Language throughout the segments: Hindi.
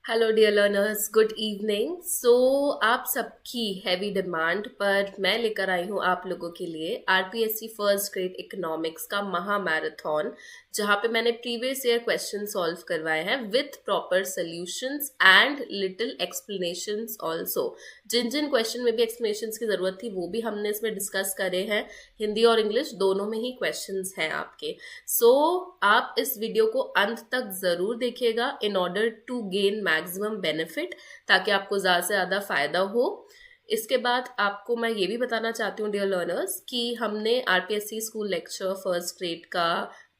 Hello dear learners, good evening. आप सबकी हैवी डिमांड पर मैं लेकर आई हूँ आप लोगों के लिए आरपीएससी फर्स्ट ग्रेड इकोनॉमिक्स का महा मैराथन, जहाँ पे मैंने प्रीवियस ईयर क्वेश्चन सॉल्व करवाए हैं with proper solutions and little explanations also. जिन जिन क्वेश्चन में भी एक्सप्लेनेशंस की जरूरत थी वो भी हमने इसमें डिस्कस करे हैं। हिंदी और इंग्लिश दोनों में ही क्वेश्चंस हैं आपके। आप इस वीडियो को अंत तक जरूर देखिएगा in order to gain maximum benefit, ताकि आपको ज़्यादा से ज़्यादा फायदा हो। इसके बाद आपको मैं ये भी बताना चाहती हूँ डियर लर्नर्स कि हमने RPSC school lecture first grade का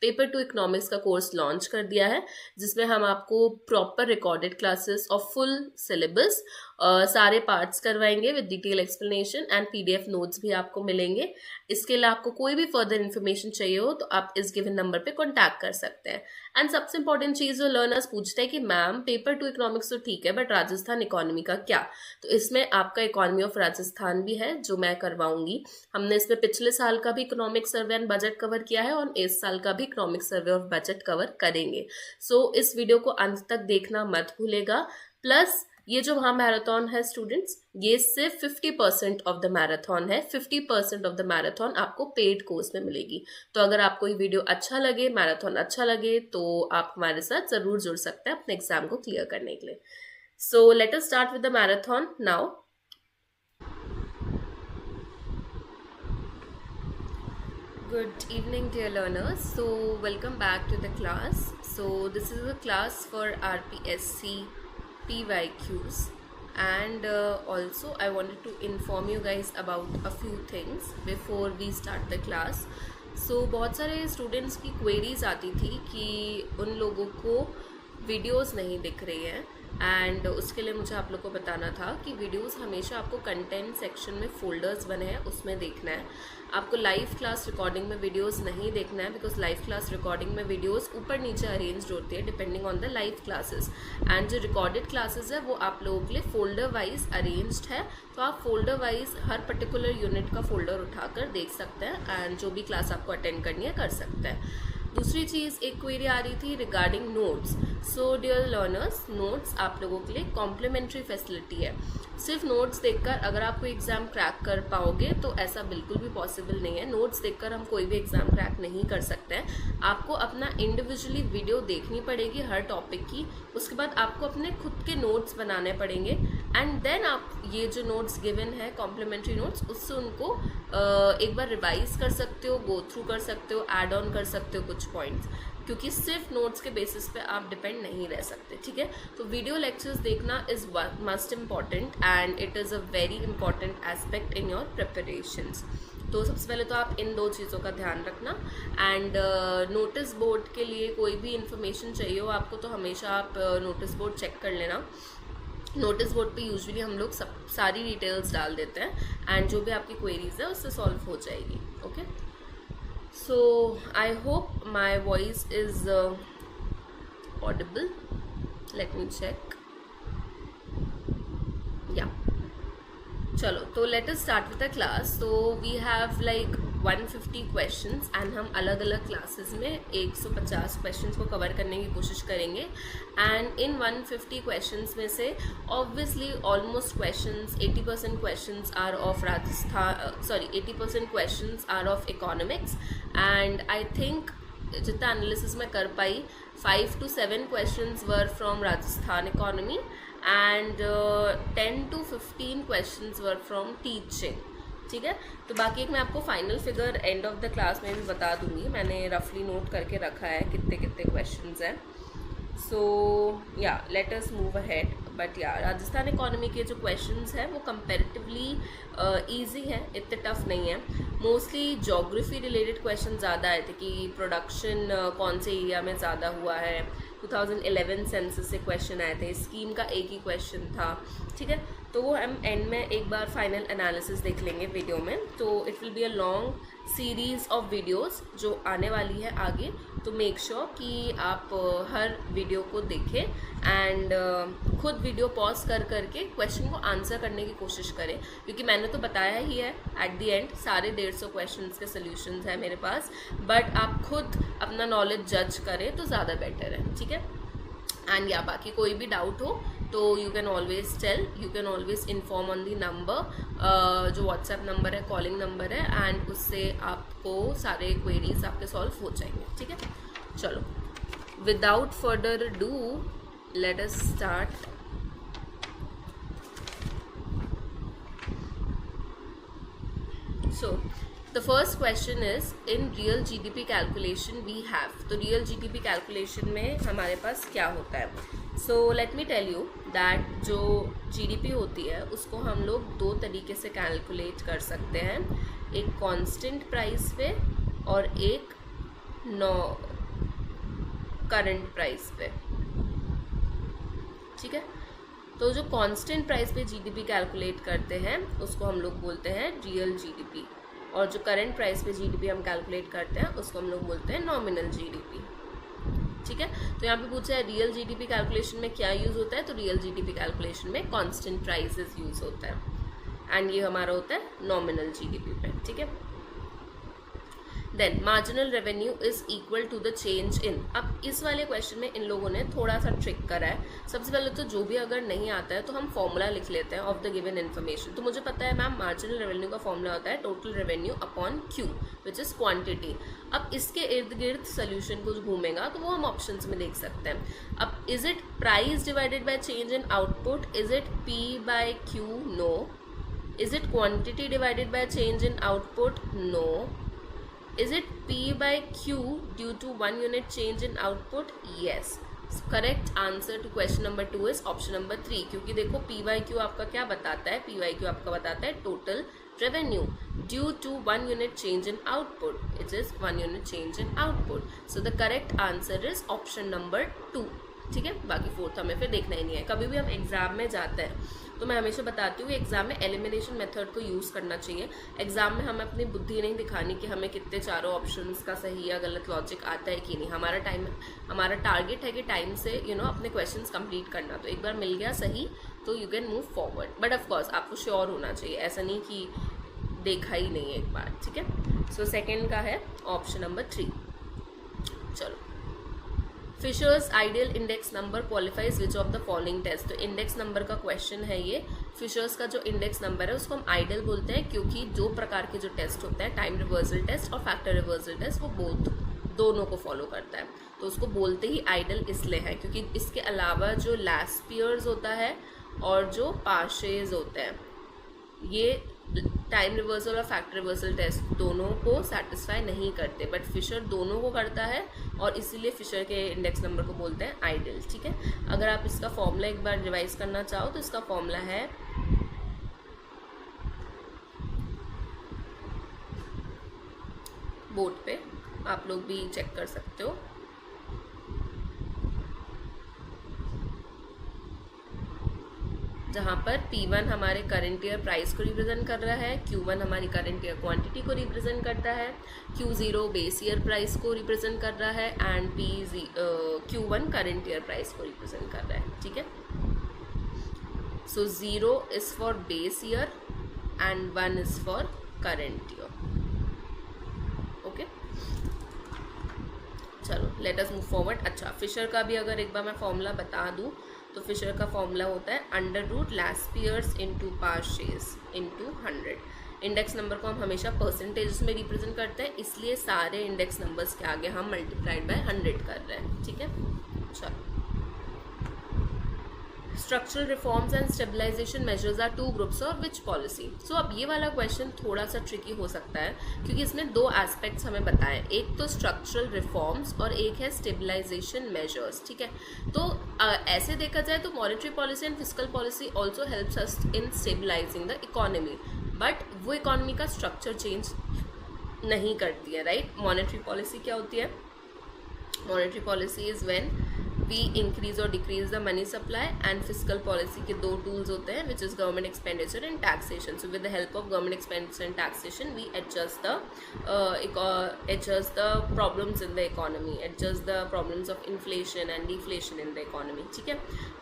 पेपर टू इकोनॉमिक्स का कोर्स लॉन्च कर दिया है, जिसमें हम आपको प्रॉपर रिकॉर्डेड क्लासेस और फुल सिलेबस सारे पार्ट्स करवाएंगे with detail explanation and PDF notes भी आपको मिलेंगे। इसके लिए आपको कोई भी फर्दर इन्फॉर्मेशन चाहिए हो तो आप इस गिवन नंबर पे कॉन्टैक्ट कर सकते हैं। एंड सबसे इंपॉर्टेंट चीज जो लर्नर्स पूछते हैं कि मैम पेपर टू इकोनॉमिक्स तो ठीक है, बट राजस्थान इकोनॉमी का क्या? तो इसमें आपका इकोनॉमी ऑफ राजस्थान भी है जो मैं करवाऊंगी। हमने इसमें पिछले साल का भी economic survey and budget cover किया है और इस साल का भी इकोनॉमिक सर्वे और बजट कवर करेंगे। इस वीडियो को अंत तक देखना मत भूलेगा। प्लस ये जो वहाँ मैराथन है स्टूडेंट्स, ये सिर्फ 50% ऑफ द मैराथन है। 50% ऑफ द मैराथन आपको पेड कोर्स में मिलेगी। तो अगर आपको ये वीडियो अच्छा लगे, मैराथन अच्छा लगे, तो आप हमारे साथ जरूर जुड़ सकते हैं अपने एग्जाम को क्लियर करने के लिए। Late us start with the marathon now. Good evening, dear learners. Welcome back to the class. This is a class for RPSC PYQs, and also I wanted to inform you guys about a few things before we start the class. बहुत सारे स्टूडेंट्स की क्वेरीज आती थी कि उन लोगों को वीडियोस नहीं दिख रही हैं, एंड उसके लिए मुझे आप लोग को बताना था कि वीडियोस हमेशा आपको कंटेंट सेक्शन में फोल्डर्स बने हैं उसमें देखना है। आपको लाइव क्लास रिकॉर्डिंग में वीडियोस नहीं देखना है, बिकॉज लाइव क्लास रिकॉर्डिंग में वीडियोस ऊपर नीचे अरेंज्ड होती है depending on the live classes, and जो रिकॉर्डेड क्लासेस है वो आप लोगों के लिए फोल्डर वाइज अरेंज्ड है। तो आप फोल्डर वाइज हर पर्टिकुलर यूनिट का फोल्डर उठाकर देख सकते हैं एंड जो भी क्लास आपको अटेंड करनी है कर सकते हैं। दूसरी चीज़, एक क्वेरी आ रही थी regarding notes. Dear learners, notes आप लोगों के लिए कॉम्प्लीमेंट्री फैसिलिटी है। सिर्फ नोट्स देखकर अगर आप कोई एग्जाम क्रैक कर पाओगे तो ऐसा बिल्कुल भी पॉसिबल नहीं है। नोट्स देखकर हम कोई भी एग्जाम क्रैक नहीं कर सकते हैं। आपको अपना इंडिविजुअली वीडियो देखनी पड़ेगी हर टॉपिक की, उसके बाद आपको अपने खुद के नोट्स बनाने पड़ेंगे, एंड देन आप ये जो नोट्स गिवन है कॉम्प्लीमेंट्री नोट्स, उससे उनको एक बार रिवाइज कर सकते हो, गो थ्रू कर सकते हो, ऐड ऑन कर सकते हो कुछ पॉइंट्स, क्योंकि सिर्फ नोट्स के बेसिस पे आप डिपेंड नहीं रह सकते। ठीक है, तो वीडियो लेक्चर्स देखना is must important and it is a very important aspect in your preparations. तो सबसे पहले तो आप इन दो चीज़ों का ध्यान रखना। एंड नोटिस बोर्ड के लिए कोई भी इंफॉर्मेशन चाहिए हो आपको तो हमेशा आप नोटिस बोर्ड चेक कर लेना। नोटिस बोर्ड पे यूजुअली हम लोग सारी डिटेल्स डाल देते हैं एंड जो भी आपकी क्वेरीज है उससे सॉल्व हो जाएगी। Okay, so I hope my voice is audible. Let me check. Yeah, चलो तो let us start with the class. We have like 150 questions and हम अलग अलग क्लासेस में 150 क्वेश्चंस को कवर करने की कोशिश करेंगे। एंड इन 150 क्वेश्चंस में से obviously almost questions 80% questions are of 80% questions are of economics, and I think जितना एनालिसिस मैं कर पाई 5 to 7 questions were from Rajasthan economy and 10 to 15 questions were from teaching. ठीक है, तो बाकी एक मैं आपको final figure end of the class में भी बता दूंगी। मैंने रफली नोट करके रखा है कितने कितने क्वेश्चंस हैं। या late us move ahead. But या राजस्थान इकोनॉमी के जो क्वेश्चंस हैं वो कंपैरेटिवली ईजी हैं, इतने टफ नहीं है। मोस्टली ज्योग्राफी रिलेटेड क्वेश्चन ज़्यादा आए थे कि प्रोडक्शन कौन से एरिया में ज़्यादा हुआ है। 2011 सेंसस से क्वेश्चन आए थे, स्कीम का एक ही क्वेश्चन था। ठीक है, तो वो हम एंड में एक बार फाइनल एनालिसिस देख लेंगे वीडियो में। तो it will be a long series of videos जो आने वाली है आगे, तो मेक श्योर कि आप हर वीडियो को देखें एंड खुद वीडियो पॉज कर करके क्वेश्चन को आंसर करने की कोशिश करें, क्योंकि मैंने तो बताया ही है एट द एंड सारे 150 क्वेश्चंस के सॉल्यूशंस हैं मेरे पास, बट आप खुद अपना नॉलेज जज करें तो ज़्यादा बेटर है। ठीक है, एंड या बाकी कोई भी डाउट हो तो you can always tell, you can always inform on the number, जो व्हाट्सएप नंबर है, कॉलिंग नंबर है, एंड उससे आपको सारे क्वेरीज आपके सॉल्व हो जाएंगे, ठीक है। चलो, without further do let us start. So the first question is in real GDP calculation we have, तो real GDP calculation में हमारे पास क्या होता है। so let me tell you that जो GDP होती है उसको हम लोग दो तरीके से कैलकुलेट कर सकते हैं, एक कांस्टेंट प्राइस पे और एक करंट प्राइस पे, ठीक है। तो जो कांस्टेंट प्राइस पे GDP कैलकुलेट करते हैं उसको हम लोग बोलते हैं रियल GDP, और जो करंट प्राइस पे GDP हम कैलकुलेट करते हैं उसको हम लोग बोलते हैं नॉमिनल GDP, ठीक है। तो यहाँ पे पूछा है रियल GDP कैलकुलेशन में क्या यूज़ होता है, तो रियल GDP कैलकुलेशन में कांस्टेंट प्राइसेस यूज़ होता है, एंड ये हमारा होता है नॉमिनल GDP पे, ठीक है। Then marginal revenue is equal to the change in. अब इस वाले क्वेश्चन में इन लोगों ने थोड़ा सा ट्रिक करा है। सबसे पहले तो जो भी अगर नहीं आता है तो हम फॉर्मूला लिख लेते हैं ऑफ द गिवन इन्फॉर्मेशन। तो मुझे पता है मैम मार्जिनल रेवेन्यू का फॉर्मूला होता है total revenue upon Q which is quantity. अब इसके इर्द गिर्द सोल्यूशन कुछ घूमेगा तो वो हम ऑप्शंस में देख सकते हैं। अब is it price divided by change in output, is it P by Q, no. Is it quantity divided by change in output, no. Is it P by Q due to 1 unit change in output? Yes. Correct answer to question number 2 is option number 3, क्योंकि देखो P by Q आपका क्या बताता है, P by Q आपका बताता है total revenue due to 1 unit change in output. It is 1 unit change in output. So the correct answer is option number 2, ठीक है। बाकी फोर्थ हमें फिर देखना ही नहीं है। कभी भी हम एग्जाम में जाते हैं तो मैं हमेशा बताती हूँ एग्जाम में एलिमिनेशन मेथड को यूज़ करना चाहिए। एग्जाम में हमें अपनी बुद्धि नहीं दिखानी कि हमें कितने चारों ऑप्शंस का सही या गलत लॉजिक आता है कि नहीं। हमारा टारगेट है कि टाइम से अपने क्वेश्चंस कंप्लीट करना। तो एक बार मिल गया सही तो you can move forward, but of course आपको श्योर होना चाहिए, ऐसा नहीं कि देखा ही नहीं है एक बार, ठीक है। सो सेकेंड का है ऑप्शन नंबर 3। चलो, Fisher's ideal index number qualifies which of the following test. तो इंडेक्स नंबर का क्वेश्चन है ये। फिशर्स का जो इंडेक्स नंबर है उसको हम आइडियल बोलते हैं क्योंकि दो प्रकार के जो टेस्ट होते हैं, टाइम रिवर्सल टेस्ट और फैक्टर रिवर्सल टेस्ट, वो दोनों को फॉलो करता है। तो उसको बोलते ही आइडियल इसलिए है क्योंकि इसके अलावा जो लैस्पियर्स होता है और जो पाशेज होते हैं ये टाइम रिवर्सल और फैक्टर रिवर्सल टेस्ट दोनों को सेटिस्फाई नहीं करते, बट फिशर दोनों को करता है और इसीलिए फिशर के इंडेक्स नंबर को बोलते हैं आइडियल, ठीक है। अगर आप इसका फॉर्मूला एक बार रिवाइज करना चाहो तो इसका फॉर्मूला है बोर्ड पे, आप लोग भी चेक कर सकते हो। जहाँ पर P1 हमारे करंट ईयर प्राइस को रिप्रेजेंट कर रहा है, Q1 हमारी करंट ईयर क्वांटिटी को रिप्रेजेंट करता है, Q0 बेस ईयर प्राइस को रिप्रेजेंट कर रहा है, and Q1 current year price को रिप्रेजेंट कर रहा है, ठीक है। सो 0 is for base year and 1 is for current year, okay. चलो लेट अस मूव फॉरवर्ड। अच्छा, फिशर का भी अगर एक बार मैं फॉर्मूला बता दूं तो फिशर का फॉर्मूला होता है under root Laspeyres into Paasche's into 100। Index number को हम हमेशा परसेंटेज में रिप्रेजेंट करते हैं, इसलिए सारे इंडेक्स नंबर्स के आगे हम मल्टीप्लाइड बाय 100 कर रहे हैं, ठीक है। चलो, structural reforms and stabilisation measures are two groups of which policy. So अब ये वाला क्वेश्चन थोड़ा सा ट्रिकी हो सकता है क्योंकि इसमें दो एस्पेक्ट्स हमें बताएं, एक तो स्ट्रक्चरल रिफॉर्म्स और एक है स्टेबलाइजेशन मेजर्स, ठीक है। तो ऐसे देखा जाए तो monetary policy and fiscal policy also helps us in stabilising the economy, but वो इकोनॉमी का स्ट्रक्चर चेंज नहीं करती है, राइट। मॉनेटरी पॉलिसी क्या होती है? Monetary policy is when we increase और decrease the money supply, and fiscal policy के दो टूल्स होते हैं which is government expenditure and taxation. So with the help of government expenditure and taxation we adjust the problems in the economy, adjust the problems of inflation and deflation in the economy, ठीक है।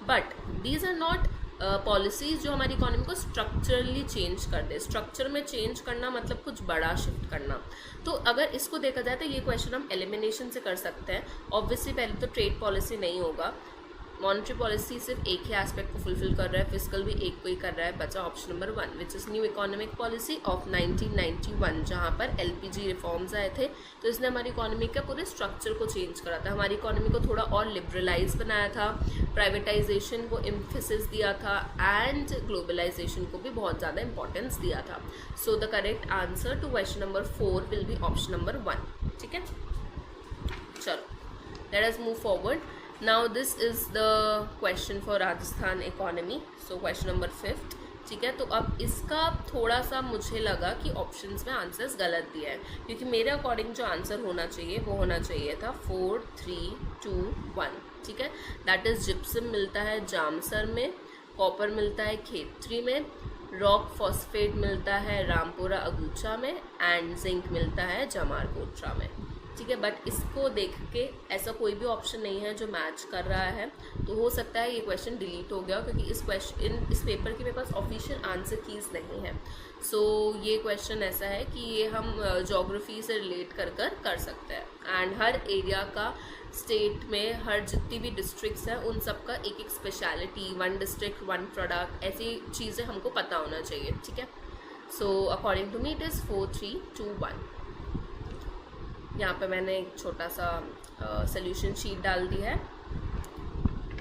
But these are not policies जो हमारी इकोनॉमी को स्ट्रक्चरली चेंज कर दे। स्ट्रक्चर में चेंज करना मतलब कुछ बड़ा शिफ्ट करना। तो अगर इसको देखा जाए तो ये क्वेश्चन हम एलिमिनेशन से कर सकते हैं। ऑब्वियसली पहले तो ट्रेड पॉलिसी नहीं होगा, मॉनेटरी पॉलिसी सिर्फ एक ही एस्पेक्ट को फुलफिल कर रहा है, फिजिकल भी एक को ही कर रहा है। बचा option number 1 which is new economic policy of 1991, जहाँ पर LPG रिफॉर्म्स आए थे। तो इसने हमारी इकोनॉमी के पूरे स्ट्रक्चर को चेंज करा था, हमारी इकोनॉमी को थोड़ा और लिबरलाइज बनाया था, प्राइवेटाइजेशन को एम्फेसिस दिया था एंड ग्लोबलाइजेशन को भी बहुत ज़्यादा इंपॉर्टेंस दिया था। So the correct answer to question number 4 will be option number 1। ठीक है, चलो let us move forward. Now this is the question for Rajasthan economy, so question number 5th। ठीक है, तो अब इसका थोड़ा सा मुझे लगा कि ऑप्शंस में आंसर्स गलत दिया है, क्योंकि मेरे अकॉर्डिंग जो आंसर होना चाहिए वो होना चाहिए था 4 3 2 1। ठीक है, दैट इज़ जिप्सम मिलता है जामसर में, कॉपर मिलता है खेतरी में, रॉक फॉस्फेट मिलता है रामपुरा अगूचा में एंड जिंक मिलता है जमालपुरा में। ठीक है, बट इसको देख के ऐसा कोई भी ऑप्शन नहीं है जो मैच कर रहा है, तो हो सकता है ये क्वेश्चन डिलीट हो गया, क्योंकि इस पेपर की मेरे पास ऑफिशियल आंसर कीज़ नहीं है। सो ये क्वेश्चन ऐसा है कि ये हम ज्योग्राफी से रिलेट कर सकते हैं, एंड हर एरिया का स्टेट में हर जितनी भी डिस्ट्रिक्ट्स हैं उन सब का एक एक स्पेशलिटी, 1 डिस्ट्रिक्ट 1 प्रोडक्ट, ऐसी चीज़ें हमको पता होना चाहिए। ठीक है, so according to me it is 4 3 2 1। यहाँ पे मैंने एक छोटा सा सोल्यूशन शीट डाल दी है।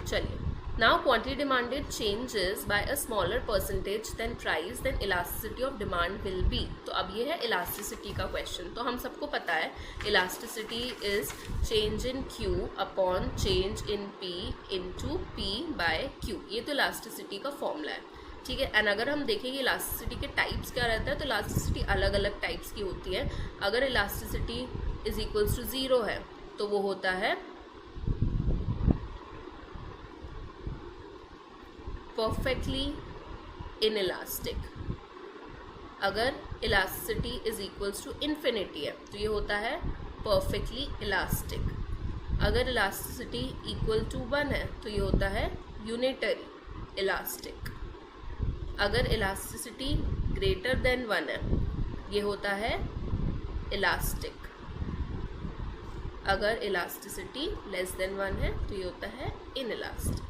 चलिए, now quantity demanded changes by a smaller percentage than price then elasticity of demand will be. तो अब ये है इलास्टिसिटी का क्वेश्चन। तो हम सबको पता है elasticity is change in Q upon change in P into P by Q। ये तो इलास्टिसिटी का फॉर्मूला है। ठीक है, एंड अगर हम देखें कि इलास्टिसिटी के टाइप्स क्या रहता है, तो इलास्टिसिटी अलग अलग टाइप्स की होती है। अगर इलास्टिसिटी इज इक्वल्स टू 0 है तो वो होता है परफेक्टली इनइलास्टिक। अगर elasticity is equals to infinity है तो ये होता है परफेक्टली इलास्टिक। अगर इलास्टिसिटी इक्वल टू 1 है तो ये होता है यूनिटरी इलास्टिक। अगर इलास्टिसिटी ग्रेटर देन 1 है ये होता है इलास्टिक। अगर इलास्टिसिटी लेस देन 1 है तो ये होता है इनइलास्टिक।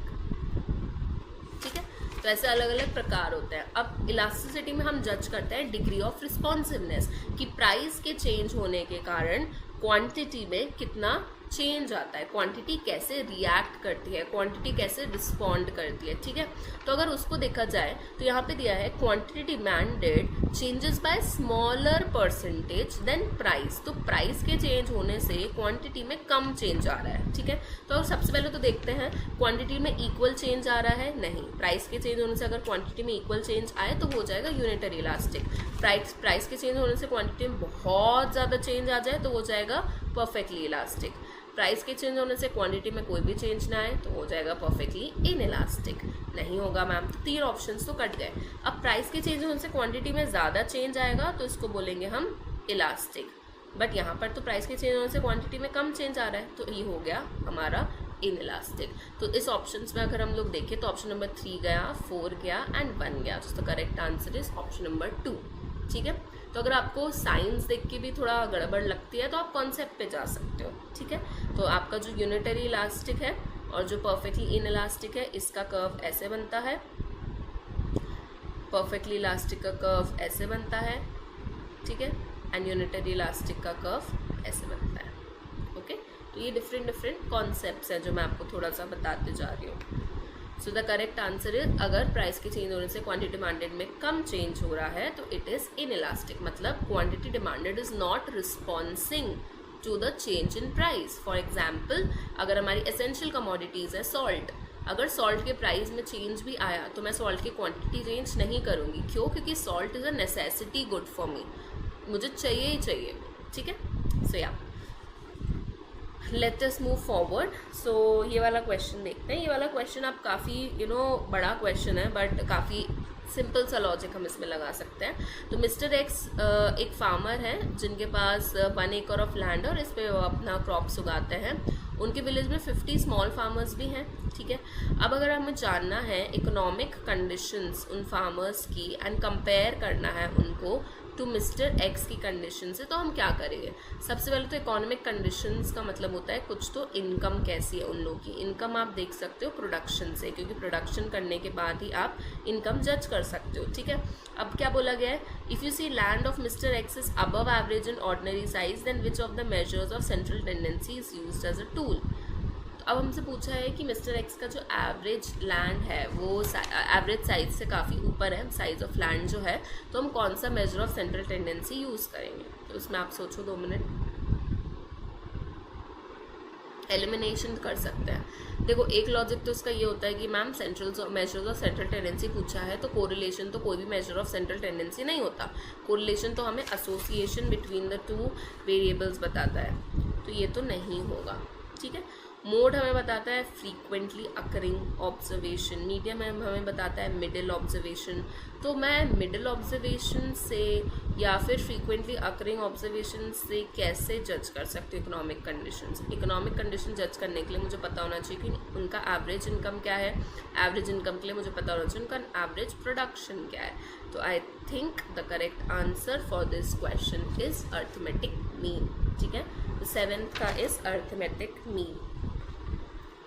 ठीक है, तो ऐसे अलग अलग प्रकार होते हैं। अब इलास्टिसिटी में हम जज करते हैं डिग्री ऑफ रिस्पॉन्सिवनेस, कि प्राइस के चेंज होने के कारण क्वांटिटी में कितना चेंज आता है, क्वांटिटी कैसे रिएक्ट करती है, क्वांटिटी कैसे रिस्पॉन्ड करती है। ठीक है, तो अगर उसको देखा जाए तो यहाँ पे दिया है quantity demanded changes by smaller percentage than price. तो प्राइस के चेंज होने से क्वांटिटी में कम चेंज आ रहा है। ठीक है, तो सबसे पहले तो देखते हैं क्वांटिटी में इक्वल चेंज आ रहा है, नहीं। प्राइस के चेंज होने से अगर क्वांटिटी में इक्वल चेंज आए तो हो जाएगा यूनिटरी इलास्टिक। प्राइस के चेंज होने से क्वांटिटी में बहुत ज़्यादा चेंज आ जाए तो हो जाएगा परफेक्टली इलास्टिक। प्राइस के चेंज होने से क्वांटिटी में कोई भी चेंज ना आए तो हो जाएगा परफेक्टली इनइलास्टिक। नहीं होगा मैम, तो 3 ऑप्शंस तो कट गए। अब प्राइस के चेंज होने से क्वांटिटी में ज़्यादा चेंज आएगा तो इसको बोलेंगे हम इलास्टिक, बट यहाँ पर तो प्राइस के चेंज होने से क्वांटिटी में कम चेंज आ रहा है तो ये हो गया हमारा इनइलास्टिक। तो इस ऑप्शंस में अगर हम लोग देखें तो ऑप्शन नंबर 3 गया, 4 गया एंड 1 गया। तो correct answer is option number 2। ठीक है, तो अगर आपको साइंस देख के भी थोड़ा गड़बड़ लगती है तो आप कॉन्सेप्ट पे जा सकते हो। ठीक है, तो आपका जो यूनिटरी इलास्टिक है और जो परफेक्टली इनइलास्टिक है इसका कर्व ऐसे बनता है, परफेक्टली इलास्टिक का कर्व ऐसे बनता है। ठीक है, एंड यूनिटरी इलास्टिक का कर्व ऐसे बनता है। ओके, तो ये डिफरेंट कॉन्सेप्ट्स हैं जो मैं आपको थोड़ा सा बताते जा रही हूँ। सो द करेक्ट आंसर इज अगर प्राइस के चेंज होने से क्वांटिटी डिमांडेड में कम चेंज हो रहा है तो इट इज़ इनइलास्टिक, मतलब quantity demanded is not responding to the change in price. For example, अगर हमारी एसेंशियल कमोडिटीज़ है सॉल्ट, अगर सॉल्ट के प्राइस में चेंज भी आया तो मैं सॉल्ट की क्वांटिटी चेंज नहीं करूँगी। क्यों? क्योंकि salt is a necessity good for me, मुझे चाहिए ही चाहिए। ठीक है, सो या लेट अस मूव फॉरवर्ड। सो ये वाला क्वेश्चन देखते हैं। ये वाला क्वेश्चन आप काफ़ी बड़ा क्वेश्चन है बट काफ़ी सिंपल सा लॉजिक हम इसमें लगा सकते हैं। तो मिस्टर एक्स एक फार्मर है जिनके पास 1 एकड़ ऑफ लैंड और इस पर वो अपना क्रॉप्स उगाते हैं। उनके विलेज में 50 स्मॉल फार्मर्स भी हैं। ठीक है, अब अगर हमें जानना है इकोनॉमिक कंडीशंस उन फार्मर्स की एंड कंपेयर करना है उनको टू मिस्टर एक्स की कंडीशन से, तो हम क्या करेंगे? सबसे पहले तो इकोनॉमिक कंडीशंस का मतलब होता है कुछ तो इनकम कैसी है उन लोगों की। इनकम आप देख सकते हो प्रोडक्शन से, क्योंकि प्रोडक्शन करने के बाद ही आप इनकम जज कर सकते हो, ठीक है। अब क्या बोला गया है? If you see land of mister X is above average in ordinary size then which of the measures of central tendency is used as a tool. अब हमसे पूछा है कि मिस्टर एक्स का जो एवरेज लैंड है वो एवरेज साइज से काफ़ी ऊपर है, साइज ऑफ लैंड जो है, तो हम कौन सा major of central tendency use करेंगे? तो उसमें आप सोचो 2 मिनट, एलिमिनेशन कर सकते हैं। देखो एक लॉजिक तो इसका ये होता है कि ma'am central measures of central tendency पूछा है तो कोरिलेशन तो कोई भी मेजर ऑफ सेंट्रल टेंडेंसी नहीं होता। कोरिलेशन तो हमें association between the two variables बताता है, तो ये तो नहीं होगा, ठीक है। मोड हमें बताता है फ्रीक्वेंटली अकरिंग ऑब्जर्वेशन, मीडियम हमें बताता है मिडिल ऑब्जर्वेशन। तो मैं मिडिल ऑब्जर्वेशन से या फिर फ्रीक्वेंटली अकरिंग ऑब्जर्वेशन से कैसे जज कर सकती हूँ इकोनॉमिक कंडीशंस? इकोनॉमिक कंडीशन जज करने के लिए मुझे पता होना चाहिए कि उनका एवरेज इनकम क्या है। एवरेज इनकम के लिए मुझे पता होना चाहिए उनका एवरेज प्रोडक्शन क्या है। तो I think the correct answer for this question is arithmetic mean, ठीक है। तो 7th का इज अर्थमेटिक मीन।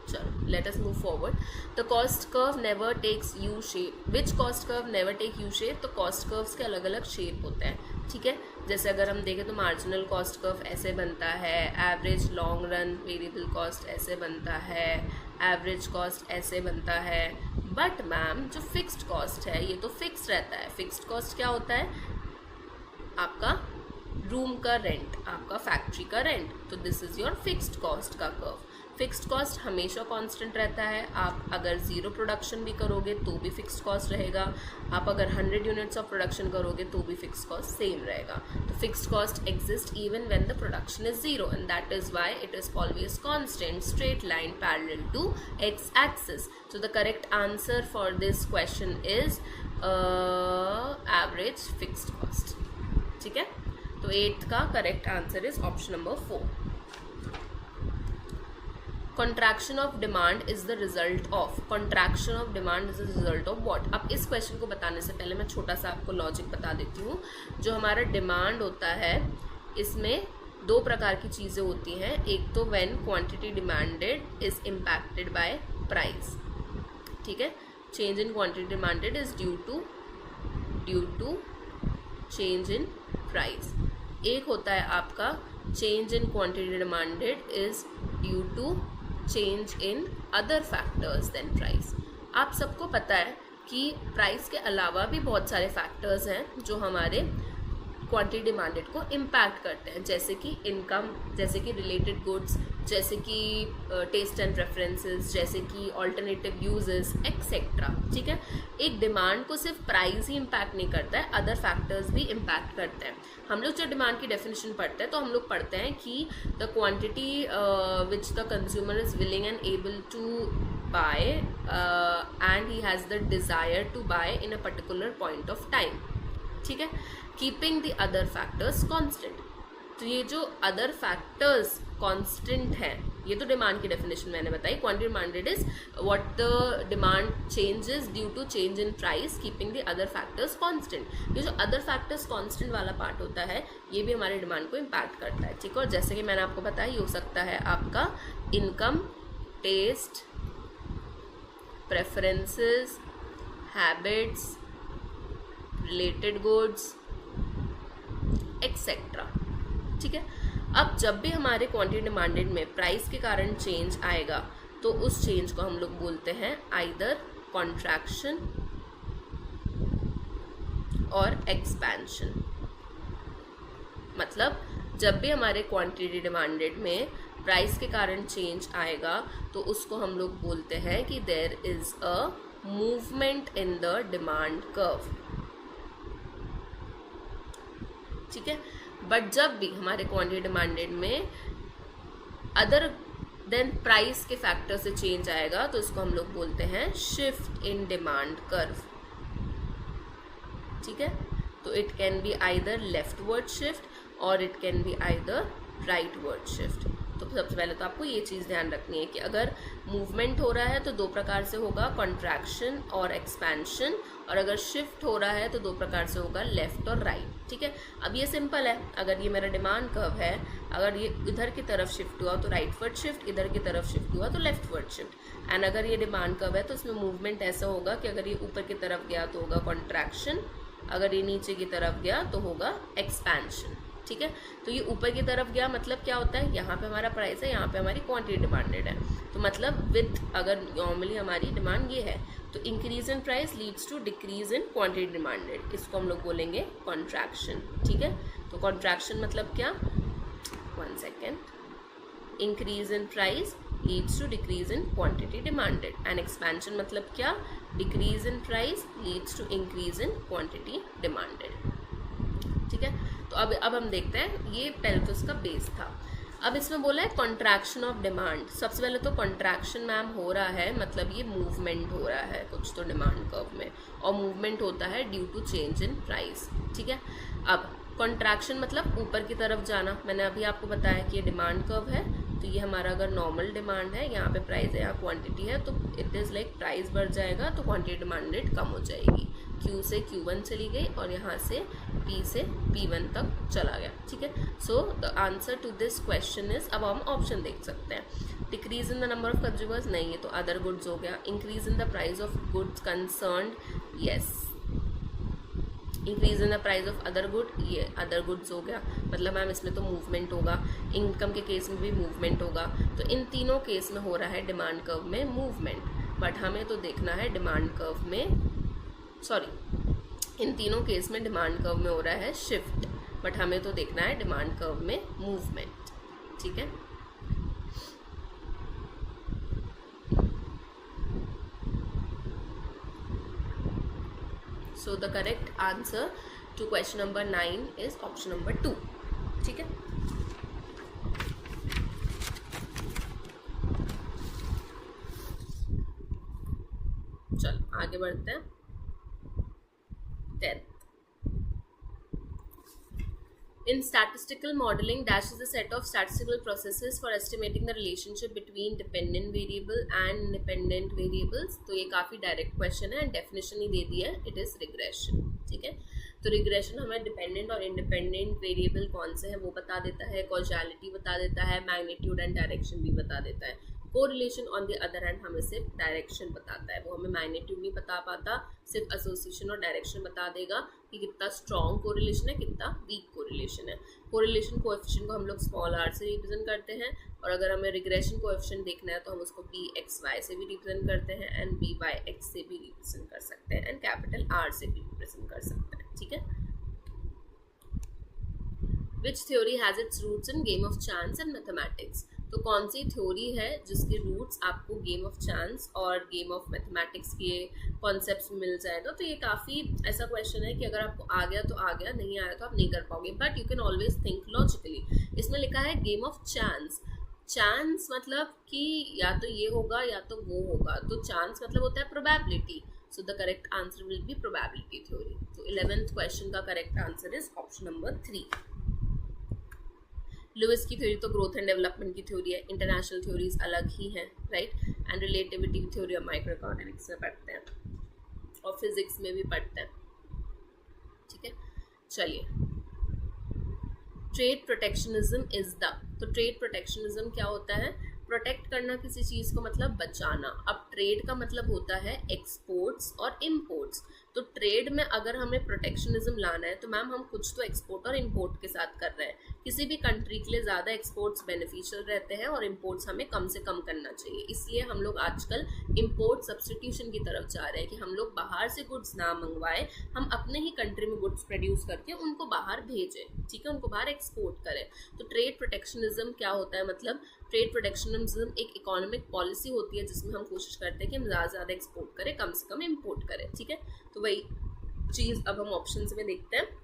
चलो let us move forward. The cost curve never takes U shape. Which cost curve never take U shape? तो कॉस्ट कर्व्स के अलग अलग शेप होते हैं, ठीक है। जैसे अगर हम देखें तो मार्जिनल कॉस्ट कर्व ऐसे बनता है, average long run variable cost ऐसे बनता है, एवरेज कॉस्ट ऐसे बनता है। बट मैम जो फिक्स्ड कॉस्ट है ये तो फिक्स रहता है। फिक्स्ड कॉस्ट क्या होता है? आपका रूम का रेंट, आपका फैक्ट्री का रेंट, तो this is your fixed cost का कर्व। फिक्स्ड कॉस्ट हमेशा कांस्टेंट रहता है। आप अगर 0 प्रोडक्शन भी करोगे तो भी फिक्स्ड कॉस्ट रहेगा, आप अगर 100 यूनिट्स ऑफ प्रोडक्शन करोगे तो भी फिक्स्ड कॉस्ट सेम रहेगा। तो fixed cost exist even when the production is 0 and that is why it is always constant straight line parallel to X axis. So the correct answer for this question is average fixed cost, ठीक है। तो 8th का correct answer is option number 4। Contraction of demand is the result of. Contraction of demand is the result of what? अब इस क्वेश्चन को बताने से पहले मैं छोटा सा आपको लॉजिक बता देती हूँ। जो हमारा डिमांड होता है इसमें 2 प्रकार की चीज़ें होती हैं। एक तो when quantity demanded is impacted by price, ठीक है। Change in quantity demanded is due to change in price. एक होता है आपका change in quantity demanded is due to change in other factors than price. आप सबको पता है कि प्राइस के अलावा भी बहुत सारे फैक्टर्स हैं जो हमारे क्वांटिटी डिमांडेड को इम्पैक्ट करते हैं, जैसे कि इनकम, जैसे कि रिलेटेड गुड्स, जैसे कि टेस्ट एंड प्रेफरेंसेस, जैसे कि ऑल्टरनेटिव यूजेस एक्सेट्रा, ठीक है। एक डिमांड को सिर्फ प्राइस ही इम्पैक्ट नहीं करता है, अदर फैक्टर्स भी इम्पैक्ट करते हैं। हम लोग जब डिमांड की डेफिनेशन पढ़ते हैं तो हम लोग पढ़ते हैं कि the quantity which the consumer is willing and able to buy and he has the desire to buy in a particular point of time, ठीक है। Keeping the other factors constant. तो ये जो अदर फैक्टर्स कॉन्स्टेंट हैं, ये तो डिमांड की डेफिनेशन मैंने बताई। Quantity demanded is what the demand changes due to change in price keeping the other factors constant. ये जो अदर फैक्टर्स कांस्टेंट वाला पार्ट होता है ये भी हमारे डिमांड को इम्पैक्ट करता है, ठीक है। और जैसे कि मैंने आपको बताया ये हो सकता है आपका income, taste, preferences, habits, related goods etcetera, ठीक है। अब जब भी हमारे क्वांटिटी डिमांडेड में प्राइस के कारण चेंज आएगा तो उस चेंज को हम लोग बोलते हैं आइदर कॉन्ट्रैक्शन और एक्सपेंशन। मतलब जब भी हमारे क्वांटिटी डिमांडेड में प्राइस के कारण चेंज आएगा तो उसको हम लोग बोलते हैं कि there is a movement in the demand curve, ठीक है। बट जब भी हमारे क्वांटिटी डिमांडेड में अदर देन प्राइस के फैक्टर से चेंज आएगा तो इसको हम लोग बोलते हैं शिफ्ट इन डिमांड कर्व, ठीक है। तो it can be either leftward shift और it can be either rightward shift. तो सबसे पहले तो आपको ये चीज़ ध्यान रखनी है कि अगर मूवमेंट हो रहा है तो दो प्रकार से होगा, कॉन्ट्रैक्शन और एक्सपेंशन, और अगर शिफ्ट हो रहा है तो दो प्रकार से होगा, लेफ्ट और राइट। ठीक है, अब ये सिंपल है, अगर ये मेरा डिमांड कर्व है, अगर ये इधर की तरफ शिफ्ट हुआ तो राइटवर्ड शिफ्ट, इधर की तरफ शिफ्ट हुआ तो लेफ्टवर्ड शिफ्ट। एंड अगर ये डिमांड कर्व है तो इसमें मूवमेंट ऐसा होगा कि अगर ये ऊपर की तरफ गया तो होगा कॉन्ट्रैक्शन, अगर ये नीचे की तरफ गया तो होगा एक्सपेंशन। ठीक है, तो ये ऊपर की तरफ गया मतलब क्या होता है, यहाँ पे हमारा प्राइस है, यहाँ पे हमारी क्वांटिटी डिमांडेड है, तो मतलब विथ, अगर नॉर्मली हमारी डिमांड ये है तो increase in price leads to decrease in quantity demanded, इसको हम लोग बोलेंगे कॉन्ट्रैक्शन। ठीक है, तो कॉन्ट्रैक्शन मतलब क्या, 1 second, increase in price leads to decrease in quantity demanded, and expansion मतलब क्या, decrease in price leads to increase in quantity demanded. ठीक है, तो अब हम देखते हैं, ये पहले तो इसका बेस था। अब इसमें बोला है कॉन्ट्रैक्शन ऑफ डिमांड। सबसे पहले तो कॉन्ट्रैक्शन मैम हो रहा है मतलब ये मूवमेंट हो रहा है कुछ तो डिमांड कर्व में, और मूवमेंट होता है due to change in price. ठीक है, अब कॉन्ट्रैक्शन मतलब ऊपर की तरफ जाना। मैंने अभी आपको बताया कि ये डिमांड कर्व है, तो ये हमारा अगर नॉर्मल डिमांड है, यहाँ पे प्राइस है, यहाँ क्वांटिटी है, तो इट इज़ लाइक प्राइस बढ़ जाएगा तो क्वांटिटी डिमांडेड कम हो जाएगी। Q से Q1 चली गई और यहाँ से P से P1 तक चला गया। ठीक है, so the answer to this question is, अब हम ऑप्शन देख सकते हैं, decrease in the number of consumers, नहीं है तो अदर गुड्स हो गया। Increase in the price of goods concerned, yes, increase in the price of other good, ये अदर गुड्स हो गया, मतलब मैम इसमें तो मूवमेंट होगा। इनकम के केस में भी मूवमेंट होगा, तो इन तीनों केस में हो रहा है डिमांड कर्व में मूवमेंट, बट हमें तो देखना है डिमांड कर्व में, सॉरी, इन तीनों केस में डिमांड कर्व में हो रहा है शिफ्ट, बट हमें तो देखना है डिमांड कर्व में मूवमेंट। ठीक है, so the correct answer to question number 9 is option number 2. ठीक है, चलो आगे बढ़ते हैं। 10th, in statistical modeling, dash is a set of statistical processes for estimating the relationship between dependent variable and independent variables। तो ये काफ़ी डायरेक्ट क्वेश्चन है, डेफिनेशन ही दे दी है, इट इज़ रिग्रेशन। ठीक है, तो रिग्रेशन हमें डिपेंडेंट और इंडिपेंडेंट वेरिएबल कौन से हैं वो बता देता है, कॉजैलिटी बता देता है, मैग्नीट्यूड एंड डायरेक्शन भी बता देता है। Correlation on the other hand हमें सिर्फ डायरेक्शन बताता है, वो हमें मैग्नीट्यूड नहीं बता पाता, सिर्फ एसोसिएशन और डायरेक्शन बता देगा कि कितना स्ट्रॉन्ग कोरिलेशन है, कितना वीक कोरिलेशन है। कोरिलेशन कोएफिशिएंट को हम लोग स्मॉल r से रिप्रेजेंट करते हैं, और अगर हमें रिग्रेशन कोएफिशिएंट देखना है तो हम उसको bxy से भी रिप्रेजेंट करते हैं, एंड byx से भी रिप्रेजेंट कर सकते हैं, एंड कैपिटल R से भी रिप्रेजेंट कर सकते हैं। ठीक है, Which theory has its roots in game of chance and mathematics? तो कौन सी थ्योरी है जिसके रूट्स आपको गेम ऑफ चांस और गेम ऑफ मैथमेटिक्स के कॉन्सेप्ट्स में मिल जाएगा। तो ये काफ़ी ऐसा क्वेश्चन है कि अगर आपको आ गया तो आ गया, नहीं आया तो आप नहीं कर पाओगे, but you can always think logically. इसमें लिखा है गेम ऑफ चांस, चांस मतलब कि या तो ये होगा या तो वो होगा, तो चांस मतलब होता है probability, so the correct answer will be probability theory. तो 11th क्वेश्चन का correct answer is option number 3। Lewis की थ्योरी तो ग्रोथ एंड डेवलपमेंट की थ्योरी है, इंटरनेशनल थ्योरीज अलग ही हैं, राइट, एंड रिलेटिविटी थ्योरी हम माइक्रो इकोनॉमिक्स में पढ़ते हैं और फिजिक्स में भी पढ़ते हैं। ठीक है, चलिए, ट्रेड प्रोटेक्शनिज्म इज द, तो ट्रेड प्रोटेक्शनिज्म क्या होता है, प्रोटेक्ट करना किसी चीज़ को मतलब बचाना। अब ट्रेड का मतलब होता है एक्सपोर्ट्स और इम्पोर्ट्स, तो ट्रेड में अगर हमें प्रोटेक्शनिज्म लाना है तो मैम हम कुछ तो एक्सपोर्ट और इम्पोर्ट के साथ कर रहे हैं। किसी भी कंट्री के लिए ज़्यादा एक्सपोर्ट्स बेनिफिशियल रहते हैं और इम्पोर्ट्स हमें कम से कम करना चाहिए, इसलिए हम लोग आजकल इम्पोर्ट सब्सटीट्यूशन की तरफ जा रहे हैं कि हम लोग बाहर से गुड्स ना मंगवाएं, हम अपने ही कंट्री में गुड्स प्रोड्यूस करके उनको बाहर भेजें। ठीक है, उनको बाहर एक्सपोर्ट करें। तो ट्रेड प्रोटेक्शनिज्म क्या होता है, मतलब ट्रेड प्रोटेक्शनिज्म एक इकोनॉमिक पॉलिसी होती है जिसमें हम कोशिश करते हैं कि हम ज़्यादा से ज़्यादा एक्सपोर्ट करें, कम से कम इम्पोर्ट करें। ठीक है, तो वही चीज़ अब हम ऑप्शन में देखते हैं।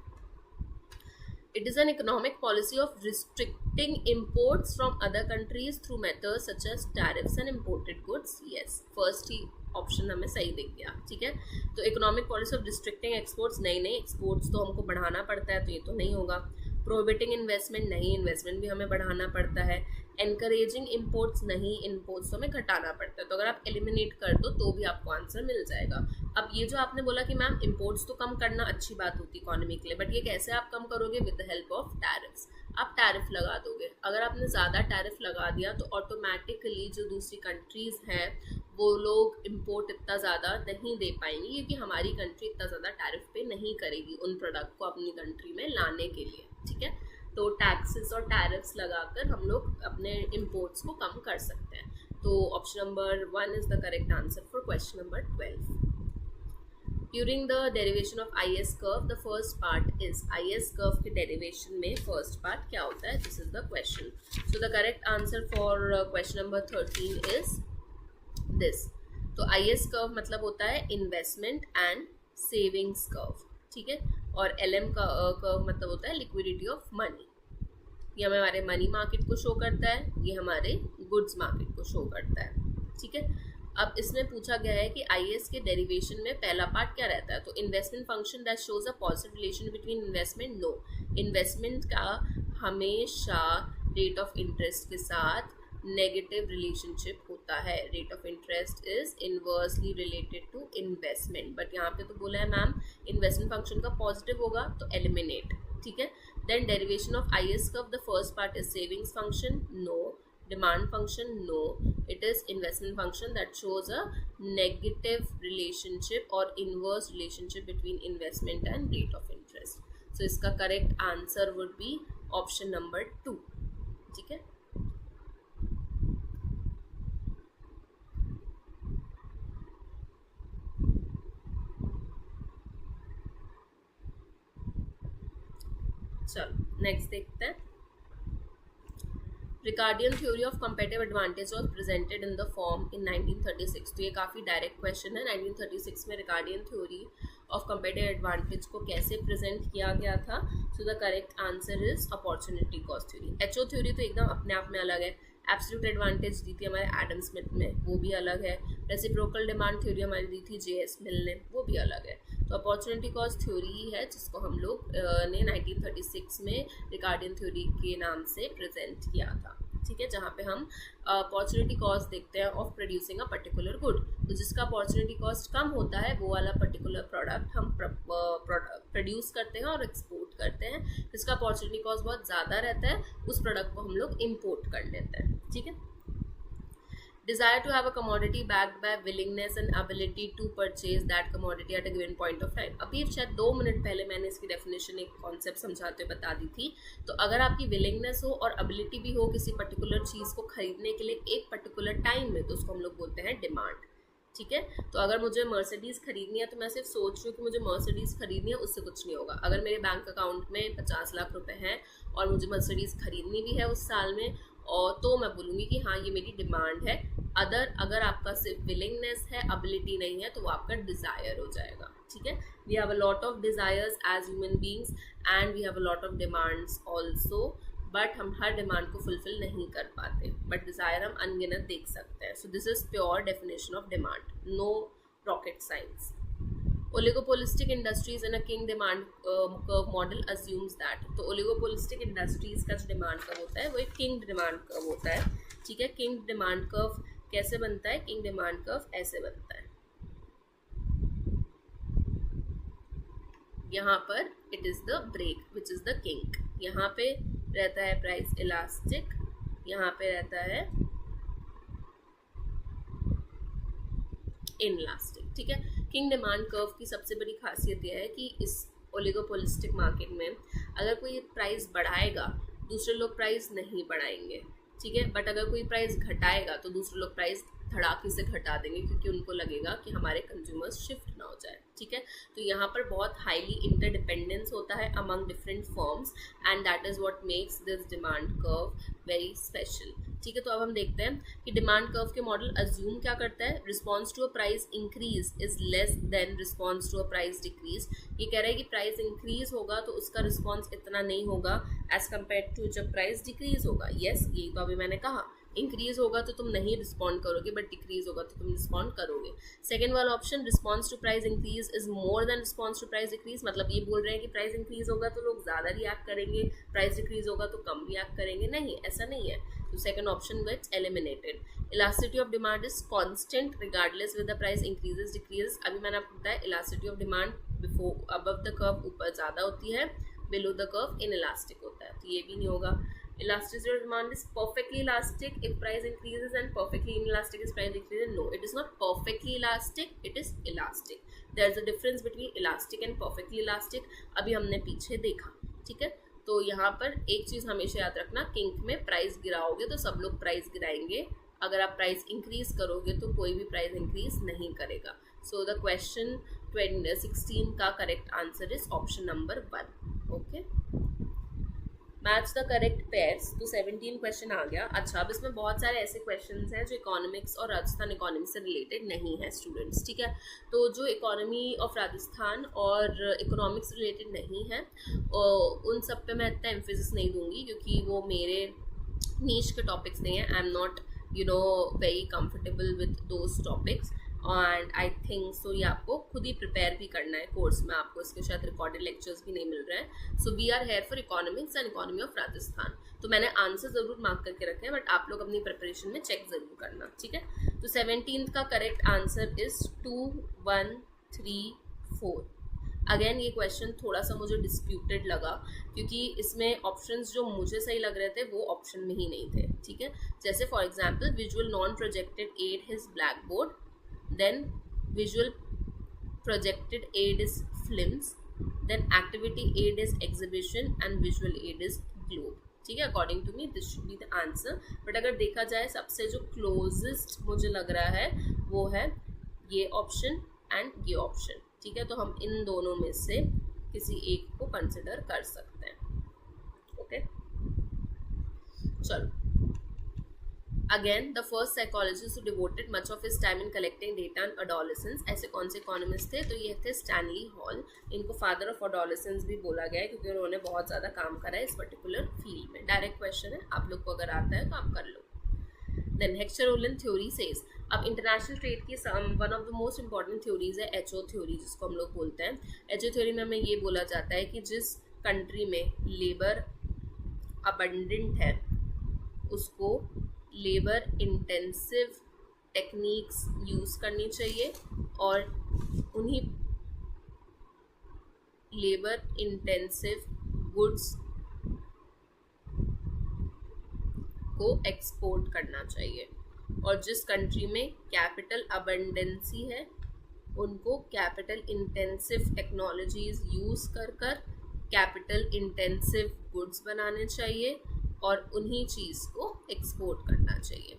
It is an economic policy of restricting imports from other countries through methods such as tariffs and imported goods. Yes, first he option हमें सही दिख गया। ठीक है, तो economic policy of restricting exports, नहीं एक्सपोर्ट्स तो हमको बढ़ाना पड़ता है, तो ये तो नहीं होगा। प्रोहिबिटिंग इन्वेस्टमेंट, नहीं, इन्वेस्टमेंट भी हमें बढ़ाना पड़ता है। एनकरेजिंग इम्पोर्ट्स नहीं, इम्पोर्ट्स तो हमें घटाना पड़ता है, तो अगर आप एलिमिनेट कर दो तो भी आपको आंसर मिल जाएगा। अब ये जो आपने बोला कि मैम इम्पोर्ट्स तो कम करना अच्छी बात होती है इकोनॉमी के लिए, बट ये कैसे आप कम करोगे? With the help of tariffs. आप टैरिफ लगा दोगे। अगर आपने ज़्यादा टैरिफ लगा दिया तो ऑटोमेटिकली जो दूसरी कंट्रीज़ हैं वो लोग इम्पोर्ट इतना ज़्यादा नहीं दे पाएंगी, क्योंकि हमारी कंट्री इतना ज़्यादा टैरिफ पे नहीं करेगी उन प्रोडक्ट को अपनी कंट्री में लाने के लिए, ठीक है। तो टैक्सेस और टैरिफ्स लगाकर हम लोग अपने इम्पोर्ट्स को कम कर सकते हैं। तो option number 1 is the correct answer for question number 12। During the derivation of IS curve the first part is, IS curve के डेरिवेशन में फर्स्ट पार्ट क्या होता है? This is the question. So the correct answer for question number 13 is this. तो IS कर्व मतलब होता है इन्वेस्टमेंट एंड सेविंग्स कर्व, ठीक है। और LM का कर्व मतलब होता है लिक्विडिटी ऑफ मनी। ये हमारे मनी मार्केट को शो करता है, ये हमारे गुड्स मार्केट को शो करता है, ठीक है। अब इसमें पूछा गया है कि IS के डेरिवेशन में पहला पार्ट क्या रहता है? तो investment function that shows a positive relation between investment. No, investment का हमेशा रेट ऑफ इंटरेस्ट के साथ नेगेटिव रिलेशनशिप होता है। Rate of interest is inversely related to investment, but यहाँ पे तो बोला है मैम इन्वेस्टमेंट फंक्शन का पॉजिटिव होगा तो एलिमिनेट, ठीक है। Then derivation of IS curve the first part is savings function, no. Demand function, no, it is investment function that shows a negative relationship और inverse relationship between investment and rate of interest. So इसका correct answer would be option number 2, ठीक है। चलो नेक्स्ट देखते हैं। Ricardian theory of competitive advantage was presented in the form in 1936। तो ये काफ़ी डायरेक्ट क्वेश्चन है। 1936 में Ricardian theory of competitive advantage को कैसे प्रेजेंट किया गया था? So the correct answer is opportunity cost theory. HO theory तो एकदम अपने आप में अलग है। एब्सोल्यूट एडवांटेज दी थी हमारे एडम स्मिथ ने, वो भी अलग है। रेसिप्रोकल डिमांड थ्योरी हमारी दी थी JS मिल ने, वो भी अलग है। तो अपॉर्चुनिटी कॉस्ट थ्योरी ही है जिसको हम लोग ने 1936 में रिकार्डियन थ्योरी के नाम से प्रेजेंट किया था, ठीक है। जहाँ पे हम अपॉर्चुनिटी कॉस्ट देखते हैं of producing a particular good. तो जिसका अपॉर्चुनिटी कॉस्ट कम होता है वो वाला पर्टिकुलर प्रोडक्ट हम प्रोड्यूस करते हैं और एक्सपोर्ट करते हैं। जिसका अपॉर्चुनिटी कॉस्ट बहुत ज़्यादा रहता है उस प्रोडक्ट को हम लोग इम्पोर्ट कर लेते हैं, ठीक है। Desire to have a commodity backed by willingness and ability to purchase that commodity at a given point of time। अभी शायद 2 मिनट पहले मैंने इसकी डेफिनेशन एक कॉन्सेप्ट समझाते हुए बता दी थी। तो अगर आपकी विलिंगनेस हो और एबिलिटी भी हो किसी पर्टिकुलर चीज़ को खरीदने के लिए एक पर्टिकुलर टाइम में, तो उसको हम लोग बोलते हैं डिमांड, ठीक है। तो अगर मुझे मर्सिडीज़ खरीदनी है तो मैं सिर्फ सोच रही हूँ कि मुझे मर्सिडीज़ खरीदनी है, उससे कुछ नहीं होगा। अगर मेरे बैंक अकाउंट में 50 लाख रुपए हैं और मुझे मर्सिडीज़ खरीदनी भी है उस साल में, और तो मैं बोलूँगी कि हाँ ये मेरी डिमांड है। अगर आपका सिर्फ विलिंगनेस है, एबिलिटी नहीं है, तो वो आपका डिज़ायर हो जाएगा, ठीक है। We have a lot of desires as human beings and we have a lot of demands also, but हम हर डिमांड को फुलफिल नहीं कर पाते, बट डिज़ायर हम अनगिनत देख सकते हैं। So this is pure definition of demand, no rocket science. Oligopolistic industries in a kinked demand curve model assumes that. तो ओलिगोपोलिस्टिक इंडस्ट्रीज का जो डिमांड कर्व होता है वो एक किंग डिमांड कर्व होता है, ठीक है। किंग डिमांड कर्व कैसे बनता है? किंग डिमांड कर्व ऐसे बनता है। यहाँ पर it is the break which is the king. यहाँ पे रहता है प्राइस इलास्टिक, यहाँ पे रहता है इनलास्टिक, ठीक है। किंग डिमांड कर्व की सबसे बड़ी खासियत यह है कि इस ओलिगोपोलिस्टिक मार्केट में अगर कोई प्राइस बढ़ाएगा दूसरे लोग प्राइस नहीं बढ़ाएंगे, ठीक है। बट अगर कोई प्राइस घटाएगा तो दूसरे लोग प्राइस धड़ाके से घटा देंगे, क्योंकि उनको लगेगा कि हमारे कंज्यूमर्स शिफ्ट ना हो जाए, ठीक है। तो यहाँ पर बहुत हाईली इंटरडिपेंडेंस होता है among different firms and that is what makes this demand curve very special, ठीक है। तो अब हम देखते हैं कि डिमांड कर्व के मॉडल अज्यूम क्या करता है? Response to a price increase is less than response to a price decrease. ये कह रहा है कि प्राइस इंक्रीज होगा तो उसका रिस्पॉन्स इतना नहीं होगा एज कम्पेयर टू जब प्राइस डिक्रीज होगा। यस, यही तो अभी मैंने कहा इंक्रीज होगा तो तुम नहीं रिस्पॉन्ड करोगे, बट डिक्रीज होगा तो तुम रिस्पॉन्ड करोगे। सेकंड वाला option, response to price increase is more than response to price decrease, मतलब ये बोल रहे हैं कि प्राइस इंक्रीज होगा तो लोग ज़्यादा रिएक्ट करेंगे, प्राइस डिक्रीज होगा तो कम रिएक्ट करेंगे। नहीं, ऐसा नहीं है। तो second option gets eliminated. Elasticity of demand is constant regardless with the price increases decreases. अभी मैंने आपको बताया elasticity of demand before above the curve ऊपर ज़्यादा होती है, बिलो द कर्व इनइलास्टिक होता है, तो ये भी नहीं होगा। Elasticity of demand is perfectly elastic if price increases and perfectly inelastic if price decreases. No, it is not perfectly elastic, it is elastic. There is a difference between elastic and perfectly elastic. अभी हमने पीछे देखा, ठीक है। तो यहाँ पर एक चीज़ हमेशा याद रखना, किंक में प्राइस गिराओगे तो सब लोग प्राइस गिराएंगे, अगर आप प्राइस इंक्रीज करोगे तो कोई भी प्राइस इंक्रीज नहीं करेगा। सो द क्वेश्चन 16 का correct answer is option number 1। Okay, match the correct pairs. तो 17 क्वेश्चन आ गया। अच्छा, अब इसमें बहुत सारे ऐसे क्वेश्चंस हैं जो इकोनॉमिक्स और राजस्थान इकोनॉमी से रिलेटेड नहीं है स्टूडेंट्स, ठीक है। तो जो इकोनॉमी ऑफ राजस्थान और इकोनॉमिक्स रिलेटेड नहीं है उन सब पे मैं इतना एम्फेसिस नहीं दूंगी, क्योंकि वो मेरे नीश के टॉपिक्स नहीं है। I am not very comfortable with those topics and I think so ये आपको खुद ही प्रिपेयर भी करना है कोर्स में, आपको इसके शायद रिकॉर्डेड लेक्चर्स भी नहीं मिल रहे हैं। So we are here for economics and economy of Rajasthan. तो मैंने आंसर ज़रूर मार्क करके रखे हैं, बट आप लोग अपनी प्रिपरेशन में चेक ज़रूर करना, ठीक है। तो 17 का करेक्ट आंसर इज 2, 1, 3, 4। अगेन ये क्वेश्चन थोड़ा सा मुझे डिस्प्यूटेड लगा, क्योंकि इसमें ऑप्शंस जो मुझे सही लग रहे थे वो ऑप्शन में ही नहीं थे, ठीक है। जैसे for example, visual non projected aid is blackboard, then visual projected aid is films, then activity aid is exhibition and visual aid is globe, ठीक है। According to me this should be the answer, but अगर देखा जाए सबसे जो क्लोजेस्ट मुझे लग रहा है वो है ये ऑप्शन एंड ये ऑप्शन, ठीक है। तो हम इन दोनों में से किसी एक को कंसिडर कर सकते हैं। ओके, चलो। Again, the first psychologist who devoted much of his time in collecting data on adolescents, ऐसे कौन से इकोनॉमिस्ट थे? तो ये थे स्टैनली हॉल। इनको फादर ऑफ adolescents भी बोला गया है, क्योंकि उन्होंने बहुत ज़्यादा काम करा है इस पर्टिकुलर फील्ड में। डायरेक्ट क्वेश्चन है, आप लोग को अगर आता है तो आप कर लो। देन हेक्सर-ओलन थ्योरी सेज, अब इंटरनेशनल ट्रेड की one of the most important theories है एचओ थ्योरी, जिसको हम लोग बोलते हैं। एचओ थ्योरी में हमें ये बोला जाता है कि जिस कंट्री में लेबर अबंडेंट है उसको लेबर इंटेंसिव टेक्निक्स यूज़ करनी चाहिए, और उन्हीं लेबर इंटेंसिव गुड्स को एक्सपोर्ट करना चाहिए। और जिस कंट्री में कैपिटल अबंडेंसी है उनको कैपिटल इंटेंसिव टेक्नोलॉजीज यूज़ कर कैपिटल इंटेंसिव गुड्स बनाने चाहिए और उन्हीं चीज़ को एक्सपोर्ट करना चाहिए,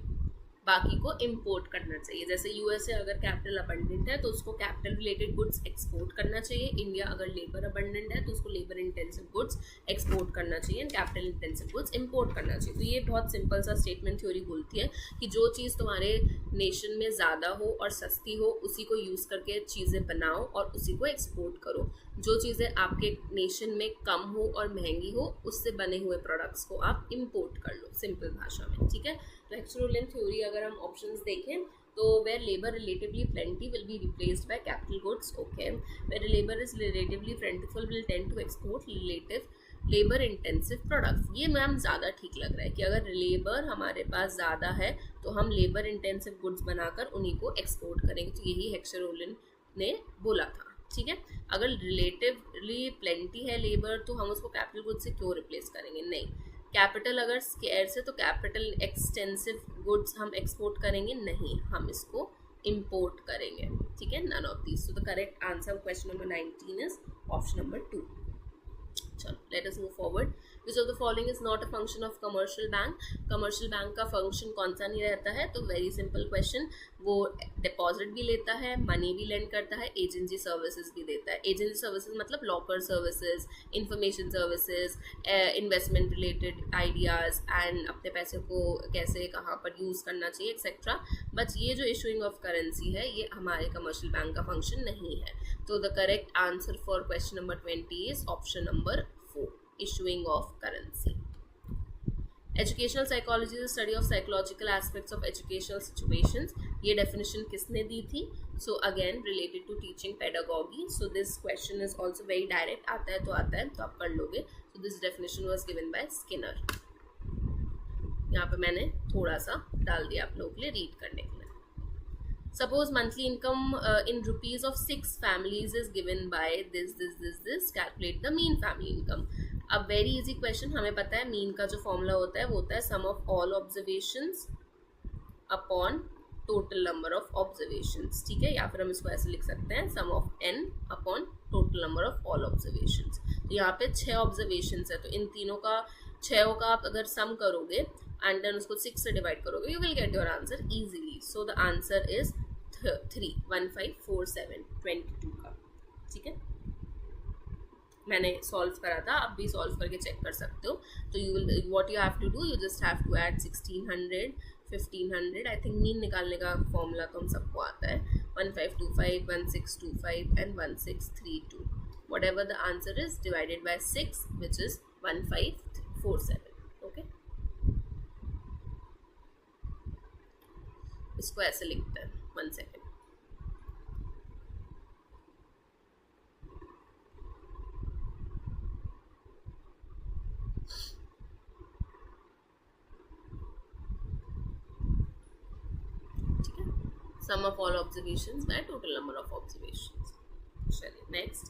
बाकी को इंपोर्ट करना चाहिए। जैसे यूएसए अगर कैपिटल अबंडेंट है तो उसको कैपिटल रिलेटेड गुड्स एक्सपोर्ट करना चाहिए, इंडिया अगर लेबर अबंडेंट है तो उसको लेबर इंटेंसिव गुड्स एक्सपोर्ट करना चाहिए and capital intensive goods import करना चाहिए। तो ये बहुत सिंपल सा स्टेटमेंट थ्योरी बोलती है कि जो चीज़ तुम्हारे नेशन में ज़्यादा हो और सस्ती हो उसी को यूज़ करके चीज़ें बनाओ और उसी को एक्सपोर्ट करो। जो चीज़ें आपके नेशन में कम हो और महंगी हो उससे बने हुए प्रोडक्ट्स को आप इंपोर्ट कर लो, सिंपल भाषा में, ठीक है। तो हेक्सर-ओलन थ्योरी अगर हम ऑप्शंस देखें तो where labour relatively plenty will be replaced by capital goods, okay. Where labour is relatively plentiful will tend to export relative labour intensive products. ये मैम ज़्यादा ठीक लग रहा है कि अगर लेबर हमारे पास ज़्यादा है तो हम लेबर इंटेंसिव गुड्स बनाकर उन्हीं को एक्सपोर्ट करेंगे। तो यही हेक्सर-ओलन ने बोला था, ठीक है। अगर रिलेटिवली प्लेंटी है लेबर तो हम उसको कैपिटल गुड्स से क्यों रिप्लेस करेंगे? नहीं, कैपिटल अगर स्केर्स है तो कैपिटल एक्सटेंसिव गुड्स हम एक्सपोर्ट करेंगे, नहीं, हम इसको इंपोर्ट करेंगे, ठीक है। None of these. So the correct answer question number 19 is option number 2। चलो, let us move forward. Which of the following is not a function of commercial bank? Commercial bank का फंक्शन कौन सा नहीं रहता है? तो वेरी सिंपल क्वेश्चन, वो डिपॉजिट भी लेता है, मनी भी लेंड करता है, एजेंसी सर्विसेज भी देता है। एजेंसी सर्विसेज मतलब locker services, information services, investment related ideas and अपने पैसे को कैसे कहाँ पर यूज़ करना चाहिए एक्सेट्रा। बट ये जो इशूइंग ऑफ करेंसी है ये हमारे कमर्शियल बैंक का फंक्शन नहीं है। तो the correct answer for question number 20 is option number 4, issuing of currency. Educational psychology is study of psychological aspects of educational situations, ये डेफिनेशन किसने दी थी? So again related to teaching pedagogy. So this question is also very direct, आता है तो आप कर लोगे. So this definition was given by Skinner. यहाँ पे मैंने थोड़ा सा डाल दिया आप लोगों के लिए रीड करने के लिए. Suppose monthly income in rupees of 6 families is given by this. Calculate the mean family income. अब very easy question. हमें पता है mean का जो formula होता है वो होता है sum of all observations upon total number of observations. ठीक है, या फिर हम इसको ऐसे लिख सकते हैं sum of n upon total number of all observations. तो यहाँ पे 6 observations है, तो इन तीनों का 6 का आप अगर sum करोगे and then उसको 6 से डिवाइड करोगे, you will get your answer easily. So the answer is 3154722 का. ठीक है, मैंने सॉल्व करा था, आप भी सॉल्व करके चेक कर सकते हो. तो you will what you have to do, you just have to add 1600 1500. I think mean निकालने का फॉर्मूला तो हम सबको आता है. 1525 1625 and 1632. whatever the answer is divided by 6, which is 1547. okay, इसको ऐसे लिखते हैं. 1 सेकेंड. ठीक है, sum of all observations by total number of observations. चलिए next.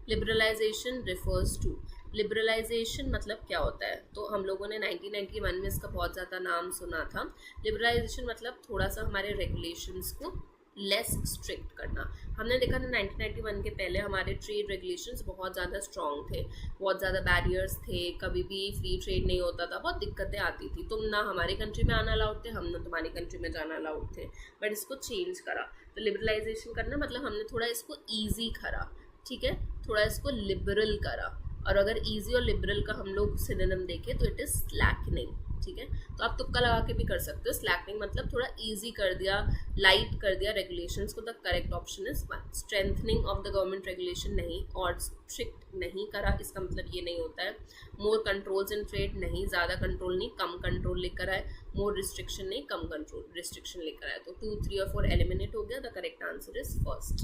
Liberalisation refers to. Liberalisation मतलब क्या होता है? तो हम लोगों ने 1991 में इसका बहुत ज़्यादा नाम सुना था. लिबरलाइजेशन मतलब थोड़ा सा हमारे रेगुलेशंस को लेस स्ट्रिक्ट करना. हमने देखा था 1991 के पहले हमारे ट्रेड रेगुलेशंस बहुत ज़्यादा स्ट्रॉन्ग थे, बहुत ज़्यादा बैरियर्स थे, कभी भी फ्री ट्रेड नहीं होता था, बहुत दिक्कतें आती थी. तुम ना हमारे कंट्री में आना अलाउड थे, हम ना तुम्हारी कंट्री में जाना अलाउड थे. बट इसको चेंज करा. तो लिबरलाइजेशन करना मतलब हमने थोड़ा इसको ईजी करा. ठीक है, थोड़ा इसको लिबरल करा. और अगर इजी और लिबरल का हम लोग सिनोनिम देखें तो इट इज़ स्लैकनिंग. ठीक है, तो आप तुक्का लगा के भी कर सकते हो. स्लैकनिंग मतलब थोड़ा इजी कर दिया, लाइट कर दिया रेगुलेशंस को. The correct option is 1. Strengthening of the government regulation नहीं, और स्ट्रिक्ट नहीं करा इसका मतलब ये नहीं होता है. मोर कंट्रोल्स इन ट्रेड नहीं, ज़्यादा कंट्रोल नहीं, कम कंट्रोल लेकर आए. मोर रिस्ट्रिक्शन नहीं, कम कंट्रोल रिस्ट्रिक्शन लेकर आए. तो 2, 3 और 4 एलिमिनेट हो गया. The correct answer is first.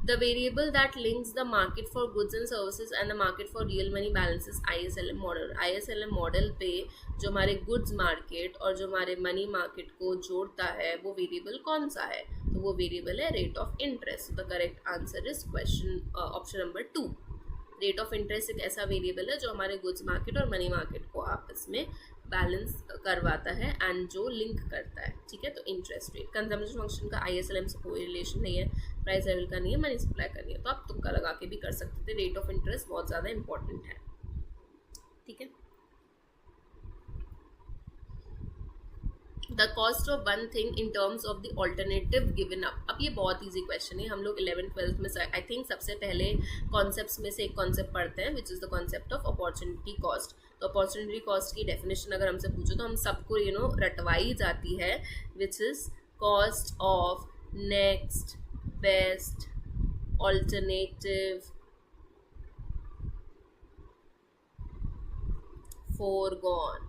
The variable that links the market for goods and services and the market for real money balances ISLM model. ISLM model पे जो हमारे goods market और जो हमारे money market को जोड़ता है वो variable कौन सा है? तो वो variable है rate of interest. So the correct answer is option number 2. Rate of interest एक ऐसा वेरिएबल है जो हमारे गुड्स मार्केट और मनी मार्केट को आपस में बैलेंस करवाता है एंड जो लिंक करता है. ठीक है, तो इंटरेस्ट रेट. कंजम्पशन फंक्शन का ISLM से कोई रिलेशन नहीं है, प्राइस लेवल का नहीं है, मनी सप्लाई का नहीं है. तो आप तुक्का लगा के भी कर सकते थे. रेट ऑफ इंटरेस्ट बहुत ज़्यादा इंपॉर्टेंट है. ठीक है, the cost of one thing in terms of the alternative given up. अब ये बहुत ईजी क्वेश्चन है. हम लोग 11th-12th में आई थिंक सबसे पहले कॉन्सेप्ट्स में से एक कॉन्सेप्ट पढ़ते हैं which is the concept of opportunity cost. तो अपॉर्चुनिटी कॉस्ट की डेफिनेशन अगर हमसे पूछो तो हम सबको रटवाई जाती है, which is cost of next best alternative foregone.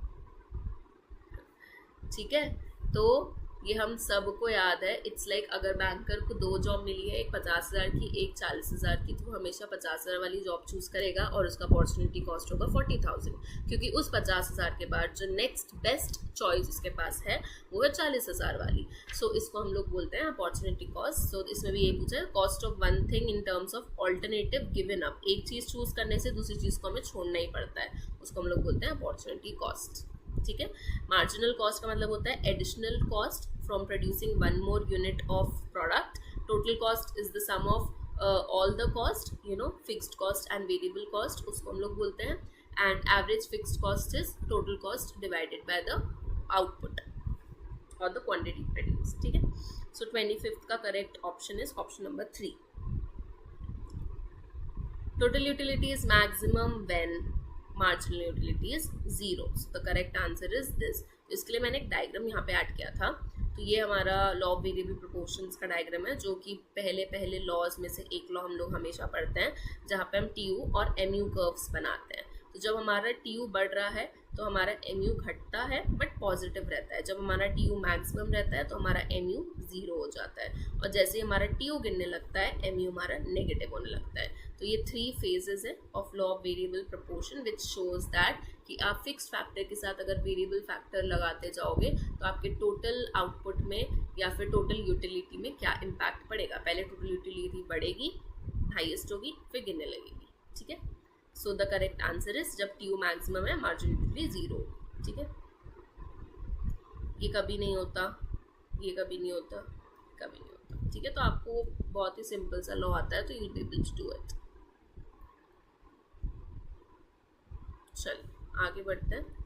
ठीक है, तो ये हम सबको याद है. इट्स लाइक अगर बैंकर को 2 जॉब मिली है, एक 50,000 की, एक 40,000 की, तो वो हमेशा 50,000 वाली जॉब चूज करेगा और उसका अपॉर्चुनिटी कॉस्ट होगा 40,000, क्योंकि उस 50,000 के बाद जो नेक्स्ट बेस्ट चॉइस उसके पास है वो है 40,000 वाली. सो इसको हम लोग बोलते हैं अपॉर्चुनिटी कॉस्ट. सो इसमें भी ये पूछा है cost of one thing in terms of alternative given up. एक चीज़ चूज करने से दूसरी चीज़ को हमें छोड़ना ही पड़ता है, उसको हम लोग बोलते हैं अपॉर्चुनिटी कॉस्ट. ठीक है, मार्जिनल कॉस्ट का मतलब होता है additional cost from producing one more unit of product. Total cost is the sum of all the cost, fixed cost and variable cost, उसको हम लोग बोलते हैं. And average fixed cost is total cost divided by the output और द क्वांटिटी प्रोड्यूस. ठीक है, सो 25th का correct option is option number 3. Total utility is maximum when marginal utility is 0. So the correct answer is this. तो इसके लिए मैंने एक डायग्राम यहाँ पे ऐड किया था. तो ये हमारा लॉ ऑफ वेरिएबल प्रोपोर्शंस का डायग्राम है, जो कि पहले लॉज में से एक लॉ हम लोग हमेशा पढ़ते हैं, जहाँ पे हम TU और MU कर्व्स बनाते हैं. तो जब हमारा TU बढ़ रहा है तो हमारा MU घटता है बट पॉजिटिव रहता है। जब हमारा TU मैक्सिमम रहता है तो हमारा MU 0 हो जाता है, और जैसे ही हमारा TU गिरने लगता है MU हमारा नेगेटिव होने लगता है। तो ये 3 फेजेस है of law of variable proportion, which shows that कि आप फिक्स फैक्टर के साथ अगर वेरिएबल फैक्टर लगाते जाओगे तो आपके टोटल आउटपुट में या फिर टोटल यूटिलिटी में क्या इम्पैक्ट पड़ेगा। पहले टोटल यूटिलिटी बढ़ेगी, हाईएस्ट होगी, फिर गिरने लगेगी। ठीक है, so the correct answer is जब TU मैक्सिमम है मार्जिन यूटिलिटी 0। ठीक है, ये कभी नहीं होता, ये कभी नहीं होता, कभी नहीं होता। ठीक है, तो आपको बहुत ही सिंपल सा लॉ आता है, तो you will be able to do it. चलिए आगे बढ़ते हैं।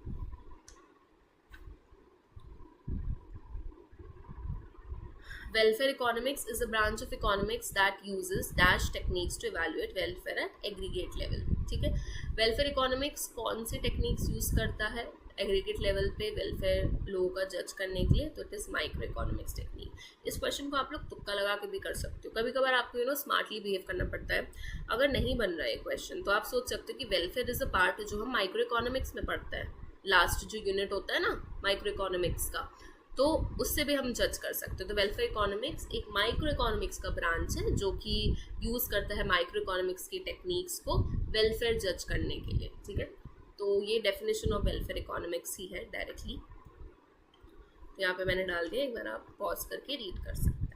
Welfare economics is a branch of economics that uses dash techniques to evaluate welfare at aggregate level। ठीक है, welfare economics कौन सी टेक्निक्स यूज करता है एग्रीगेट लेवल पे वेलफेयर लोगों का जज करने के लिए? तो it is micro economics technique. इस क्वेश्चन को आप लोग तुक्का लगा के भी कर सकते हो, कभी कभार आपको स्मार्टली बिहेव करना पड़ता है। अगर नहीं बन रहा है क्वेश्चन तो आप सोच सकते हो कि वेलफेयर इज अ पार्ट जो हम माइक्रो इकोनॉमिक्स में पढ़ता है, लास्ट जो यूनिट होता है ना माइक्रो इकोनॉमिक्स का, तो उससे भी हम जज कर सकते हो। तो वेलफेयर इकोनॉमिक्स एक माइक्रो इकोनॉमिक्स का ब्रांच है जो कि यूज़ करता है माइक्रो इकोनॉमिक्स की टेक्निक्स को वेलफेयर जज करने के लिए। ठीक है, तो ये डेफिनेशन ऑफ वेलफेयर इकोनॉमिक्स ही है डायरेक्टली। तो यहाँ पे मैंने डाल दिया, एक बार आप पॉज करके रीड कर सकते हैं।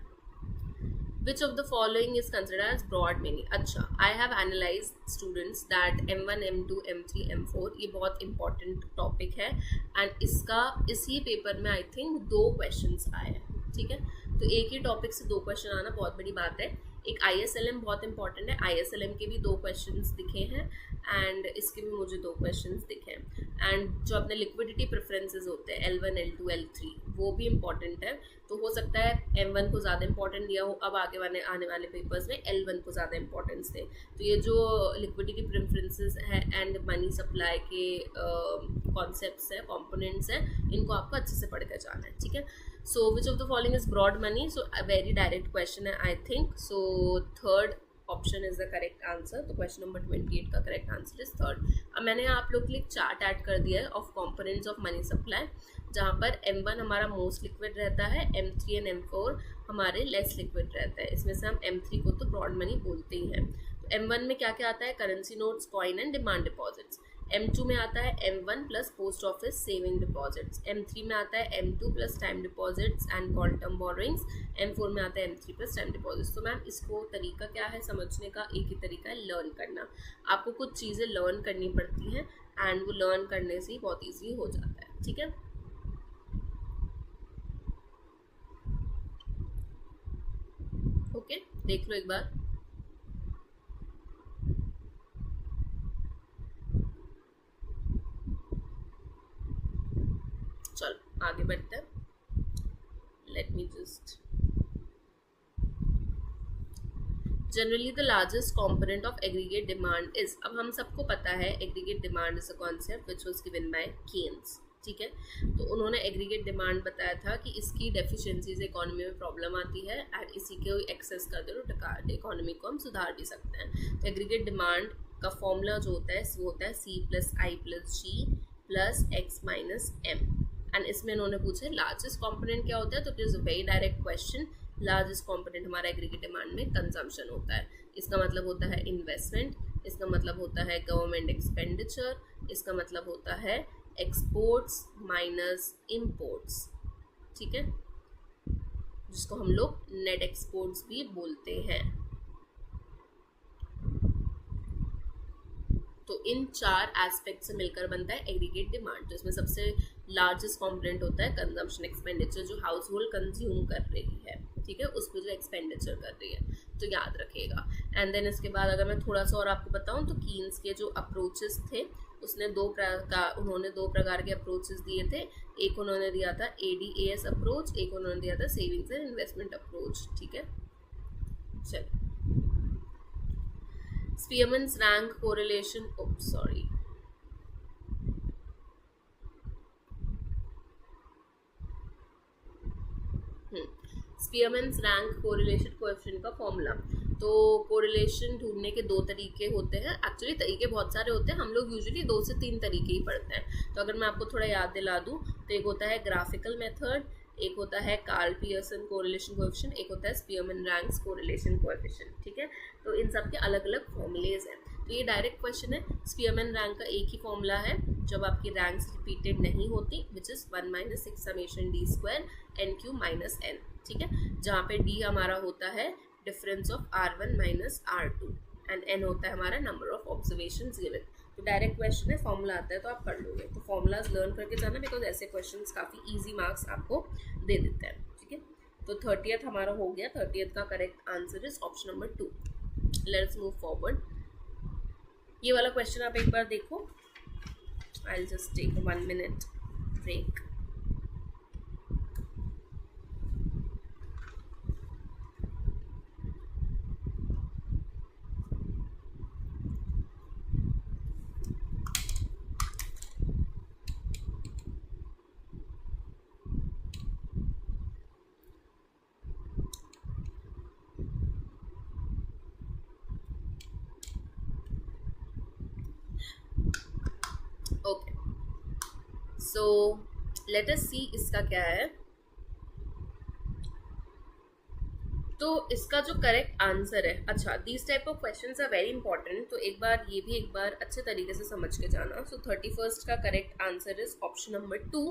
Which of the following is considered as broad meaning? अच्छा, I have analyzed students that M1, M2, M3, M4 ये बहुत important topic है and इसका इसी पेपर में I think 2 questions आए हैं। ठीक है, तो एक ही टॉपिक से 2 क्वेश्चन आना बहुत बड़ी बात है। एक ISLM बहुत इंपॉर्टेंट है, ISLM के भी 2 क्वेश्चंस दिखे हैं एंड इसके भी मुझे 2 क्वेश्चंस दिखे हैं। एंड जो अपने लिक्विडिटी प्रेफरेंसेस होते हैं L1, L2, L3 वो भी इम्पॉर्टेंट है। तो हो सकता है M1 को ज़्यादा इंपॉर्टेंट दिया हो, अब आने वाले पेपर्स में L1 को ज़्यादा इंपॉर्टेंस दे। तो ये जो लिक्विडिटी प्रेफरेंसेस है एंड मनी सप्लाई के कॉन्सेप्ट्स है, कॉम्पोनेंट्स हैं, इनको आपको अच्छे से पढ़ कर जाना है। ठीक है, so which of the following is broad money? So a very direct question है I think, so third option is the correct answer। तो क्वेश्चन नंबर 28 का करेक्ट आंसर इज थर्ड। अब मैंने आप लोग के लिए चार्ट ऐड कर दिया है of components of money supply, जहाँ पर M1 हमारा मोस्ट लिक्विड रहता है, M3 एंड M4 हमारे लेस लिक्विड रहता है। इसमें से हम M3 को तो ब्रॉड मनी बोलते ही हैं। तो M1 में क्या क्या आता है? Currency notes, coin and demand deposits. M2 में आता है M1 plus post office saving deposits. M3 में आता है M2 plus time deposits and call term borrowings. M4 में आता है M3 प्लस टाइम डिपॉजिट्स। तो मैम इसको तरीका क्या है समझने का? एक ही तरीका है, लर्न करना। आपको कुछ चीज़ें लर्न करनी पड़ती हैं एंड वो लर्न करने से ही बहुत ईजी हो जाता है। ठीक है, ओके, देख लो एक बार। चलो आगे बढ़ते हैं। Let me just generally the largest component of aggregate demand is, अब हम सबको पता है aggregate demand is a concept which was given by Keynes. ठीक है, तो उन्होंने एग्रीगेट डिमांड बताया था कि इसकी डेफिशिएंसीज इकोनॉमी में प्रॉब्लम आती है एंड इसी के एक्सेस करते तो इकोनॉमी को हम सुधार भी सकते हैं। तो एग्रीगेट डिमांड का फॉर्मूला जो होता है वो होता है C plus I plus G plus X minus M। And इसमें इन्होंने पूछे लार्जेस्ट कॉम्पोनेंट क्या होता है, तो it is a very direct question. Largest component हमारा एग्रीगेट डिमांड में कंजम्पशन होता है। इसका मतलब होता है इन्वेस्टमेंट, इसका मतलब होता है गवर्नमेंट एक्सपेंडिचर, इसका मतलब होता है एक्सपोर्ट्स माइनस इम्पोर्ट्स। ठीक है, जिसको हम लोग नेट एक्सपोर्ट्स भी बोलते हैं। तो इन 4 एस्पेक्ट से मिलकर बनता है एग्रीगेट डिमांड। तो इसमें सबसे लार्जेस्ट कॉम्पोनेंट होता है कंजम्पशन एक्सपेंडिचर, जो हाउस होल्ड कंज्यूम कर रही है। ठीक है, उस पर जो एक्सपेंडिचर कर रही है, तो याद रखिएगा। एंड देन इसके बाद अगर मैं थोड़ा सा और आपको बताऊं तो कीन्स के जो अप्रोचेस थे उसने उन्होंने 2 प्रकार के अप्रोचेस दिए थे। एक उन्होंने दिया था ADAS अप्रोच, एक उन्होंने दिया था सेविंग्स एंड इन्वेस्टमेंट अप्रोच। ठीक है, चलिए Spearman's rank correlation, स्पीयरमैन्स rank correlation coefficient का फॉर्मूला। तो कोरिलेशन ढूंढने के दो तरीके होते हैं, एक्चुअली तरीके बहुत सारे होते हैं, हम लोग यूजुअली 2 से 3 तरीके ही पढ़ते हैं। तो अगर मैं आपको थोड़ा याद दिला दूँ तो एक होता है ग्राफिकल मेथड, एक होता है कार्ल पियर्सन कोरिलेशन कोएफिशिएंट, एक होता है स्पीयरमैन रैंक्स कोरिलेशन कोएफिशिएंट, ठीक है। तो इन सब के अलग अलग फॉर्मूलेज हैं। तो ये डायरेक्ट क्वेश्चन है। स्पीयरमैन रैंक का एक ही फॉर्मूला है जब आपकी रैंक्स रिपीटेड नहीं होती, which is 1 - 6 summation D square N cube minus N, ठीक है, जहाँ पे डी हमारा होता है difference of R1 minus R2 and N होता है हमारा नंबर ऑफ ऑब्जर्वेशन गिवन। तो डायरेक्ट क्वेश्चन है, फॉर्मूला आता है तो आप कर लोगे। तो फॉर्मूलाज लर्न करके जाना, बिकॉज ऐसे क्वेश्चन काफ़ी ईजी मार्क्स आपको दे देते हैं, ठीक है। तो 30th हमारा हो गया। 30th का correct answer is option number 2। Let's move forward. ये वाला क्वेश्चन आप एक बार देखो। I will just take a 1 minute break. Okay, so let us see इसका क्या है। तो इसका जो करेक्ट आंसर है, अच्छा, these type of questions are very important, तो एक बार ये भी एक बार अच्छे तरीके से समझ के जाना। सो 31st का correct answer is option number 2,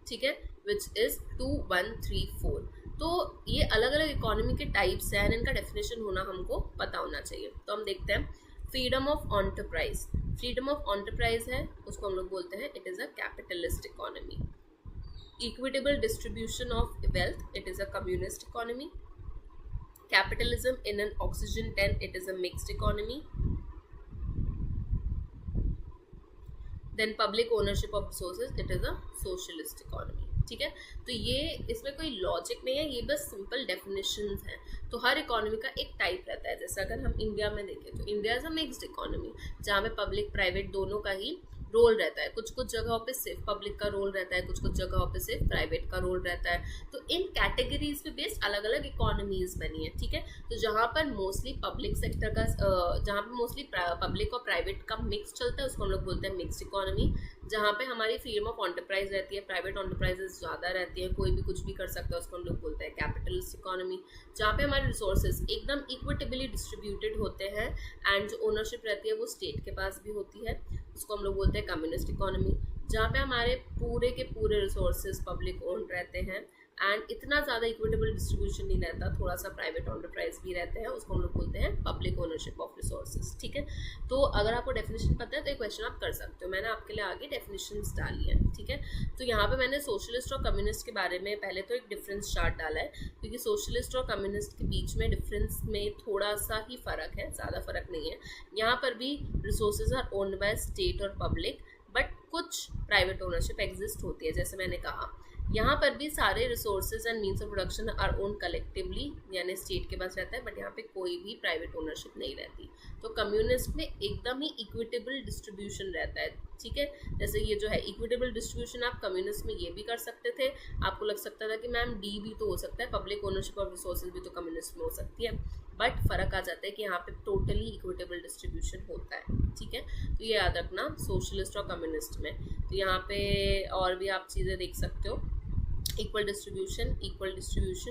ठीक है, विच इज 2 1 3 4। तो ये अलग अलग इकोनॉमी के टाइप्स हैं, इनका डेफिनेशन होना हमको पता होना चाहिए। तो हम देखते हैं। Freedom of enterprise, freedom of enterprise है, उसको हम लोग बोलते हैं it is a capitalist economy. Equitable distribution of wealth, it is a communist economy. Capitalism in an oxygen tent, it is a mixed economy. Then public ownership of resources, it is a socialist economy, ठीक है। तो ये इसमें कोई लॉजिक नहीं है, ये बस सिंपल डेफिनेशंस हैं। तो हर इकोनॉमी का एक टाइप रहता है। जैसे अगर हम इंडिया में देखें तो India is a mixed economy, जहाँ पे पब्लिक प्राइवेट दोनों का ही रोल रहता है। कुछ कुछ जगहों पे सिर्फ पब्लिक का रोल रहता है, कुछ कुछ जगहों पे सिर्फ प्राइवेट का रोल रहता है। तो इन कैटेगरीज पे बेस्ड अलग अलग इकोनॉमीज बनी है, ठीक है। तो जहाँ पर मोस्टली पब्लिक सेक्टर का जहाँ पे मोस्टली पब्लिक और प्राइवेट का मिक्स चलता है, उसको हम लोग बोलते हैं मिक्स्ड इकोनॉमी। जहाँ पे हमारी फ्रीडम ऑफ एंटरप्राइज रहती है, प्राइवेट एंटरप्राइजेस ज़्यादा रहती है, कोई भी कुछ भी कर सकता है, उसको हम लोग बोलते हैं कैपिटलिस्ट इकोनॉमी। जहाँ पे हमारे रिसोर्सेज एकदम इक्विटेबली डिस्ट्रीब्यूटेड होते हैं एंड जो ओनरशिप रहती है वो स्टेट के पास भी होती है, उसको हम लोग बोलते हैं कम्युनिस्ट इकोनॉमी। जहाँ पे हमारे पूरे के पूरे रिसोर्सेज पब्लिक ओन्ड रहते हैं एंड इतना ज़्यादा इक्विटेबल डिस्ट्रीब्यूशन नहीं रहता, थोड़ा सा प्राइवेट एंटरप्राइज भी रहते हैं, उसको हम लोग बोलते हैं पब्लिक ओनरशिप ऑफ रिसोर्सेज, ठीक है। तो अगर आपको डेफिनेशन पता है तो ये क्वेश्चन आप कर सकते हो। मैंने आपके लिए आगे डेफिनेशंस डाली है, ठीक है। तो यहाँ पे मैंने सोशलिस्ट और कम्युनिस्ट के बारे में पहले तो एक डिफरेंस चार्ट डाला है, क्योंकि सोशलिस्ट और कम्युनिस्ट के बीच में डिफरेंस में थोड़ा सा ही फ़र्क है, ज़्यादा फ़र्क नहीं है। यहाँ पर भी resources are owned by state और पब्लिक, बट कुछ प्राइवेट ओनरशिप एग्जिस्ट होती है, जैसे मैंने कहा। यहाँ पर भी सारे resources and means of production are own collectively, यानी स्टेट के पास रहता है, बट यहाँ पे कोई भी प्राइवेट ओनरशिप नहीं रहती। तो कम्युनिस्ट में एकदम ही इक्विटेबल डिस्ट्रीब्यूशन रहता है, ठीक है। जैसे ये जो है इक्विटेबल डिस्ट्रीब्यूशन, आप कम्युनिस्ट में ये भी कर सकते थे। आपको लग सकता था कि मैम डी भी तो हो सकता है, पब्लिक ओनरशिप ऑफ रिसोर्सेज भी तो कम्युनिस्ट में हो सकती है, बट फ़र्क आ जाता है कि यहाँ पे टोटली इक्विटेबल डिस्ट्रीब्यूशन होता है, ठीक है। तो ये याद रखना सोशलिस्ट और कम्युनिस्ट में। तो यहाँ पे और भी आप चीज़ें देख सकते हो। equal distribution,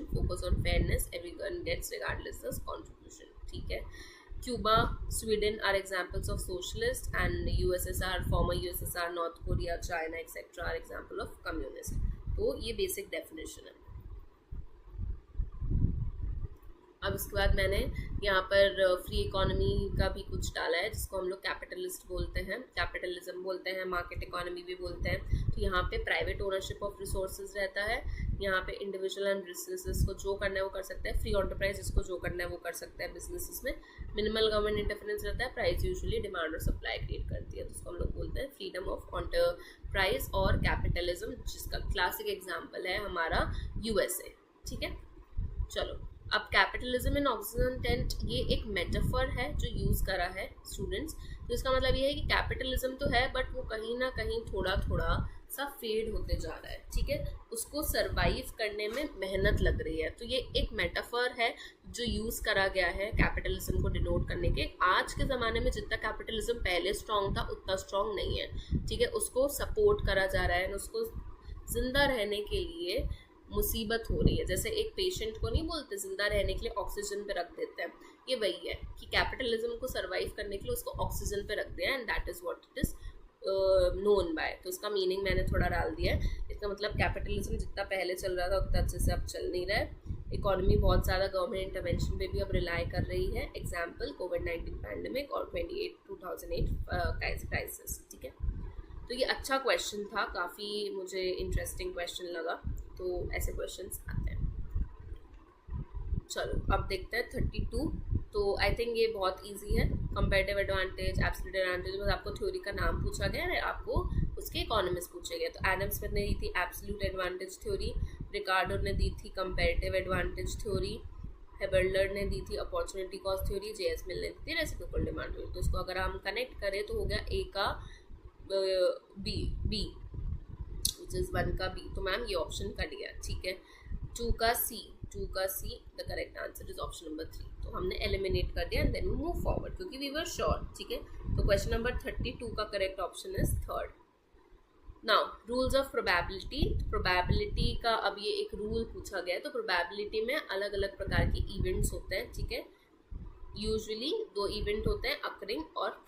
focus on fairness, everyone gets regardless of contribution, ठीक है। Cuba, Sweden are examples of socialist, and USSR, former USSR, North Korea, China, etc. are example of communist. तो ये basic definition है। अब इसके बाद मैंने यहाँ पर फ्री इकोनॉमी का भी कुछ डाला है, जिसको हम लोग कैपिटलिस्ट बोलते हैं, कैपिटलिज्म बोलते हैं, मार्केट इकोनॉमी भी बोलते हैं। तो यहाँ पे प्राइवेट ओनरशिप ऑफ रिसोर्सेज रहता है, यहाँ पे इंडिविजुअल एंड बिजनेसेस को जो करना है वो कर सकता है, फ्री एंटरप्राइज इसको जो करना है वो कर सकता है बिजनेसेस में। मिनिमल गवर्नमेंट इंटरफेरेंस रहता है, प्राइस यूजुअली डिमांड और सप्लाई क्रिएट करती है, तो उसको हम लोग बोलते हैं फ्रीडम ऑफ एंटरप्राइज और कैपिटलिज्म, जिसका क्लासिक एग्जाम्पल है हमारा USA, ठीक है। चलो, अब कैपिटलिज्म इन ऑक्सीजन टेंट, ये एक मेटाफर है जो यूज़ करा है स्टूडेंट्स। तो इसका मतलब ये है कि कैपिटलिज्म तो है, बट वो कहीं ना कहीं थोड़ा थोड़ा सा फेड होते जा रहा है, ठीक है, उसको सरवाइव करने में मेहनत लग रही है। तो ये एक मेटाफर है जो यूज करा गया है कैपिटलिज्म को डिनोट करने के। आज के ज़माने में जितना कैपिटलिज्म पहले स्ट्रांग था उतना स्ट्रांग नहीं है, ठीक है, उसको सपोर्ट करा जा रहा है, उसको जिंदा रहने के लिए मुसीबत हो रही है। जैसे एक पेशेंट को नहीं बोलते जिंदा रहने के लिए ऑक्सीजन पे रख देते हैं, ये वही है कि कैपिटलिज्म को सरवाइव करने के लिए उसको ऑक्सीजन पे रख दिया, and that is what it is known by. तो उसका मीनिंग मैंने थोड़ा डाल दिया है। इसका मतलब कैपिटलिज्म जितना पहले चल रहा था उतना अच्छे से अब चल नहीं रहा है। इकोनॉमी बहुत ज़्यादा गवर्नमेंट इंटरवेंशन पे भी अब रिलाई कर रही है। एग्जाम्पल कोविड-19 पैंडमिक और 2008 क्राइसिस, ठीक है। तो ये अच्छा क्वेश्चन था, काफ़ी मुझे इंटरेस्टिंग क्वेश्चन लगा, तो ऐसे क्वेश्चंस आते हैं। चलो अब देखते हैं 32। तो आई थिंक ये बहुत इजी है। कंपैरेटिव एडवांटेज, एब्सोल्यूट एडवांटेज, बस आपको थ्योरी का नाम पूछा गया है, आपको उसके इकोनॉमिस्ट पूछे गए। तो एडम स्मिथ ने दी थी एब्सोल्यूट एडवांटेज थ्योरी, रिकार्डो ने दी थी कंपैरेटिव एडवांटेज थ्योरी, हेबर्लर ने दी थी अपॉर्चुनिटी कॉस्ट थ्योरी, जेएस मिल ने दी थी रेसिप्रोकल डिमांड थ्योरी। तो इसको अगर हम कनेक्ट करें तो हो गया ए का बी विच इज 1 का बी, तो मैम ये ऑप्शन कट गया, ठीक है। 2 का see the correct answer is option number 3। तो हमने एलिमिनेट कर दिया and then we move forward क्योंकि वी वर श्योर, ठीक है। तो क्वेश्चन नंबर 32 का correct option is 3rd। Now rules of probability. Probability का अब ये एक रूल पूछा गया है। तो प्रोबेबिलिटी में अलग अलग प्रकार के इवेंट्स होते हैं, ठीक है। यूजुअली 2 इवेंट होते हैं, अकरिंग और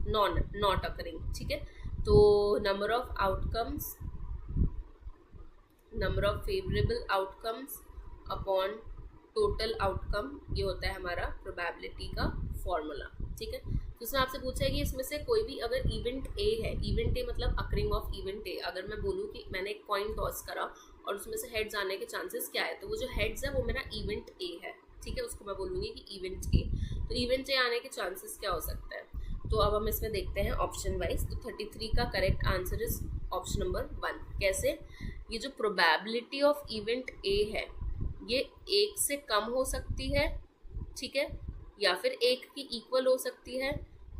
नॉट अकरिंग, ठीक है। तो number of outcomes, number of favourable outcomes upon total outcome, ये होता है हमारा प्रोबेबिलिटी का फॉर्मूला, ठीक है। तो इसमें आपसे पूछा है कि इसमें से कोई भी अगर इवेंट ए है, इवेंट ए मतलब अकरिंग ऑफ इवेंट ए, अगर मैं बोलूँ कि मैंने एक कॉइन टॉस करा और उसमें से हेड्स आने के चांसेस क्या है, तो वो जो हेड्स है वो मेरा इवेंट ए है, ठीक है, उसको मैं बोलूँगी कि इवेंट ए। तो इवेंट ए आने के चांसेस क्या हो सकता है, तो अब हम इसमें देखते हैं ऑप्शन वाइज। तो 33 का correct answer is option number 1। कैसे? ये जो प्रोबेबिलिटी ऑफ इवेंट ए है ये 1 से कम हो सकती है, ठीक है, या फिर 1 की इक्वल हो सकती है,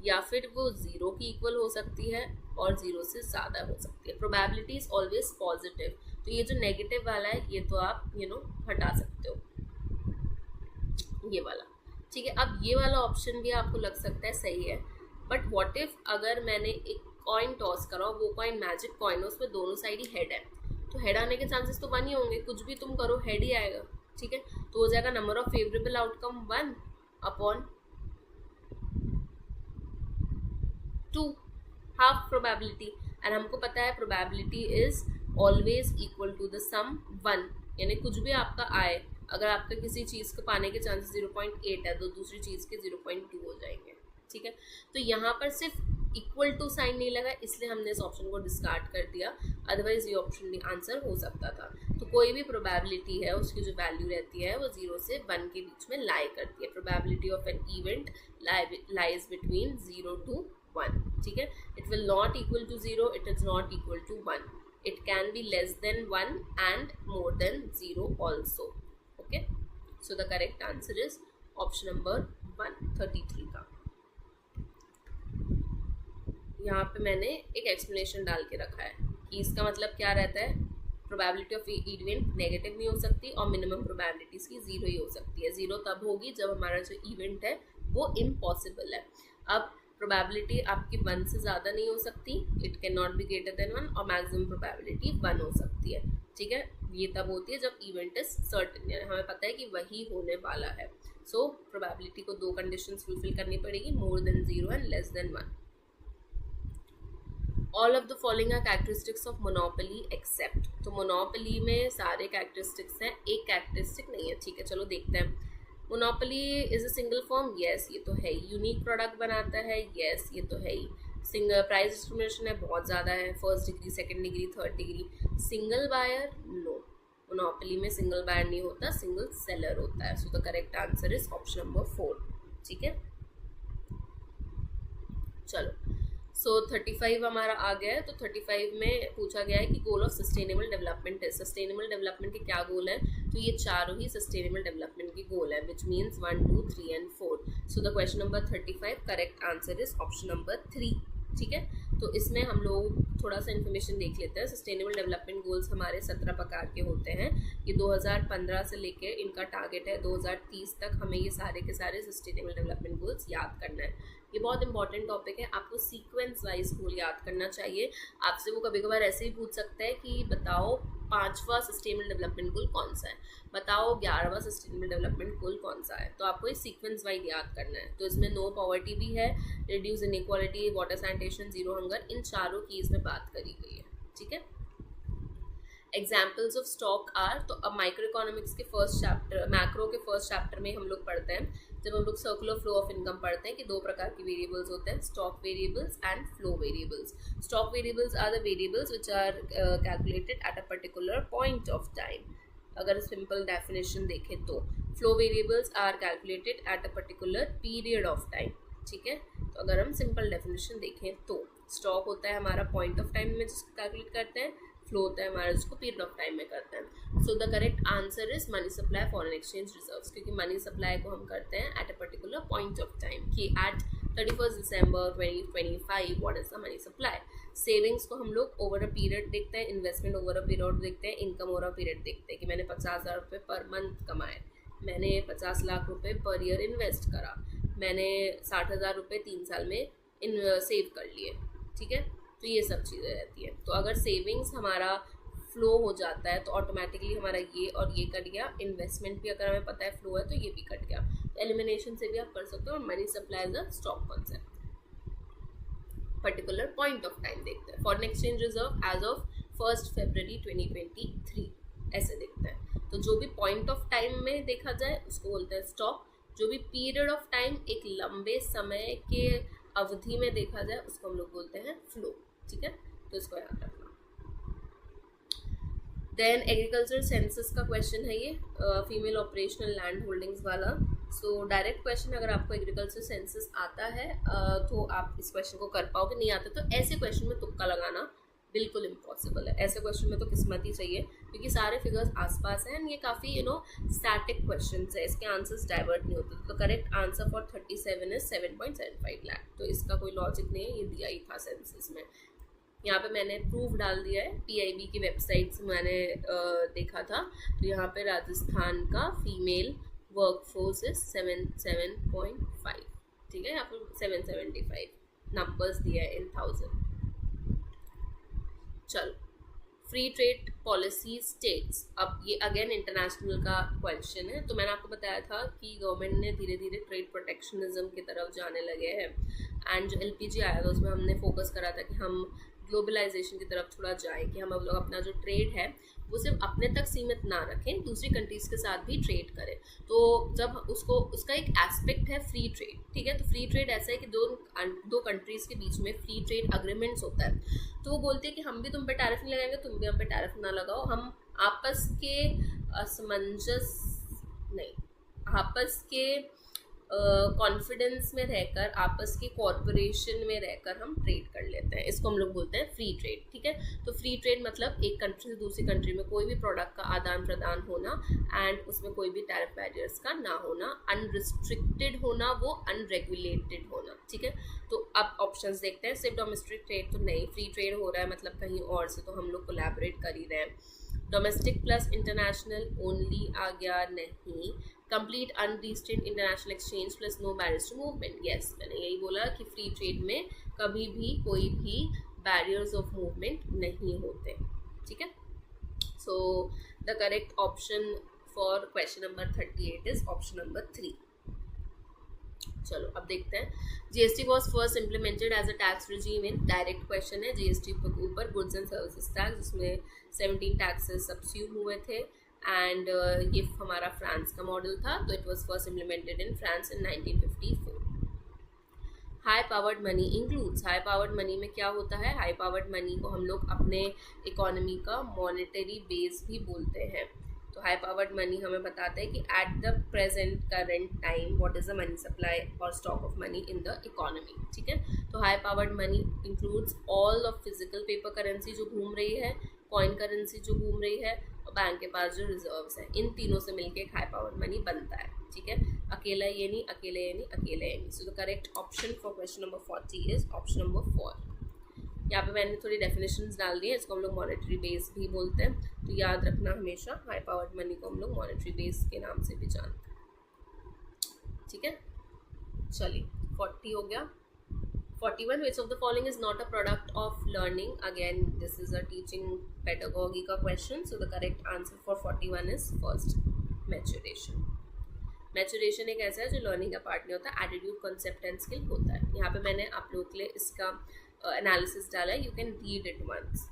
या फिर वो 0 की इक्वल हो सकती है और 0 से ज़्यादा हो सकती है। Probability is always positive. तो ये जो नेगेटिव वाला है ये तो आप हटा सकते हो, ये वाला, ठीक है। अब ये वाला ऑप्शन भी आपको लग सकता है सही है, बट व्हाट इफ अगर मैंने एक कॉइन टॉस करा, वो कॉइन मैजिक कॉइन है, उसमें दोनों साइड ही हेड है, तो हेड आने के चांसेस तो 1 ही होंगे, कुछ भी तुम करो हेड ही आएगा, ठीक है। तो हो जाएगा number of favourable outcome 1 upon 2, half probability. And हमको पता है probability is always equal to the sum 1, यानी कुछ भी आपका आए, अगर आपका किसी चीज़ को पाने के चांसेस 0.8 है तो दूसरी चीज़ के 0.2 हो जाएंगे, ठीक है। तो यहाँ पर सिर्फ इक्वल टू साइन नहीं लगा, इसलिए हमने इस ऑप्शन को डिस्कार्ड कर दिया, अदरवाइज ये ऑप्शन भी आंसर हो सकता था। तो कोई भी प्रोबेबिलिटी है उसकी जो वैल्यू रहती है वो 0 से 1 के बीच में लाई करती है। Probability of an event lies between 0 to 1, ठीक है। It will not equal to 0, it is not equal to 1, it can be less than 1 and more than 0 also, okay. So the correct answer is option number 1, 33 का। यहाँ पे मैंने एक एक्सप्लेनेशन डाल के रखा है कि इसका मतलब क्या रहता है। प्रोबेबिलिटी ऑफ इवेंट नेगेटिव नहीं हो सकती और मिनिमम प्रोबेबिलिटीज की 0 ही हो सकती है। 0 तब होगी जब हमारा जो इवेंट है वो इम्पॉसिबल है। अब प्रोबेबिलिटी आपकी 1 से ज़्यादा नहीं हो सकती, it can not be greater than 1, और मैक्सिमम प्रोबेबिलिटी 1 हो सकती है, ठीक है। ये तब होती है जब इवेंट इज सर्टेन, यानी हमें पता है कि वही होने वाला है। सो प्रोबेबिलिटी को 2 कंडीशंस फुलफिल करनी पड़ेगी, more than 0 and less than 1। All of the following are characteristics of monopoly except. तो मोनोपोली में सारे कैरेक्टरिस्टिक्स हैं, एक कैरेक्टरिस्टिक नहीं है, ठीक है। चलो देखते हैं। Monopoly is a single form, yes ये तो है ही। यूनिक प्रोडक्ट बनाता है, यस ये तो है ही। सिंगल प्राइस डिस्क्रिमिनेशन है, बहुत ज़्यादा है, 1st degree 2nd degree 3rd degree. Single buyer, no, monopoly में सिंगल बायर नहीं होता, सिंगल सेलर होता है। So the correct answer is option number 4, ठीक है। चलो सो 35 हमारा आ गया है। तो 35 में पूछा गया है कि गोल ऑफ सस्टेनेबल डेवलपमेंट है। सस्टेनेबल डेवलपमेंट के क्या गोल है, तो ये चारों ही सस्टेनेबल डेवलपमेंट के गोल है, which means 1, 2, 3 and 4। So the question number 35 correct answer is option number 3, ठीक है। तो इसमें हम लोग थोड़ा सा इन्फॉर्मेशन देख लेते हैं। सस्टेनेबल डेवलपमेंट गोल्स हमारे 17 प्रकार के होते हैं। ये 2015 से लेके इनका टारगेट है 2030 तक हमें ये सारे के सारे सस्टेनेबल डेवलपमेंट गोल्स याद करना है। ये बहुत इंपॉर्टेंट टॉपिक है, आपको सीक्वेंस वाइज गोल याद करना चाहिए। आपसे वो कभी कभार ऐसे ही पूछ सकता है कि बताओ 5वां सस्टेनेबल डेवलपमेंट गोल कौन सा है, बताओ 11वां सस्टेनेबल डेवलपमेंट गोल कौन सा है। तो आपको ये सीक्वेंस वाइज याद करना है। तो इसमें नो पॉवर्टी भी है, reduce inequality, water sanitation, zero hunger, इन चारों की इसमें बात करी गई है, ठीक है। एग्जाम्पल्स ऑफ स्टॉक आर, तो अब माइक्रो इकोनॉमिक्स के फर्स्ट चैप्टर, मैक्रो के फर्स्ट चैप्टर में हम लोग पढ़ते हैं जब हम लोग सर्कुलर फ्लो ऑफ इनकम पढ़ते हैं कि दो प्रकार के वेरिएबल्स होते हैं, stock variables and flow variables. Stock variables are the variables which are calculated at a particular point of time. अगर सिंपल डेफिनेशन देखें तो flow variables are calculated at a particular period of time, ठीक है। तो अगर हम सिंपल डेफिनेशन देखें तो स्टॉक होता है हमारा पॉइंट ऑफ टाइम में जिसको कैलकुलेट करते हैं, फ्लो होता है हमारा जिसको पीरियड ऑफ टाइम में करते हैं। So the correct answer is money supply, foreign exchange reserves, क्योंकि मनी सप्लाई को हम करते हैं at a particular point of time कि at 31 December 2025 what is the money supply. Savings को हम लोग ओवर अ पीरियड देखते हैं, इन्वेस्टमेंट ओवर अ पीरियड देखते हैं, इनकम ओवर अ पीरियड देखते हैं कि मैंने 50,000 रुपये पर मंथ कमाए, मैंने 50 लाख रुपए पर ईयर इन्वेस्ट करा, मैंने 60,000 रुपये 3 साल में सेव कर लिए, ठीक है। तो ये सब चीज़ें रहती है। तो अगर सेविंग्स हमारा फ्लो हो जाता है तो ऑटोमेटिकली हमारा ये और ये कट गया, इन्वेस्टमेंट भी अगर हमें पता है फ्लो है तो ये भी कट गया। तो एलिमिनेशन से भी आप कर सकते हो। और money supply is a stock concept, particular point of time देखते हैं। Foreign exchange reserve as of 1 फरवरी 2023 ऐसे देखते हैं। तो जो भी पॉइंट ऑफ टाइम में देखा जाए उसको बोलते हैं स्टॉक, जो भी पीरियड ऑफ टाइम एक लंबे समय के अवधि में देखा जाए उसको हम लोग बोलते हैं फ्लो, ठीक है। तो इसको याद रखना। देन एग्रीकल्चर सेंसस का क्वेश्चन है ये, फीमेल ऑपरेशनल लैंड होल्डिंग्स वाला। सो डायरेक्ट क्वेश्चन अगर आपको एग्रीकल्चर सेंसस आता है तो आप इस क्वेश्चन को कर पाओगे, नहीं आता तो ऐसे क्वेश्चन में तुक्का लगाना बिल्कुल इम्पॉसिबल है। ऐसे क्वेश्चन में तो किस्मत ही चाहिए क्योंकि सारे फिगर्स आसपास हैं एंड ये काफ़ी स्टैटिक क्वेश्चन है, इसके आंसर्स डाइवर्ट नहीं होते। तो correct answer for 37 is 7.75 lakh. तो इसका कोई लॉजिक नहीं है, ये दिया ही था सेंसस में। यहाँ पे मैंने प्रूफ डाल दिया है, PIB की वेबसाइट से मैंने देखा था। तो यहाँ पे राजस्थान का फीमेल वर्कफोर्स इज 77.5, ठीक है। यहाँ पर 775 नंबर्स दिया है इन 1000। चलो, फ्री ट्रेड पॉलिसी स्टेट्स, अब ये अगेन इंटरनेशनल का क्वेश्चन है। तो मैंने आपको बताया था कि गवर्नमेंट ने धीरे धीरे ट्रेड प्रोटेक्शनिज्म की तरफ जाने लगे हैं एंड जो LPG आया था उसमें हमने फोकस करा था कि हम ग्लोबलाइजेशन की तरफ थोड़ा जाएं, कि हम अब लोग अपना जो ट्रेड है वो सिर्फ अपने तक सीमित ना रखें, दूसरी कंट्रीज़ के साथ भी ट्रेड करें। तो जब उसका एक एस्पेक्ट है फ्री ट्रेड, ठीक है। तो फ्री ट्रेड ऐसा है कि दो कंट्रीज़ के बीच में फ्री ट्रेड अग्रीमेंट्स होता है। तो वो बोलते हैं कि हम भी तुम पे टैरिफ नहीं लगाएंगे, तुम भी हम पे टैरिफ ना लगाओ, हम आपस के आपस के कॉन्फिडेंस में रहकर, आपस के कॉर्पोरेशन में रहकर हम ट्रेड कर लेते हैं। इसको हम लोग बोलते हैं फ्री ट्रेड, ठीक है। तो फ्री ट्रेड मतलब एक कंट्री से दूसरी कंट्री में कोई भी प्रोडक्ट का आदान प्रदान होना एंड उसमें कोई भी टैरिफ बैरियर्स का ना होना, अनरिस्ट्रिक्टेड होना, वो अनरेगुलेटेड होना, ठीक है। तो अब ऑप्शंस देखते हैं। सिर्फ डोमेस्टिक ट्रेड तो नहीं, फ्री ट्रेड हो रहा है मतलब कहीं और से तो हम लोग कोलैबोरेट कर ही रहे हैं। डोमेस्टिक प्लस इंटरनेशनल ओनली आ गया, नहीं। Complete unrestricted international exchange plus no barriers to movement, yes, मैंने यही बोला कि फ्री ट्रेड में कभी भी कोई भी बैरियर्स ऑफ मूवमेंट नहीं होते, ठीक है। So the correct option for question number 38 is option number 3। चलो अब देखते हैं। GST was first implemented as a tax regime in, direct question है। GST के ऊपर गुड्स एंड सर्विसेज टैक्स, जिसमें 17 टैक्सेस सब्स्यूम हुए थे एंड ये हमारा फ्रांस का मॉडल था। तो it was first implemented in France in 1954। High powered money includes, high powered money में क्या होता है? हाई पावर्ड मनी को हम लोग अपने इकोनॉमी का मॉनेटरी बेस भी बोलते हैं। तो हाई पावर्ड मनी हमें बताता है कि at the present current time what is the money supply और stock of money in the economy, ठीक है। तो high powered money includes all of physical paper currency जो घूम रही है, कॉइन करेंसी जो घूम रही है और बैंक के पास जो रिजर्व्स हैं, इन तीनों से मिलकर एक हाई पावर्ड मनी बनता है, ठीक है। अकेला ये नहीं, अकेला ये नहीं, अकेला ये नहीं. सो the correct option for question number 40 is option number 4. यहाँ पे मैंने थोड़ी डेफिनेशंस डाल दी है. इसको हम लोग मॉनेटरी बेस भी बोलते हैं, तो याद रखना हमेशा. हाई पावर्ड मनी को हम लोग मॉनेटरी बेस के नाम से भी जानते हैं. ठीक है, चलिए 40 हो गया. 41, which of the following is not a product of learning? Again, this is a teaching pedagogy का question. So the correct answer for 41 is first, maturation. Maturation एक ऐसा है जो लर्निंग का पार्ट नहीं होता, एटीट्यूड, कॉन्सेप्ट एंड स्किल होता है. यहाँ पे मैंने आप लोगों के लिए इसका एनालिसिस डाला है. You can read it once.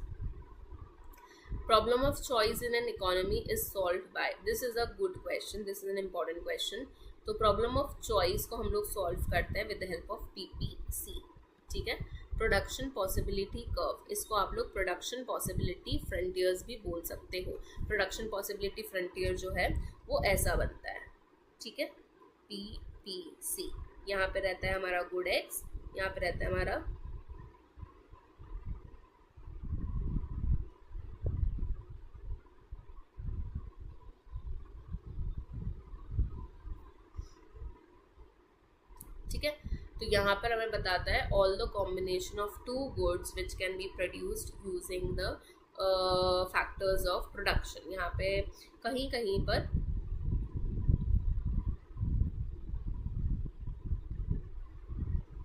Problem of choice in an economy is solved by. This is a good question. This is an important question. तो प्रॉब्लम ऑफ चॉइस को हम लोग सॉल्व करते हैं with the help of PPC. ठीक है, प्रोडक्शन पॉसिबिलिटी कर्व. इसको आप लोग प्रोडक्शन पॉसिबिलिटी फ्रंटियर्स भी बोल सकते हो. प्रोडक्शन पॉसिबिलिटी फ्रंटियर जो है वो ऐसा बनता है. ठीक है, PPC. यहाँ पे रहता है हमारा गुड एक्स, यहाँ पे रहता है हमारा ठीक है. तो यहाँ पर हमें बताता है all the combination of two goods which can be produced using the factors of production. यहाँ पे कहीं कहीं पर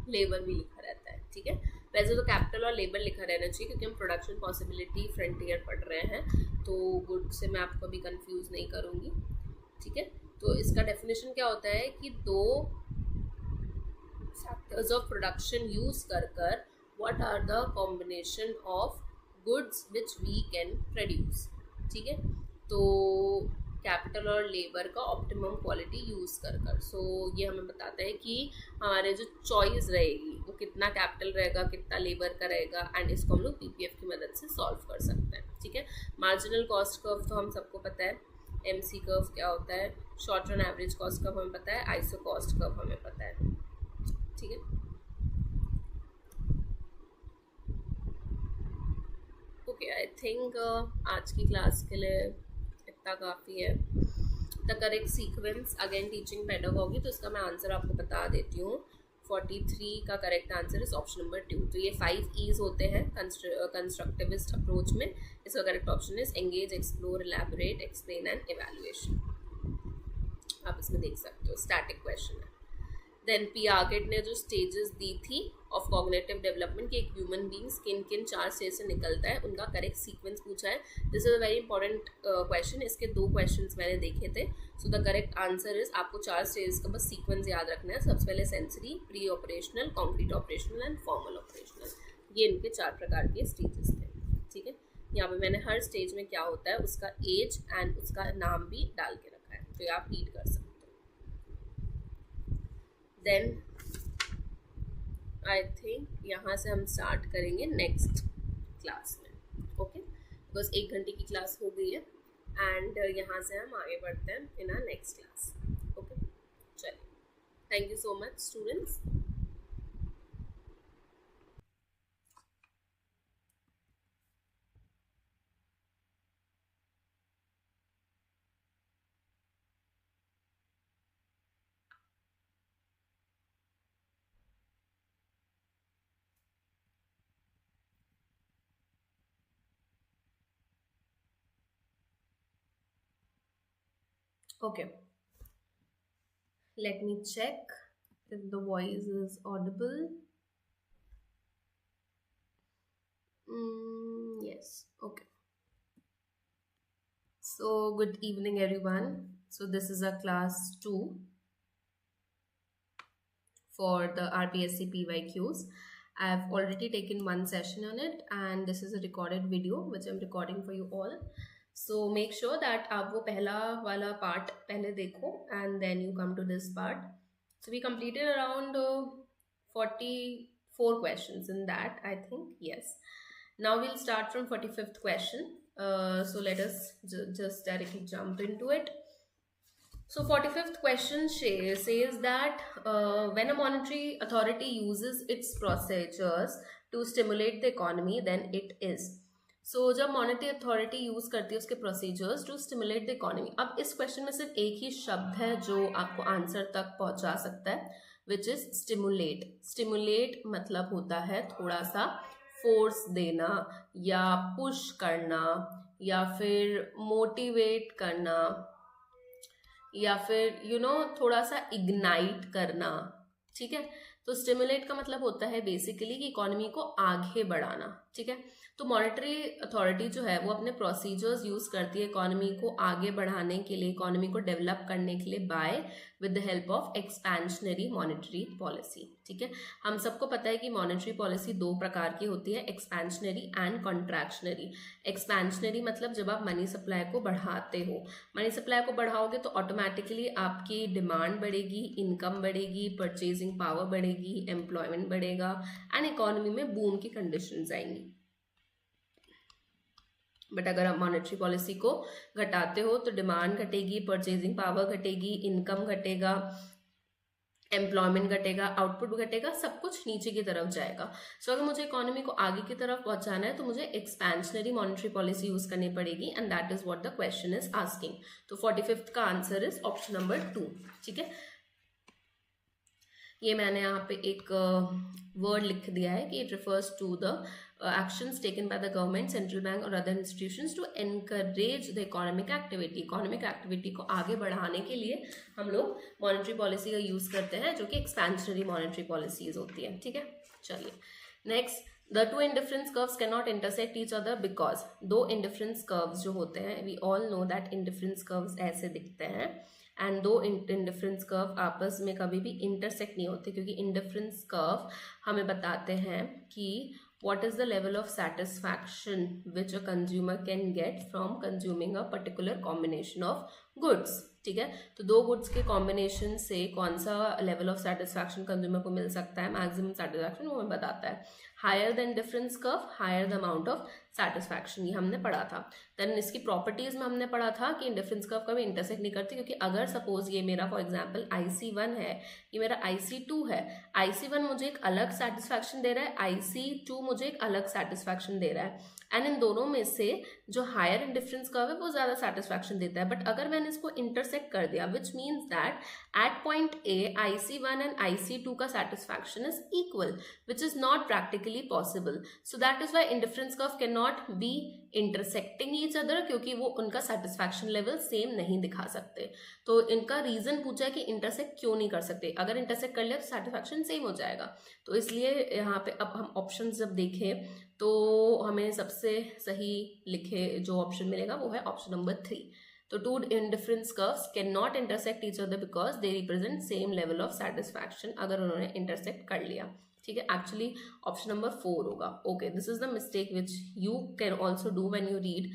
लेबर भी लिखा रहता है. ठीक है, वैसे तो कैपिटल और लेबर लिखा रहना चाहिए क्योंकि हम प्रोडक्शन पॉसिबिलिटी फ्रंटियर पढ़ रहे हैं, तो गुड से मैं आपको अभी कंफ्यूज नहीं करूँगी. ठीक है, तो इसका डेफिनेशन क्या होता है कि दो फैक्टर्स ऑफ प्रोडक्शन यूज कर what are the combination of goods which we can produce. ठीक है, तो कैपिटल और लेबर का ऑप्टिमम क्वालिटी यूज कर सो ये हमें बताता है कि हमारे जो चॉइस रहेगी वो कितना कैपिटल रहेगा, कितना लेबर का रहेगा, एंड इसको हम लोग PPF की मदद से सॉल्व कर सकते हैं. ठीक है, मार्जिनल कॉस्ट कर्व तो हम सबको पता है. MC कर्व क्या होता है, short run average cost curve हमें पता है, आइसो कॉस्ट कर्व हमें पता है. ठीक है, ओके, आई थिंक आज की क्लास के लिए इतना काफ़ी है. The correct sequence, again teaching pedagogy, तो इसका मैं आंसर आपको बता देती हूँ. 43 का correct answer is option number 2. तो ये 5 E's होते हैं कंस्ट्रक्टिविस्ट अप्रोच में. इसका correct option is engage, explore, elaborate, explain and evaluation. आप इसमें देख सकते हो, स्टैटिक क्वेश्चन है. देन पियागेट ने जो स्टेजेस दी थी ऑफ कॉग्निटिव डेवलपमेंट कि एक ह्यूमन बींग्स किन किन 4 स्टेज से निकलता है, उनका करेक्ट सीक्वेंस पूछा है. This is a very important question. इसके 2 क्वेश्चंस मैंने देखे थे. So the correct answer is, आपको 4 स्टेज का बस सीक्वेंस याद रखना है. सबसे पहले sensory, pre operational, concrete operational and formal operational. ये इनके 4 प्रकार के स्टेजेस थे. ठीक है, यहाँ पे मैंने हर स्टेज में क्या होता है उसका एज एंड उसका नाम भी डाल के रखा है, तो ये आप रीड कर सकते हो. देन आई थिंक यहाँ से हम स्टार्ट करेंगे नेक्स्ट क्लास में. ओके, बस 1 घंटे की क्लास हो गई है एंड यहाँ से हम आगे बढ़ते हैं in our next class. Okay, चलिए, thank you so much students. Okay, let me check if the voice is audible. Yes, okay. So good evening everyone. So this is a class 2 for the RPSC PYQs. I have already taken 1 session on it and this is a recorded video which I'm recording for you all. So make sure that आप वो पहला वाला part पहले देखो and then you come to this part. So we completed around 44 questions in that, I think. Yes. Now we'll start from 45th question. So let us just directly jump into it. So 45th question says that when a monetary authority uses its procedures to stimulate the economy, then it is. सो जब मॉनेटरी अथॉरिटी यूज करती है उसके procedures to stimulate the economy. अब इस क्वेश्चन में सिर्फ एक ही शब्द है जो आपको आंसर तक पहुंचा सकता है, विच इज स्टिमुलेट। स्टिमुलेट मतलब होता है थोड़ा सा फोर्स देना या पुश करना या फिर मोटिवेट करना या फिर थोड़ा सा इग्नाइट करना। ठीक है, तो स्टिमुलेट का मतलब होता है बेसिकली कि इकोनॉमी को आगे बढ़ाना। ठीक है, तो मॉनेटरी अथॉरिटी जो है वो अपने प्रोसीजर्स यूज करती है इकोनॉमी को आगे बढ़ाने के लिए, इकोनॉमी को डेवलप करने के लिए by with the help of expansionary monetary policy. ठीक है, हम सबको पता है कि मॉनेटरी पॉलिसी दो प्रकार की होती है, एक्सपेंशनरी एंड कॉन्ट्रैक्शनरी। एक्सपेंशनरी मतलब जब आप मनी सप्लाई को बढ़ाते हो, मनी सप्लाई को बढ़ाओगे तो ऑटोमेटिकली आपकी डिमांड बढ़ेगी, इनकम बढ़ेगी, परचेजिंग पावर बढ़ेगी, एम्प्लॉयमेंट बढ़ेगा एंड इकोनॉमी में बूम की कंडीशंस आएंगी। बट अगर आप मॉनेटरी पॉलिसी को घटाते हो तो डिमांड घटेगी, परचेजिंग पावर घटेगी, इनकम घटेगा, एम्प्लॉयमेंट घटेगा, आउटपुट घटेगा, सब कुछ नीचे की तरफ जाएगा। सो अगर मुझे इकोनॉमी को आगे की तरफ पहुंचाना है तो मुझे एक्सपेंशनरी मॉनेटरी पॉलिसी यूज करनी पड़ेगी and that is what the question is asking. तो 45th का आंसर इज ऑप्शन नंबर 2। ठीक है, ये मैंने यहाँ पे एक वर्ड लिख दिया है कि it refers to the actions taken by the government, central bank और other institutions to encourage the economic activity। Economic activity को आगे बढ़ाने के लिए हम लोग मॉनेटरी पॉलिसी का यूज करते हैं जो कि एक्सपेंशनरी मॉनेटरी पॉलिसीज होती है। ठीक है, चलिए next, the two indifference curves can not intersect each other because. दो इंडिफरेंस कर्व्स जो होते हैं, we all know that indifference curves ऐसे दिखते हैं एंड दो इंडिफरेंस कर्व आपस में कभी भी इंटरसेक्ट नहीं होते, क्योंकि इंडिफरेंस कर्व हमें बताते हैं कि what is the level of satisfaction which a consumer can get from consuming a particular combination of goods। ठीक है, तो दो गुड्स के कॉम्बिनेशन से कौन सा लेवल ऑफ सेटिस्फैक्शन कंज्यूमर को मिल सकता है, मैक्सिमम सेटिस्फैक्शन, वो हमें बताता है। Higher then difference curve, higher the amount of satisfaction, ये हमने पढ़ा था। देन इसकी प्रॉपर्टीज में हमने पढ़ा था कि डिफरेंस कर्व कभी इंटरसेक्ट नहीं करती, क्योंकि अगर सपोज ये मेरा फॉर एग्जांपल IC1 है, ये मेरा IC2 है, IC1 मुझे एक अलग सेटिस्फैक्शन दे रहा है, IC2 मुझे एक अलग सेटिस्फैक्शन दे रहा है, एंड इन दोनों में से जो हायर डिफरेंस कर्व है वो ज्यादा सेटिस्फैक्शन देता है। बट अगर मैंने इसको इंटरसेक्ट कर दिया, which means that at point A IC1 and IC2 का satisfaction is equal, which is not practically possible. So that is why indifference curve can not be intersecting each other, क्योंकि वो उनका सेटिस्फैक्शन लेवल सेम नहीं दिखा सकते। तो इनका रीजन पूछा है कि इंटरसेक्ट क्यों नहीं कर सकते, अगर इंटरसेक्ट कर लिया तो सेटिस्फैक्शन सेम हो जाएगा। तो इसलिए यहाँ पे अब हम ऑप्शन जब देखें तो हमें सबसे सही लिखे जो ऑप्शन मिलेगा वो है ऑप्शन नंबर 3। तो two indifference curves can not intersect each other because they represent same level of satisfaction, अगर उन्होंने इंटरसेक्ट कर लिया। ठीक है, एक्चुअली ऑप्शन नंबर 4 होगा। Okay, this is the mistake which you can also do when you read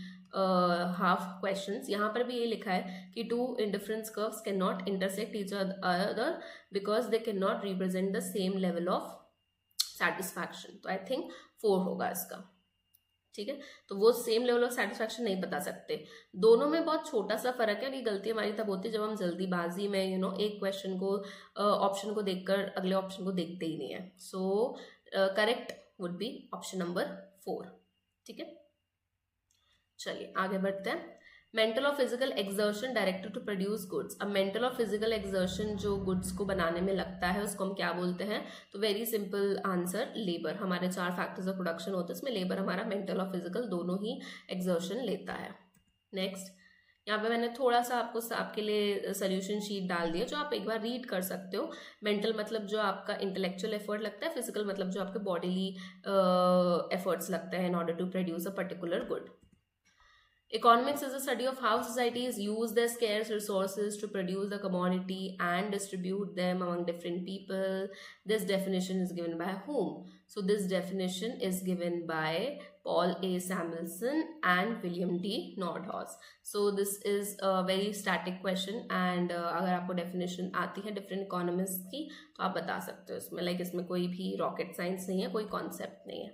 half questions. यहाँ पर भी ये लिखा है कि two indifference curves can not intersect each other because they can not represent the same level of satisfaction. तो आई थिंक 4 होगा इसका। ठीक है, तो वो सेम लेवल ऑफ सेटिस्फैक्शन नहीं बता सकते। दोनों में बहुत छोटा सा फर्क है और ये गलती हमारी तब होती है जब हम जल्दीबाजी में एक क्वेश्चन को ऑप्शन को देखकर अगले ऑप्शन को देखते ही नहीं है। So correct would be option number 4। ठीक है, चलिए आगे बढ़ते हैं। मेंटल और physical exertion directed to produce goods. अब मेंटल और फिजिकल एक्सर्शन जो गुड्स को बनाने में लगता है उसको हम क्या बोलते हैं? तो वेरी सिंपल आंसर, लेबर। हमारे 4 फैक्टर्स ऑफ प्रोडक्शन होते हैं, इसमें लेबर हमारा मेंटल और फिजिकल दोनों ही एक्सर्शन लेता है। नेक्स्ट, यहाँ पे मैंने थोड़ा सा आपके लिए सोल्यूशन शीट डाल दिया जो आप एक बार रीड कर सकते हो। मेंटल मतलब जो आपका इंटेलेक्चुअल एफर्ट लगता है, फिजिकल मतलब जो आपके बॉडीली एफर्ट्स लगता है in order to produce a particular good. Economics is a study of how societies use their scarce resources to produce a commodity and distribute them among different people. This definition is given by whom? So this definition is given by Paul A. Samuelson and William D. Nordhaus. So this is a very static question and अगर आपको definition आती है different economists की तो आप बता सकते हो इसमें, like इसमें कोई भी rocket science नहीं है, कोई concept नहीं है।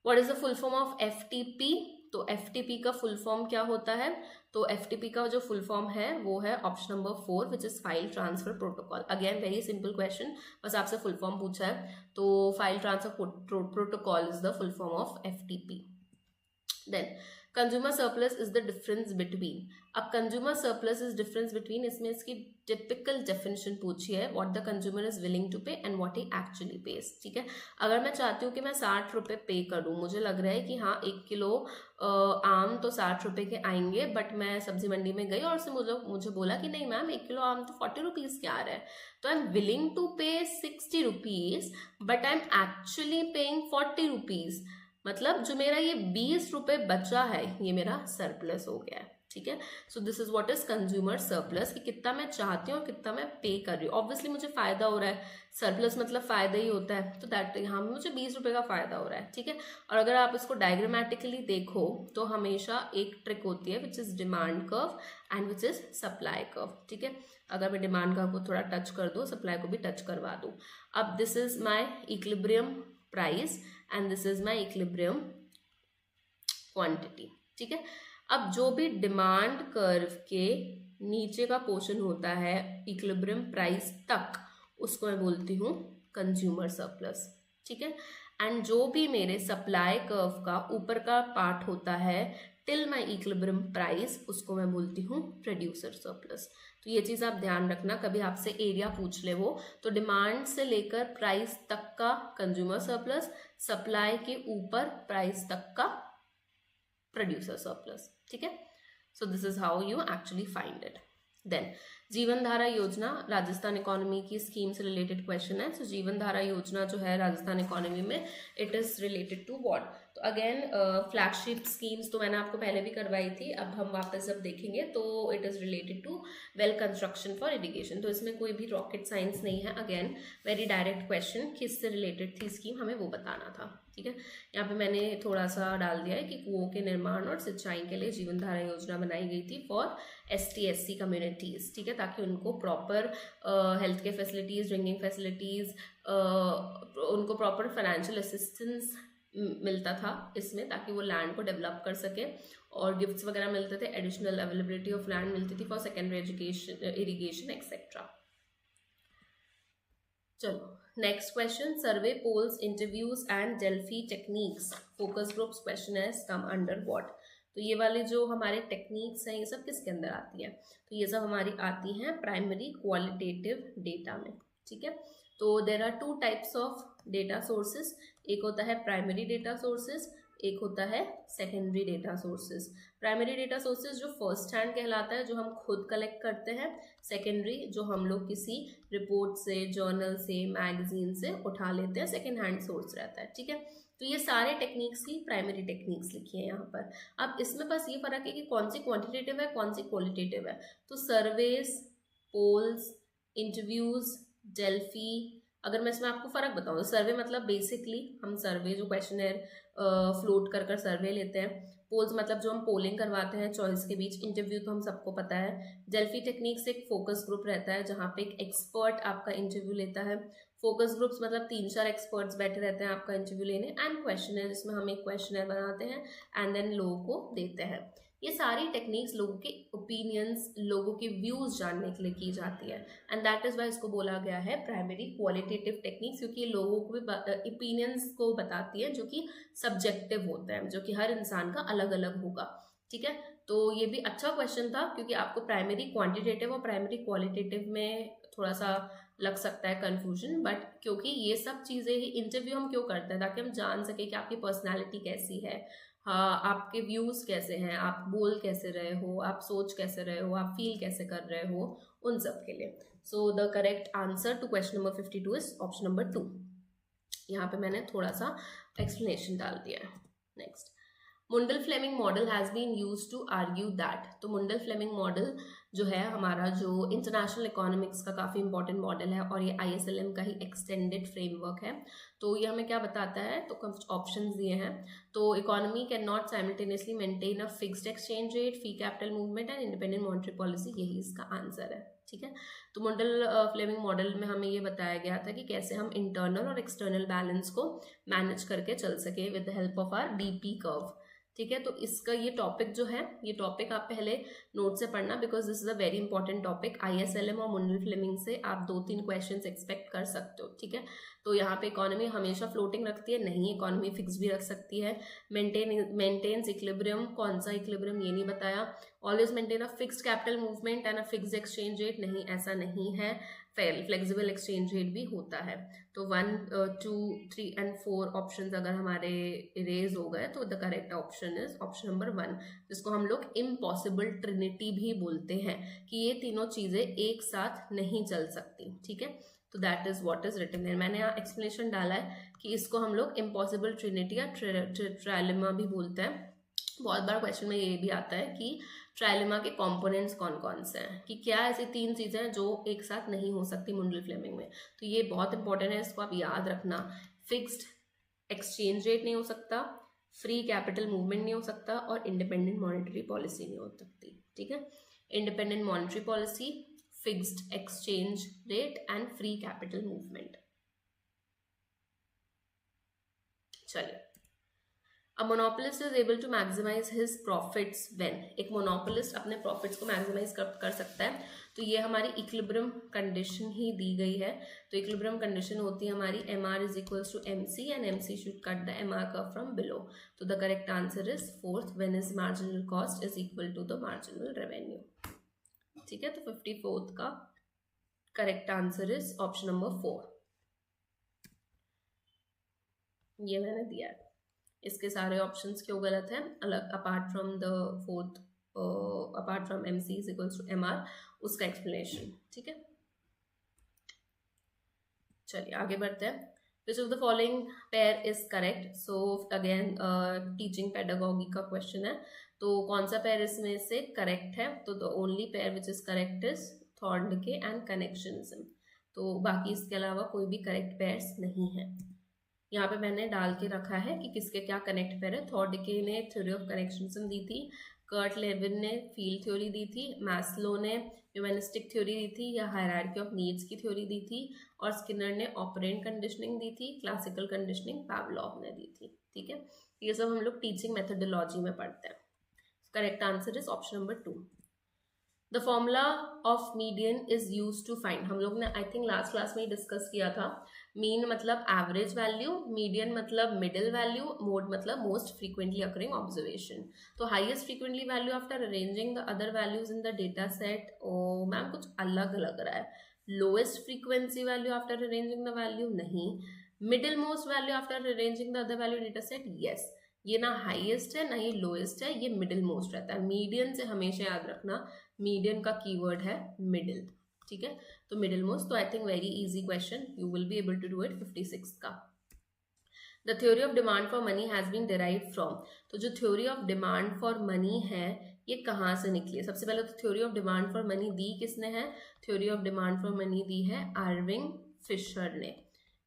What is the full form of FTP? तो FTP का फुल फॉर्म क्या होता है? तो FTP का जो फुल फॉर्म है वो है option number 4 which is file transfer protocol. Again very simple question, बस आपसे फुल फॉर्म पूछा है। तो file transfer protocol is the full form of FTP। Then consumer surplus is the difference between. अब consumer surplus is difference between, इसमें इसकी टिपिकल डेफिनेशन पूछी है, what the consumer is willing to pay and what he actually pays. ठीक है, अगर मैं चाहती हूँ कि मैं 60 रुपये पे करूँ, मुझे लग रहा है कि हाँ 1 किलो आम तो 60 रुपये के आएंगे, बट मैं सब्जी मंडी में गई और उसने मुझे बोला कि नहीं मैम 1 किलो आम तो 40 रुपीज़ के आ रहा है, तो आई एम विलिंग टू पे 60 rupees but I am actually paying 40 rupees. मतलब जो मेरा ये 20 रुपये बचा है ये मेरा सरप्लस हो गया है। ठीक है, so this is what is consumer surplus, कि कितना मैं चाहती हूँ और कितना मैं पे कर रही हूँ। ऑब्वियसली मुझे फायदा हो रहा है, सरप्लस मतलब फायदा ही होता है, तो दैट यहाँ मुझे 20 रुपये का फायदा हो रहा है। ठीक है, और अगर आप इसको डायग्रामेटिकली देखो तो हमेशा एक ट्रिक होती है which is demand curve and which is supply curve. ठीक है, अगर मैं डिमांड कर्व को थोड़ा टच कर दूँ, सप्लाई को भी टच करवा दूँ। अब this is my equilibrium price and this is my equilibrium quantity. ठीक है, अब जो भी डिमांड कर्व के नीचे का पोर्शन होता है इक्विलिब्रियम प्राइस तक, उसको मैं बोलती हूँ कंज्यूमर सरप्लस। ठीक है, एंड जो भी मेरे सप्लाई कर्व का ऊपर का पार्ट होता है टिल माई इक्विलिब्रियम प्राइस, उसको मैं बोलती हूँ प्रोड्यूसर सरप्लस। तो ये चीज़ आप ध्यान रखना, कभी आपसे एरिया पूछ ले वो, तो डिमांड से लेकर प्राइस तक का कंज्यूमर सरप्लस, सप्लाई के ऊपर प्राइस तक का प्रोड्यूसर सरप्लस। ठीक है, so this is how you actually find it. Then Jeevan Dhara Yojana Rajasthan economy की स्कीम से रिलेटेड क्वेश्चन है। सो जीवन धारा योजना जो है राजस्थान इकोनॉमी में, it is related to what, तो अगेन फ्लैगशिप स्कीम्स तो मैंने आपको पहले भी करवाई थी, अब हम वापस जब देखेंगे तो it is related to well construction for irrigation. तो इसमें कोई भी रॉकेट साइंस नहीं है, अगेन वेरी डायरेक्ट क्वेश्चन, किससे रिलेटेड थी स्कीम हमें वो बताना था। ठीक है, यहाँ पे मैंने थोड़ा सा डाल दिया है कि कुओं के निर्माण और सिंचाई के लिए जीवन धारा योजना बनाई गई थी फॉर ST/SC कम्युनिटीज़। ठीक है, ताकि उनको proper health care facilities, drinking facilities, उनको प्रॉपर फाइनेंशियल असिस्टेंस मिलता था इसमें, ताकि वो लैंड को डेवलप कर सके, और गिफ्ट्स वगैरह मिलते थे, एडिशनल अवेलेबिलिटी ऑफ लैंड मिलती थी for secondary education, irrigation etcetera. चलो next question, survey polls interviews and Delphi techniques focus groups question है कम अंडर व्हाट। तो ये वाले जो हमारे टेक्निक्स हैं ये सब किसके अंदर आती है, तो ये सब हमारी आती हैं प्राइमरी क्वालिटेटिव डेटा में। ठीक है, तो there are 2 types of data sources, एक होता है प्राइमरी डेटा सोर्सेज, एक होता है secondary data sources. Primary data sources जो फर्स्ट हैंड कहलाता है, जो हम खुद कलेक्ट करते हैं, सेकेंडरी जो हम लोग किसी रिपोर्ट से, जर्नल से, मैगजीन से उठा लेते हैं, सेकेंड हैंड सोर्स रहता है। ठीक है, तो ये सारे टेक्निक्स की प्राइमरी टेक्निक्स लिखी है यहाँ पर। अब इसमें बस ये फर्क है कि कौन सी क्वांटिटेटिव है, कौन सी क्वालिटेटिव है। तो सर्वेज, पोल्स, इंटरव्यूज, डेल्फी, अगर मैं इसमें आपको फ़र्क बताऊँ, सर्वे मतलब बेसिकली हम सर्वे जो क्वेश्चनर फ्लोट कर सर्वे लेते हैं, पोल्स मतलब जो हम पोलिंग करवाते हैं चॉइस के बीच, इंटरव्यू तो हम सबको पता है, डेल्फी टेक्निक्स एक फोकस ग्रुप रहता है जहाँ पे एक एक्सपर्ट आपका इंटरव्यू लेता है, फोकस ग्रुप्स मतलब 3-4 एक्सपर्ट्स बैठे रहते हैं आपका इंटरव्यू लेने, एंड क्वेश्चनर जिसमें हम एक क्वेश्चनर बनाते हैं एंड देन लोगों को देते हैं। ये सारी टेक्निक्स लोगों के ओपिनियंस, लोगों के व्यूज़ जानने के लिए की जाती है, एंड दैट इज़ वाई इसको बोला गया है प्राइमरी क्वालिटेटिव टेक्निक्स, क्योंकि ये लोगों को भी ओपिनियंस को बताती है जो कि सब्जेक्टिव होता है, जो कि हर इंसान का अलग अलग होगा। ठीक है, तो ये भी अच्छा क्वेश्चन था, क्योंकि आपको प्राइमरी क्वांटिटेटिव और प्राइमरी क्वालिटेटिव में थोड़ा सा लग सकता है कंफ्यूजन, बट क्योंकि ये सब चीज़ें ही इंटरव्यू हम क्यों करते हैं, ताकि हम जान सके कि आपकी पर्सनैलिटी कैसी है, हाँ आपके व्यूज़ कैसे हैं, आप बोल कैसे रहे हो, आप सोच कैसे रहे हो, आप फील कैसे कर रहे हो, उन सब के लिए। So the correct answer to question number 52 is option number 2। यहाँ पे मैंने थोड़ा सा एक्सप्लेनेशन डाल दिया है। Next, Mundell Fleming model has been use to argue that. तो मुंडल फ्लेमिंग मॉडल जो है हमारा, जो इंटरनेशनल इकोनॉमिक्स का काफ़ी इंपॉर्टेंट मॉडल है और ये ISLM का ही एक्सटेंडेड फ्रेमवर्क है। तो ये हमें क्या बताता है, तो कुछ ऑप्शंस दिए हैं। तो economy can not simultaneously maintain a fixed exchange rate, free capital movement and independent monetary policy, यही इसका आंसर है। ठीक है, तो मुंडल फ्लेमिंग मॉडल में हमें ये बताया गया था कि कैसे हम इंटरनल और एक्सटर्नल बैलेंस को मैनेज करके चल सके with the help of our DP curve. ठीक है। तो इसका ये टॉपिक जो है, ये टॉपिक आप पहले नोट से पढ़ना, because this is a very important topic. ISLM और मुंडल फ्लेमिंग से आप 2-3 क्वेश्चंस एक्सपेक्ट कर सकते हो, ठीक है। तो यहाँ पे इकोनॉमी हमेशा फ्लोटिंग रखती है, नहीं इकोनॉमी फिक्स भी रख सकती है। मेंटेन्स इक्विलिब्रियम, कौन सा इक्विलिब्रियम ये नहीं बताया। Always maintain a fixed capital movement and a fixed exchange rate, नहीं ऐसा नहीं है, फ्लेक्सिबल एक्सचेंज रेट भी होता है। तो 1, 2, 3 एंड 4 ऑप्शंस अगर हमारे इरेज हो गए तो the correct option is option number 1, जिसको हम लोग इम्पॉसिबल ट्रिनिटी भी बोलते हैं, कि ये तीनों चीजें एक साथ नहीं चल सकती, ठीक है। तो that is what is written है। मैंने यहाँ एक्सप्लेनेशन डाला है कि इसको हम लोग इम्पॉसिबल ट्रिनिटी या ट्रायलेमा भी बोलते हैं। बहुत बार क्वेश्चन में ये भी आता है कि ट्रायलेमा के कंपोनेंट्स कौन कौन से हैं, कि क्या ऐसी 3 चीजें हैं जो एक साथ नहीं हो सकती मुंडल फ्लेमिंग में। तो ये बहुत इंपॉर्टेंट है, इसको आप याद रखना। फिक्स्ड एक्सचेंज रेट नहीं हो सकता, फ्री कैपिटल मूवमेंट नहीं हो सकता, और इंडिपेंडेंट मॉनेटरी पॉलिसी नहीं हो सकती, ठीक है। Independent monetary policy, fixed exchange rate and free capital movement. चलिए, A monopolist is able to maximize his profits when, एक मोनोपोलिस्ट अपने प्रॉफिट्स को मैक्सिमाइज कर सकता है। तो ये हमारी इक्विलिब्रियम कंडीशन ही दी गई है। तो इक्विलिब्रियम कंडीशन होती है हमारी MR is equals to MC and MC should cut the MR curve from below. तो the correct answer is 4th, when is marginal cost is equal to the marginal revenue, ठीक है। तो 54th का correct answer is option number 4, ये मैंने दिया है। इसके सारे ऑप्शंस क्यों गलत हैं, अलग apart from the 4th, apart from MC is equals to MR, उसका एक्सप्लेनेशन, ठीक है। चलिए आगे बढ़ते हैं। Which of the following pair is correct. So again teaching pedagogy का क्वेश्चन है, तो कौन सा पेयर इसमें से करेक्ट है। तो the only pair which is correct is Thorndike and connectionism. तो बाकी इसके अलावा कोई भी करेक्ट पेयर्स नहीं है। यहाँ पे मैंने डाल के रखा है कि किसके क्या कनेक्ट पेयर है। थॉर्नडके ने थ्योरी ऑफ कनेक्शनिज्म दी थी, कर्ट लेविन ने फील्ड थ्योरी दी थी, मैस्लो ने ह्यूमनिस्टिक थ्योरी दी थी या हायरार्की ऑफ नीड्स की थ्योरी दी थी, और स्किनर ने ऑपरेंट कंडीशनिंग दी थी, क्लासिकल कंडीशनिंग पावलोव ने दी थी, ठीक है। ये सब हम लोग टीचिंग मेथोडोलॉजी में पढ़ते हैं। Correct answer is option number 2। The formula of median is use to find, हम लोग ने आई थिंक लास्ट क्लास में ही डिस्कस किया था। मीन मतलब एवरेज वैल्यू, मीडियन मतलब मिडिल वैल्यू, मोड मतलब मोस्ट फ्रीक्वेंटली अकरिंग ऑब्जर्वेशन। तो highest frequently value after arranging the other values in the data set, oh ma'am कुछ अलग लग रहा है। Lowest frequency value after arranging the value, नहीं। Middle most value after arranging the other value data set, yes. ये ना हाईएस्ट है ना ये लोएस्ट है, ये मिडिल मोस्ट रहता है। मीडियन से हमेशा याद रखना, मीडियन का कीवर्ड है मिडिल, ठीक है। तो मिडिल मोस्ट, तो I think very easy question, you will be able to do it. 56 का, the theory of demand for money has been derived from. तो जो theory of demand for money है ये कहाँ से निकली है। सबसे पहले तो theory of demand for money दी किसने है, theory of demand for money दी है आर्विंग फिशर ने।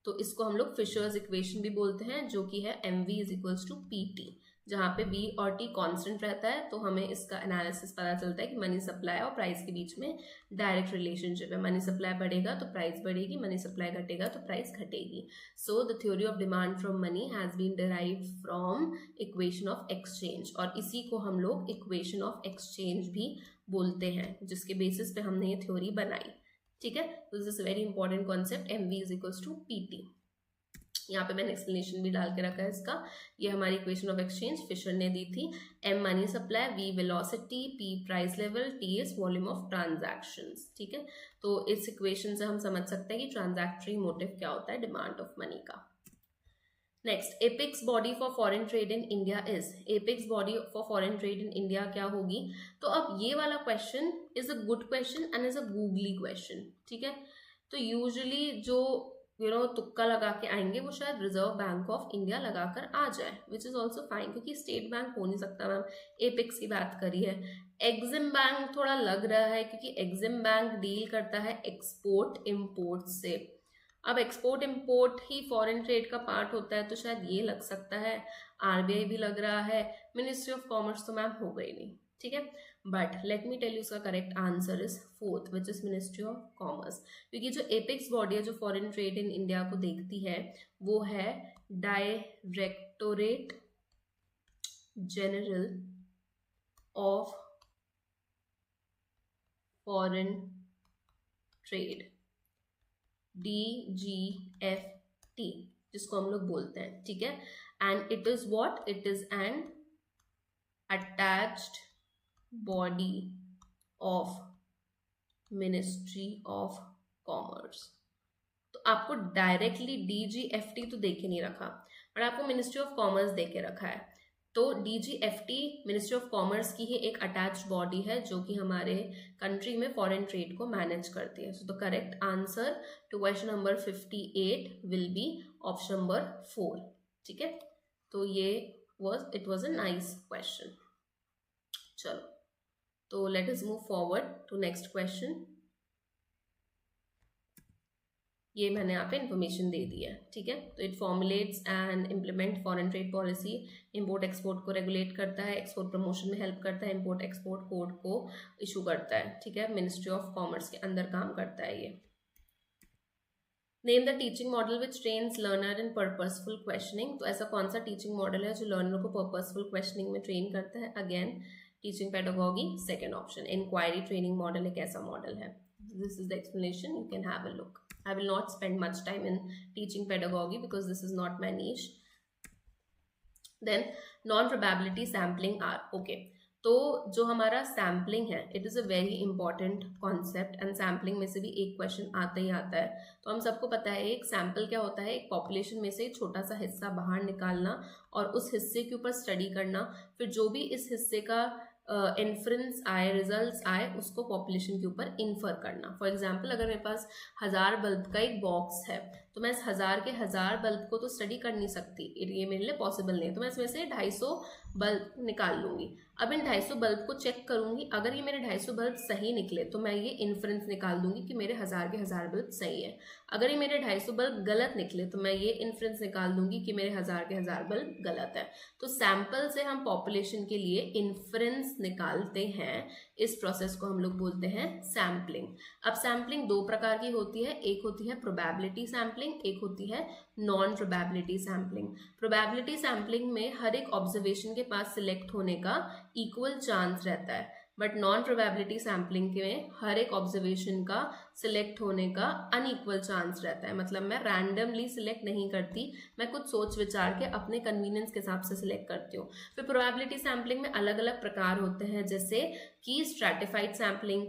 तो इसको हम लोग फिशर्स इक्वेशन भी बोलते हैं, जो कि है MV is equals to PT, जहाँ पे V और T कांस्टेंट रहता है। तो हमें इसका एनालिसिस पता चलता है कि मनी सप्लाई और प्राइस के बीच में डायरेक्ट रिलेशनशिप है। मनी सप्लाई बढ़ेगा तो प्राइस बढ़ेगी, मनी सप्लाई घटेगा तो प्राइस घटेगी। So the theory of demand from money has been derived from equation of exchange, और इसी को हम लोग इक्वेशन ऑफ एक्सचेंज भी बोलते हैं, जिसके बेसिस पे हमने ये थ्योरी बनाई, ठीक है। This is very important concept, MV is equals to PT। यहाँ पे मैंने एक्सप्लेनेशन भी डाल के रखा है इसका। ये हमारी इक्वेशन ऑफ एक्सचेंज फिशर ने दी थी। M money supply, V velocity, P price level, T is volume of transactions, ठीक है। तो इस इक्वेशन से हम समझ सकते हैं कि ट्रांजैक्टरी मोटिव क्या होता है डिमांड ऑफ मनी का। Next, apex body for foreign trade in India is, apex body for foreign trade in India क्या होगी। तो अब ये वाला question is a good question and is a googly question, ठीक है। तो यूजुअली जो तुक्का लगा के आएंगे वो शायद रिजर्व बैंक ऑफ इंडिया लगाकर आ जाए, विच इज ऑल्सो फाइन, क्योंकि स्टेट बैंक हो नहीं सकता मैम, एपिक्स की बात करी है। एग्जिम बैंक थोड़ा लग रहा है, क्योंकि एग्जिम बैंक डील करता है एक्सपोर्ट इम्पोर्ट से। अब एक्सपोर्ट इम्पोर्ट ही फॉरेन ट्रेड का पार्ट होता है, तो शायद ये लग सकता है। RBI भी लग रहा है, मिनिस्ट्री ऑफ कॉमर्स तो मैम हो गई नहीं, ठीक है। But let me tell you, उसका correct answer is 4th, which is ministry of commerce. क्योंकि जो एपिक्स बॉडी है जो फॉरेन ट्रेड इन इंडिया को देखती है वो है directorate general of foreign trade, DGFT, जिसको हम लोग बोलते हैं, ठीक है। And it is what, it is an attached body of ministry of commerce. तो आपको डायरेक्टली DGFT तो दे के नहीं रखा, पर आपको मिनिस्ट्री ऑफ कॉमर्स दे के रखा है। तो DGFT मिनिस्ट्री ऑफ कॉमर्स की ही एक अटैच्ड बॉडी है जो कि हमारे कंट्री में फॉरेन ट्रेड को मैनेज करती है। So the correct answer to question number 58 will be option number 4, ठीक है। तो ये it was a nice question. चलो, तो let us move forward to next question. ये मैंने यहाँ पे इन्फॉर्मेशन दे दी है, ठीक है। तो it formulates and implement foreign trade policy, import export को रेगुलेट करता है, एक्सपोर्ट प्रमोशन में हेल्प करता है, इंपोर्ट एक्सपोर्ट कोड को इशू करता है, ठीक है। मिनिस्ट्री ऑफ कॉमर्स के अंदर काम करता है ये। Name the teaching model which trains learner in purposeful questioning. तो ऐसा कौन सा टीचिंग मॉडल है जो लर्नर को पर्पसफुल क्वेश्चनिंग में ट्रेन करता है? Again teaching pedagogy, second option. Inquiry training model एक ऐसा मॉडल है। This is the explanation, you can have a look. I will not spend much time in teaching pedagogy because this is not my niche. Then non-probability sampling are okay. तो जो हमारा सैम्पलिंग है, it is a very important concept and sampling में से भी एक क्वेश्चन आता ही आता है। तो हम सबको पता है एक सैम्पल क्या होता है, एक पॉपुलेशन में से एक छोटा सा हिस्सा बाहर निकालना और उस हिस्से के ऊपर स्टडी करना, फिर जो भी इस हिस्से का इन्फ्रेंस आए, रिजल्ट्स आए, उसको पॉपुलेशन के ऊपर इन्फर करना। फॉर एग्जाम्पल अगर मेरे पास 1000 बल्ब का एक बॉक्स है तो मैं इस 1000 के 1000 बल्ब को तो स्टडी कर नहीं सकती, ये मेरे लिए पॉसिबल नहीं है। तो मैं इसमें से 250 बल्ब निकाल लूंगी। अब इन 250 बल्ब को चेक करूंगी, अगर ये मेरे 250 बल्ब सही निकले तो मैं ये इन्फ्रेंस निकाल दूंगी कि मेरे 1000 के 1000 बल्ब सही है। अगर ये मेरे 250 बल्ब गलत निकले तो मैं ये इन्फ्रेंस निकाल दूंगी कि मेरे 1000 के 1000 बल्ब गलत है। तो सैंपल से हम पॉपुलेशन के लिए इन्फ्रेंस निकालते हैं, इस प्रोसेस को हम लोग बोलते हैं सैम्पलिंग। अब सैम्पलिंग दो प्रकार की होती है, एक होती है प्रोबेबिलिटी सैम्पलिंग, एक होती है non probability sampling. Probability sampling में हर एक ऑब्जर्वेशन के पास सिलेक्ट होने का इक्वल चांस रहता है, बट नॉन प्रोबेबिलिटी सैम्पलिंग में हर एक ऑब्जर्वेशन का सिलेक्ट होने का अनइक्वल चांस रहता है। मतलब मैं रैंडमली सिलेक्ट नहीं करती, मैं कुछ सोच विचार के अपने कन्वीनियंस के हिसाब से सिलेक्ट करती हूँ। फिर प्रोबेबिलिटी सैम्पलिंग में अलग अलग प्रकार होते हैं, जैसे कि stratified sampling,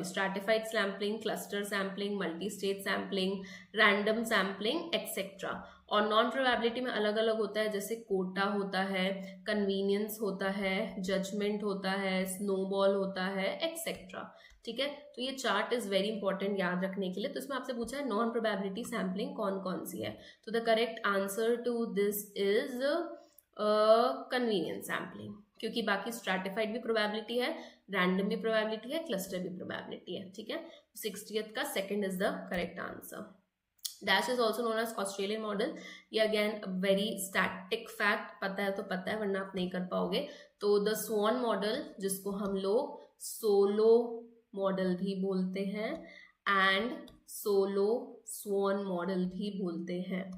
stratified sampling, cluster sampling, multi stage sampling, random sampling etcetera. और नॉन प्रोबेबिलिटी में अलग अलग होता है, जैसे कोटा होता है, कन्वीनियंस होता है, जजमेंट होता है, स्नोबॉल होता है एक्सेट्रा, ठीक है। तो ये चार्ट इज वेरी इंपॉर्टेंट याद रखने के लिए। तो इसमें आपसे पूछा है नॉन प्रोबेबिलिटी सैम्पलिंग कौन कौन सी है, तो the correct answer to this is convenience sampling, क्योंकि बाकी स्ट्रैटिफाइड भी प्रोबेबिलिटी है, रैंडम भी प्रोबेबिलिटी है, क्लस्टर भी प्रोबेबिलिटी है, ठीक है। 60th का second is the correct answer. Dash is also known as Australian model. ये अगेन वेरी स्टैटिक फैक्ट, पता है तो पता है वरना आप नहीं कर पाओगे। तो द स्वॉन मॉडल, जिसको हम लोग सोलो मॉडल भी बोलते हैं एंड सोलो स्वॉन मॉडल भी बोलते हैं,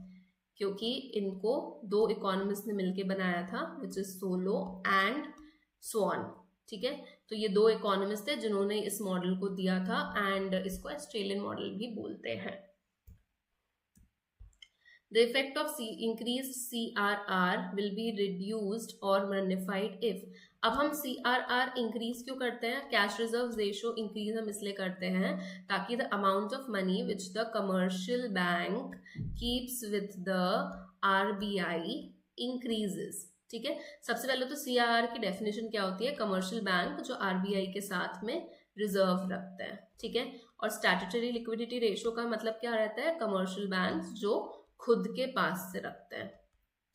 क्योंकि इनको दो इकोनॉमिस्ट ने मिलके बनाया था, which is solo and sworn, ठीक है। तो ये दो इकोनॉमिस्ट थे जिन्होंने इस मॉडल को दिया था एंड इसको ऑस्ट्रेलियन मॉडल भी बोलते हैं। The effect of increased CRR will be reduced or magnified if। अब हम CRR इंक्रीज क्यों करते हैं? कैश रिजर्व रेशो इंक्रीज हम इसलिए करते हैं ताकि the amount of money which the commercial bank keeps with the RBI increases, ठीक है। सबसे पहले तो CRR की डेफिनेशन क्या होती है? कमर्शियल बैंक जो RBI के साथ में रिजर्व रखते हैं, ठीक है। और स्टैट्यूटरी लिक्विडिटी रेशो का मतलब क्या रहता है? कमर्शियल बैंक जो खुद के पास से रखते हैं,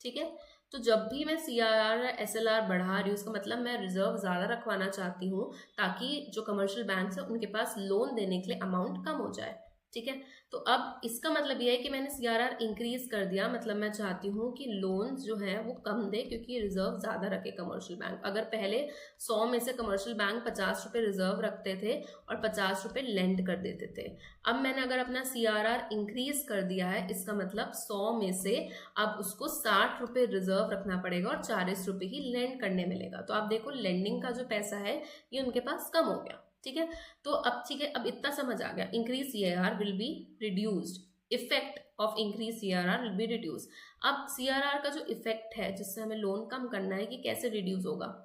ठीक है। तो जब भी मैं CRR या SLR बढ़ा रही हूँ, उसका मतलब मैं रिजर्व ज़्यादा रखवाना चाहती हूँ ताकि जो कमर्शियल बैंक्स है उनके पास लोन देने के लिए अमाउंट कम हो जाए, ठीक है। तो अब इसका मतलब यह है कि मैंने सीआरआर इंक्रीज कर दिया, मतलब मैं चाहती हूँ कि लोन्स जो है वो कम दे, क्योंकि रिजर्व ज्यादा रखे कमर्शियल बैंक। अगर पहले 100 में से कमर्शियल बैंक 50 रुपए रिजर्व रखते थे और 50 रुपए लेंड कर देते थे, अब मैंने अगर अपना सीआरआर इंक्रीज कर दिया है, इसका मतलब 100 में से अब उसको 60 रुपए रिजर्व रखना पड़ेगा और 40 रुपए ही लेंड करने मिलेगा। तो आप देखो लेंडिंग का जो पैसा है ये उनके पास कम हो गया। ठीक है, तो अब ठीक है, अब इतना समझ आ गया, increase CRR will be reduced, effect of increase CRR will be reduce. अब सीआरआर का जो इफेक्ट है जिससे हमें लोन कम करना है, कि कैसे रिड्यूस होगा,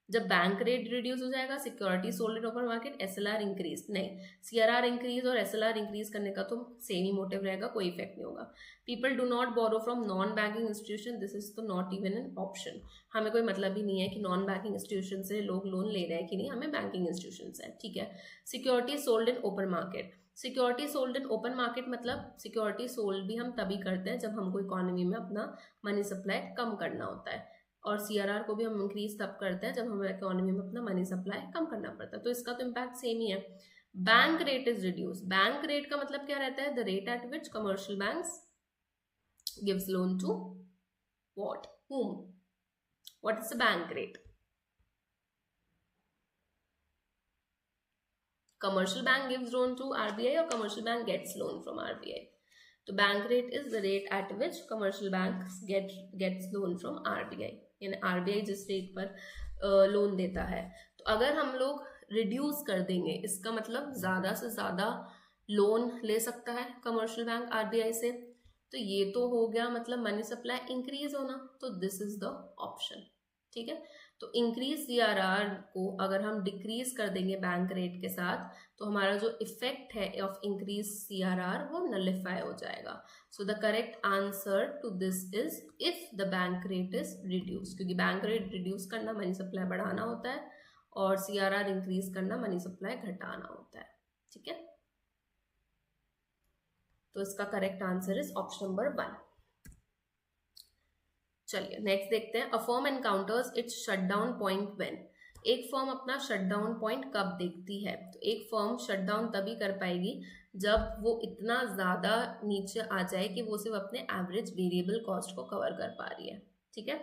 जब बैंक रेट रिड्यूस हो जाएगा, security sold in open market, SLR increase, नहीं, सीआरआर इंक्रीज और एसएलआर इंक्रीज करने का तो सेम ही मोटिव रहेगा, कोई इफेक्ट नहीं होगा। People do not borrow from non banking institution, this is तो नॉट इवन एन ऑप्शन। हमें कोई मतलब ही नहीं है कि नॉन बैंकिंग इंस्टीट्यूशन से लोग लोन ले रहे हैं कि नहीं, हमें बैंकिंग इंस्टीट्यूशन से है। ठीक है, security sold in open market, security sold in open market मतलब सिक्योरिटी सोल्ड भी हम तभी करते हैं जब हमको इकोनॉमी में अपना मनी सप्लाई कम करना होता है, और सीआरआर को भी हम इंक्रीज तब करते हैं जब हमें इकोनॉमी में अपना मनी सप्लाई कम करना पड़ता है। तो इसका तो इम्पैक्ट सेम ही है। Bank rate is reduce, bank rate का मतलब क्या रहता है, the rate at which commercial banks gives loan to what, whom, what is the bank rate? Commercial bank gives loan to RBI or commercial bank gets loan from RBI? तो bank rate is the rate at which commercial banks gets loan from RBI, यानी आरबीआई जिस रेट पर लोन देता है। तो अगर हम लोग रिड्यूस कर देंगे, इसका मतलब ज्यादा से ज्यादा लोन ले सकता है कमर्शियल बैंक आरबीआई से, तो ये तो हो गया मतलब मनी सप्लाई इंक्रीज होना, तो दिस इज द ऑप्शन। ठीक है, तो इंक्रीज सीआरआर को अगर हम डिक्रीज कर देंगे बैंक रेट के साथ, तो हमारा जो इफेक्ट है ऑफ इंक्रीज सीआरआर वो नलिफाई हो जाएगा। So the correct answer to this is if the bank rate is reduce, क्योंकि बैंक रेट रिड्यूस करना मनी सप्लाई बढ़ाना होता है और सीआरआर इंक्रीज करना मनी सप्लाई घटाना होता है। ठीक है, तो इसका correct answer is option number 1। चलिए नेक्स्ट देखते हैं, a firm encounters its shutdown point when, एक फर्म अपना शटडाउन पॉइंट कब देखती है? तो एक फर्म शटडाउन तभी कर पाएगी जब वो इतना ज्यादा नीचे आ जाए कि वो सिर्फ अपने एवरेज वेरिएबल कॉस्ट को कवर कर पा रही है। ठीक है,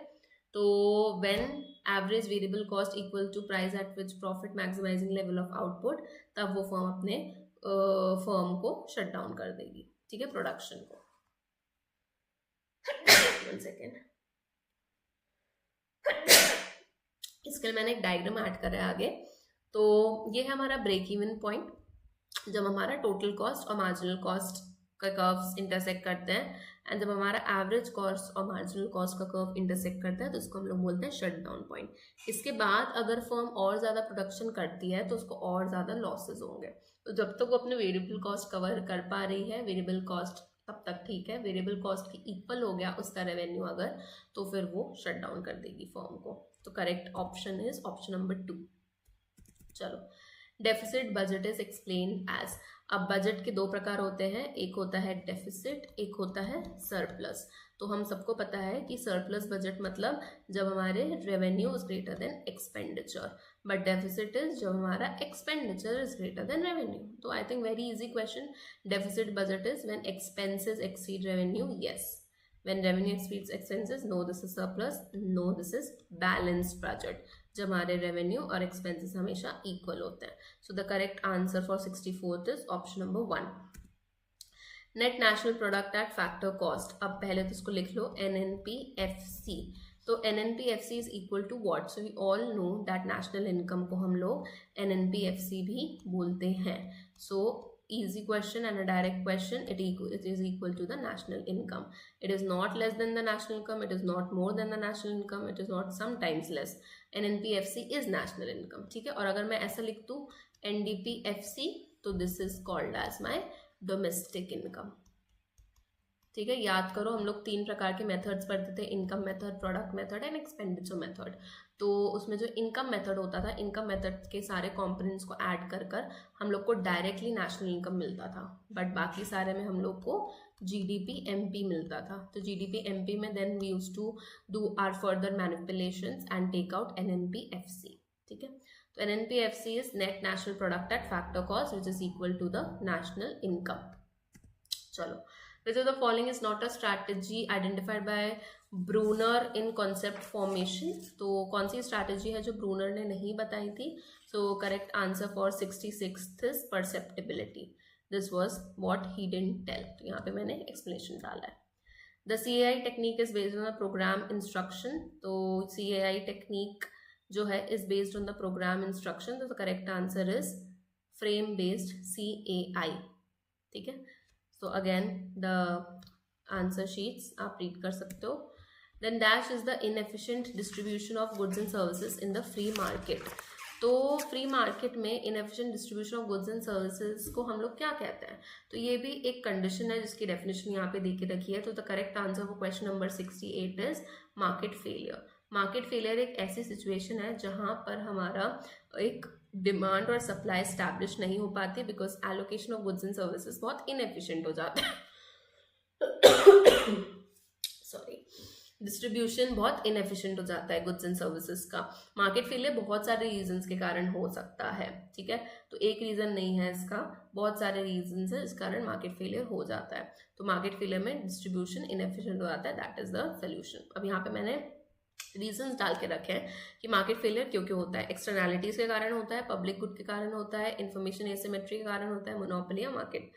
तो when average variable cost equal to price at which profit maximising level of output, तब वो फर्म अपने फर्म को शट डाउन कर देगी। ठीक है, प्रोडक्शन को। 1 सेकेंड, इसके लिए मैंने एक डायग्राम ऐड करा है आगे। तो ये है हमारा ब्रेक इवन पॉइंट, जब हमारा टोटल कॉस्ट और मार्जिनल कॉस्ट का कर्व्स इंटरसेक्ट करते हैं, एंड जब हमारा एवरेज कॉस्ट और मार्जिनल कॉस्ट का कर्व इंटरसेक्ट करता है तो इसको हम लोग बोलते हैं शट डाउन पॉइंट। इसके बाद अगर फर्म और ज़्यादा प्रोडक्शन करती है तो उसको और ज़्यादा लॉसेज होंगे। तो जब तक वो अपने वेरिएबल कॉस्ट कवर कर पा रही है, वेरिएबल कॉस्ट तब तक ठीक है, वेरिएबल कॉस्ट की इक्वल हो गया उसका रेवेन्यू अगर, तो फिर वो शट डाउन कर देगी फर्म को। तो correct option is option number 2। चलो, deficit budget is explain as, अब बजट के 2 प्रकार होते हैं, एक होता है डेफिसिट, एक होता है सरप्लस। तो हम सबको पता है कि सरप्लस बजट मतलब जब हमारे revenue is greater than expenditure, but deficit is जब हमारा expenditure is greater than revenue. तो I think very easy question, deficit budget is when expenses exceed revenue, yes. When revenue exceeds expenses, no, this is surplus, no, this is balanced budget, जब हमारे रेवेन्यू और एक्सपेंसेस हमेशा इक्वल होते हैं। So the correct answer for 64th is option number 1। Net national product at factor cost, अब पहले तो इसको लिख लो NNPFC। तो NNPFC is equal to what? So we all know that national income को हम लोग NNPFC भी बोलते हैं। सो easy question and a direct question, it is equal to the national income. It is not less than the national income, it is not more than the national income, it is not sometimes less. NNPFC is national income. ठीक है, और अगर मैं ऐसा लिख दूं NDPFC, तो this is called as my domestic income। ठीक है, याद करो हम लोग 3 प्रकार के मेथड्स पढ़ते थे, income method, product method and expenditure method. तो उसमें जो इनकम मेथड होता था, इनकम मेथड के सारे कंपोनेंट्स को ऐड कर कर हम लोग को डायरेक्टली नेशनल इनकम मिलता था, बट बाकी सारे में हम लोग को GDP MP मिलता था। तो GDP MP में then we used to do our further manipulations and take out NNPFC। ठीक है, तो NNPFC is net national product at factor cost which is equal to the national income. चलो, which of the following is not a strategy identified by Bruner in concept formation. तो कौन सी स्ट्रैटेजी है जो ब्रूनर ने नहीं बताई थी? So correct answer for 66th is perceptibility. This was what he didn't tell. तो यहाँ पे मैंने एक्सप्लेनेशन डाला है. The CAI technique is based on the programme instruction. तो CAI टेक्निक जो है is based on the programme instruction. तो the correct answer is frame based CAI. ठीक है. So again the answer sheets आप रीड कर सकते हो. Then dash is the inefficient distribution of goods and services in the free market. तो फ्री मार्केट में inefficient distribution of goods and services को हम लोग क्या कहते हैं? तो ये भी एक कंडीशन है जिसकी डेफिनेशन यहाँ पे दे के रखी है. तो the correct answer for question number 68 is market failure. Market failure एक ऐसी सिचुएशन है जहाँ पर हमारा एक डिमांड और सप्लाई स्टैब्लिश नहीं हो पाती because allocation of goods and services बहुत इनएफिशिएंट हो जाता है. सॉरी, डिस्ट्रीब्यूशन बहुत इनएफिशिएंट हो जाता है गुड्स एंड सर्विसेज का. मार्केट फेलियर बहुत सारे रीजंस के कारण हो सकता है. ठीक है. तो एक रीजन नहीं है इसका, बहुत सारे रीजंस है इस कारण मार्केट फेलियर हो जाता है. तो मार्केट फेलियर में डिस्ट्रीब्यूशन इनएफिशिएंट हो जाता है. That is the solution. अब यहाँ पे मैंने रीजंस डाल के रखे हैं कि मार्केट फेलियर क्यों क्यों होता है. एक्सटर्नैलिटीज के कारण होता है, पब्लिक गुड के कारण होता है, इन्फॉर्मेशन एसिमेट्री के कारण होता है, मोनोपोली या मार्केट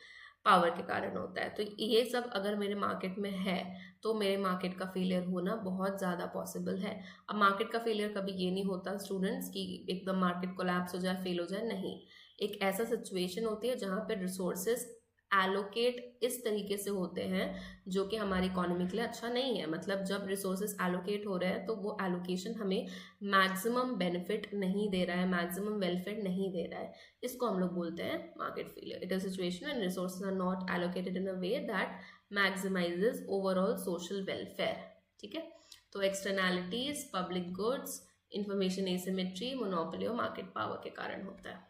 पावर के कारण होता है. तो ये सब अगर मेरे मार्केट में है तो मेरे मार्केट का फेलियर होना बहुत ज़्यादा पॉसिबल है. अब मार्केट का फेलियर कभी ये नहीं होता स्टूडेंट्स कि एकदम मार्केट कोलैप्स हो जाए, फेल हो जाए. नहीं, एक ऐसा सिचुएशन होती है जहाँ पर रिसोर्सेज एलोकेट इस तरीके से होते हैं जो कि हमारी इकोनॉमी के लिए अच्छा नहीं है. मतलब जब रिसोर्सेज एलोकेट हो रहे हैं तो वो एलोकेशन हमें मैक्सिमम बेनिफिट नहीं दे रहा है, मैक्सिमम वेलफेयर नहीं दे रहा है. इसको हम लोग बोलते हैं market failure. It is situation when resources are not allocated in a way that maximises overall social welfare. ठीक है. तो externalities, public goods, information asymmetry, monopoly और मार्केट पावर के कारण होता है.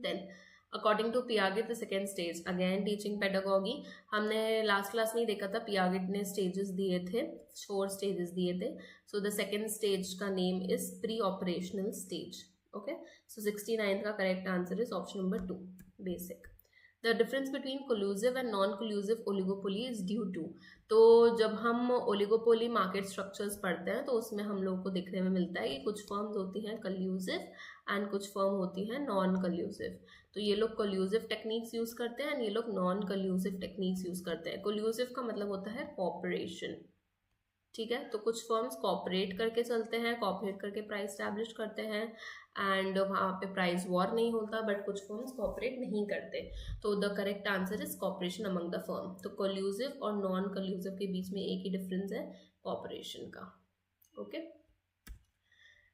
Then according to Piaget the second stage, again teaching pedagogy. हमने लास्ट क्लास में ही देखा था पियागेट ने स्टेजेस दिए थे, 4 स्टेजेस दिए थे. सो द सेकेंड स्टेज का name is pre operational stage. Okay. So 69 का correct answer is option number 2, basic. The difference between collusive and non collusive oligopoly is due to. तो जब हम ओलिगोपोली मार्केट स्ट्रक्चर्स पढ़ते हैं तो उसमें हम लोगों को देखने में मिलता है कि कुछ फर्म्स होती हैं कोल्यूसिव एंड कुछ फर्म होती हैं नॉन कोल्यूसिव. तो ये लोग कोल्यूसिव टेक्निक्स यूज करते हैं एंड ये लोग नॉन कोल्यूसिव टेक्निक्स यूज करते हैं. कोल्यूसिव का मतलब होता है कॉपरेशन. ठीक है. तो कुछ फर्म्स कॉपरेट करके चलते हैं, कॉपरेट करके प्राइस स्टैब्लिश करते हैं एंड वहाँ पे प्राइस वॉर नहीं होता. बट कुछ फर्म्स कॉपरेट नहीं करते. तो the correct answer is cooperation among the firm. तो कोल्यूसिव और नॉन कोल्यूसिव के बीच में एक ही डिफरेंस है, कॉपरेशन का. Okay.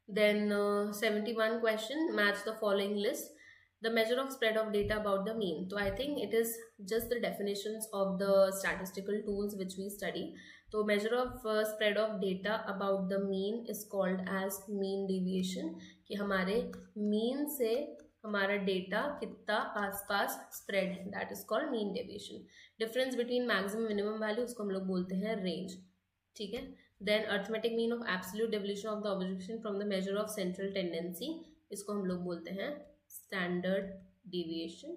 Then 71 question, match the following list. The measure of spread of data about the mean. So I think it is just the definitions of the statistical tools which we study. So measure of spread of data about the mean is called as mean deviation. कि हमारे mean से हमारा डेटा कितना आसपास स्प्रेड है, that is called mean deviation. Difference between maximum minimum value, उसको हम लोग बोलते हैं रेंज. ठीक है. Then arithmetic mean of absolute deviation of the observation from the measure of central tendency, इसको हम लोग बोलते हैं स्टैंडर्ड डिविएशन.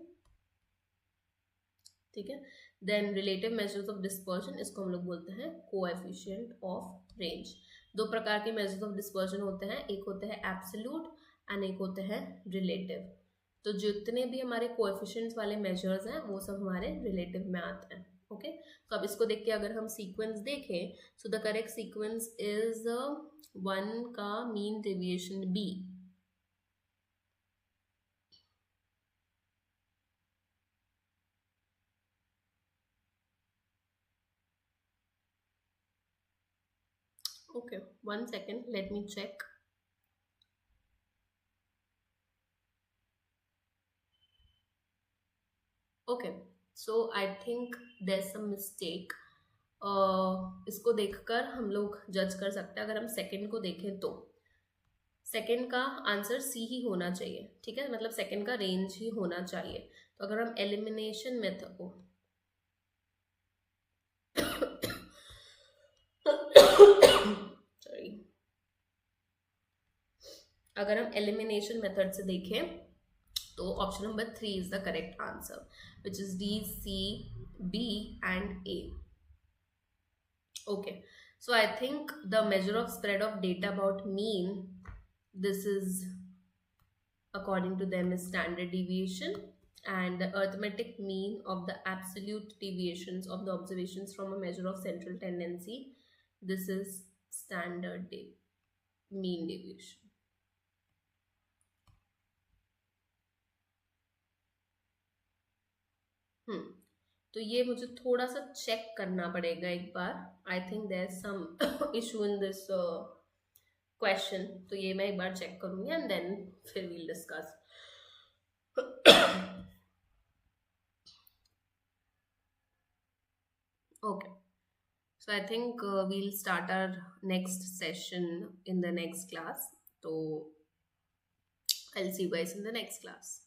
ठीक है. Then relative measures of dispersion, इसको हम लोग बोलते हैं कोएफिशिएंट ऑफ रेंज. 2 प्रकार के मेजर्स ऑफ डिस्पर्जन होते हैं, एक होते हैं एब्सोल्यूट एंड एक होते हैं रिलेटिव. तो जितने भी हमारे कोएफिशिएंट्स वाले मेजर्स हैं वो सब हमारे रिलेटिव में आते हैं. ओके. तो अब इसको देख के अगर हम सीक्वेंस देखें, so the correct sequence is 1 का mean deviation B. Okay, 1 second, let me check. Okay, so I think there's some mistake. इसको देखकर हम लोग जज कर सकते हैं. अगर हम सेकंड को देखें तो सेकंड का आंसर सी ही होना चाहिए. ठीक है. मतलब सेकंड का रेंज ही होना चाहिए. तो अगर हम एलिमिनेशन मेथड को अगर हम एलिमिनेशन मेथड से देखें So option number 3 is the correct answer, which is D, C, B, and A. Okay, so I think the measure of spread of data about mean, this is according to them is standard deviation, and the arithmetic mean of the absolute deviations of the observations from a measure of central tendency, this is standard mean deviation. तो ये मुझे थोड़ा सा चेक करना पड़ेगा एक बार. I think there some issue in this question, तो ये मैं एक बार चेक करूंगी एंड देन फिर we'll discuss. Okay, so I think we'll start our next session in the next class. So I'll see you guys in the next class.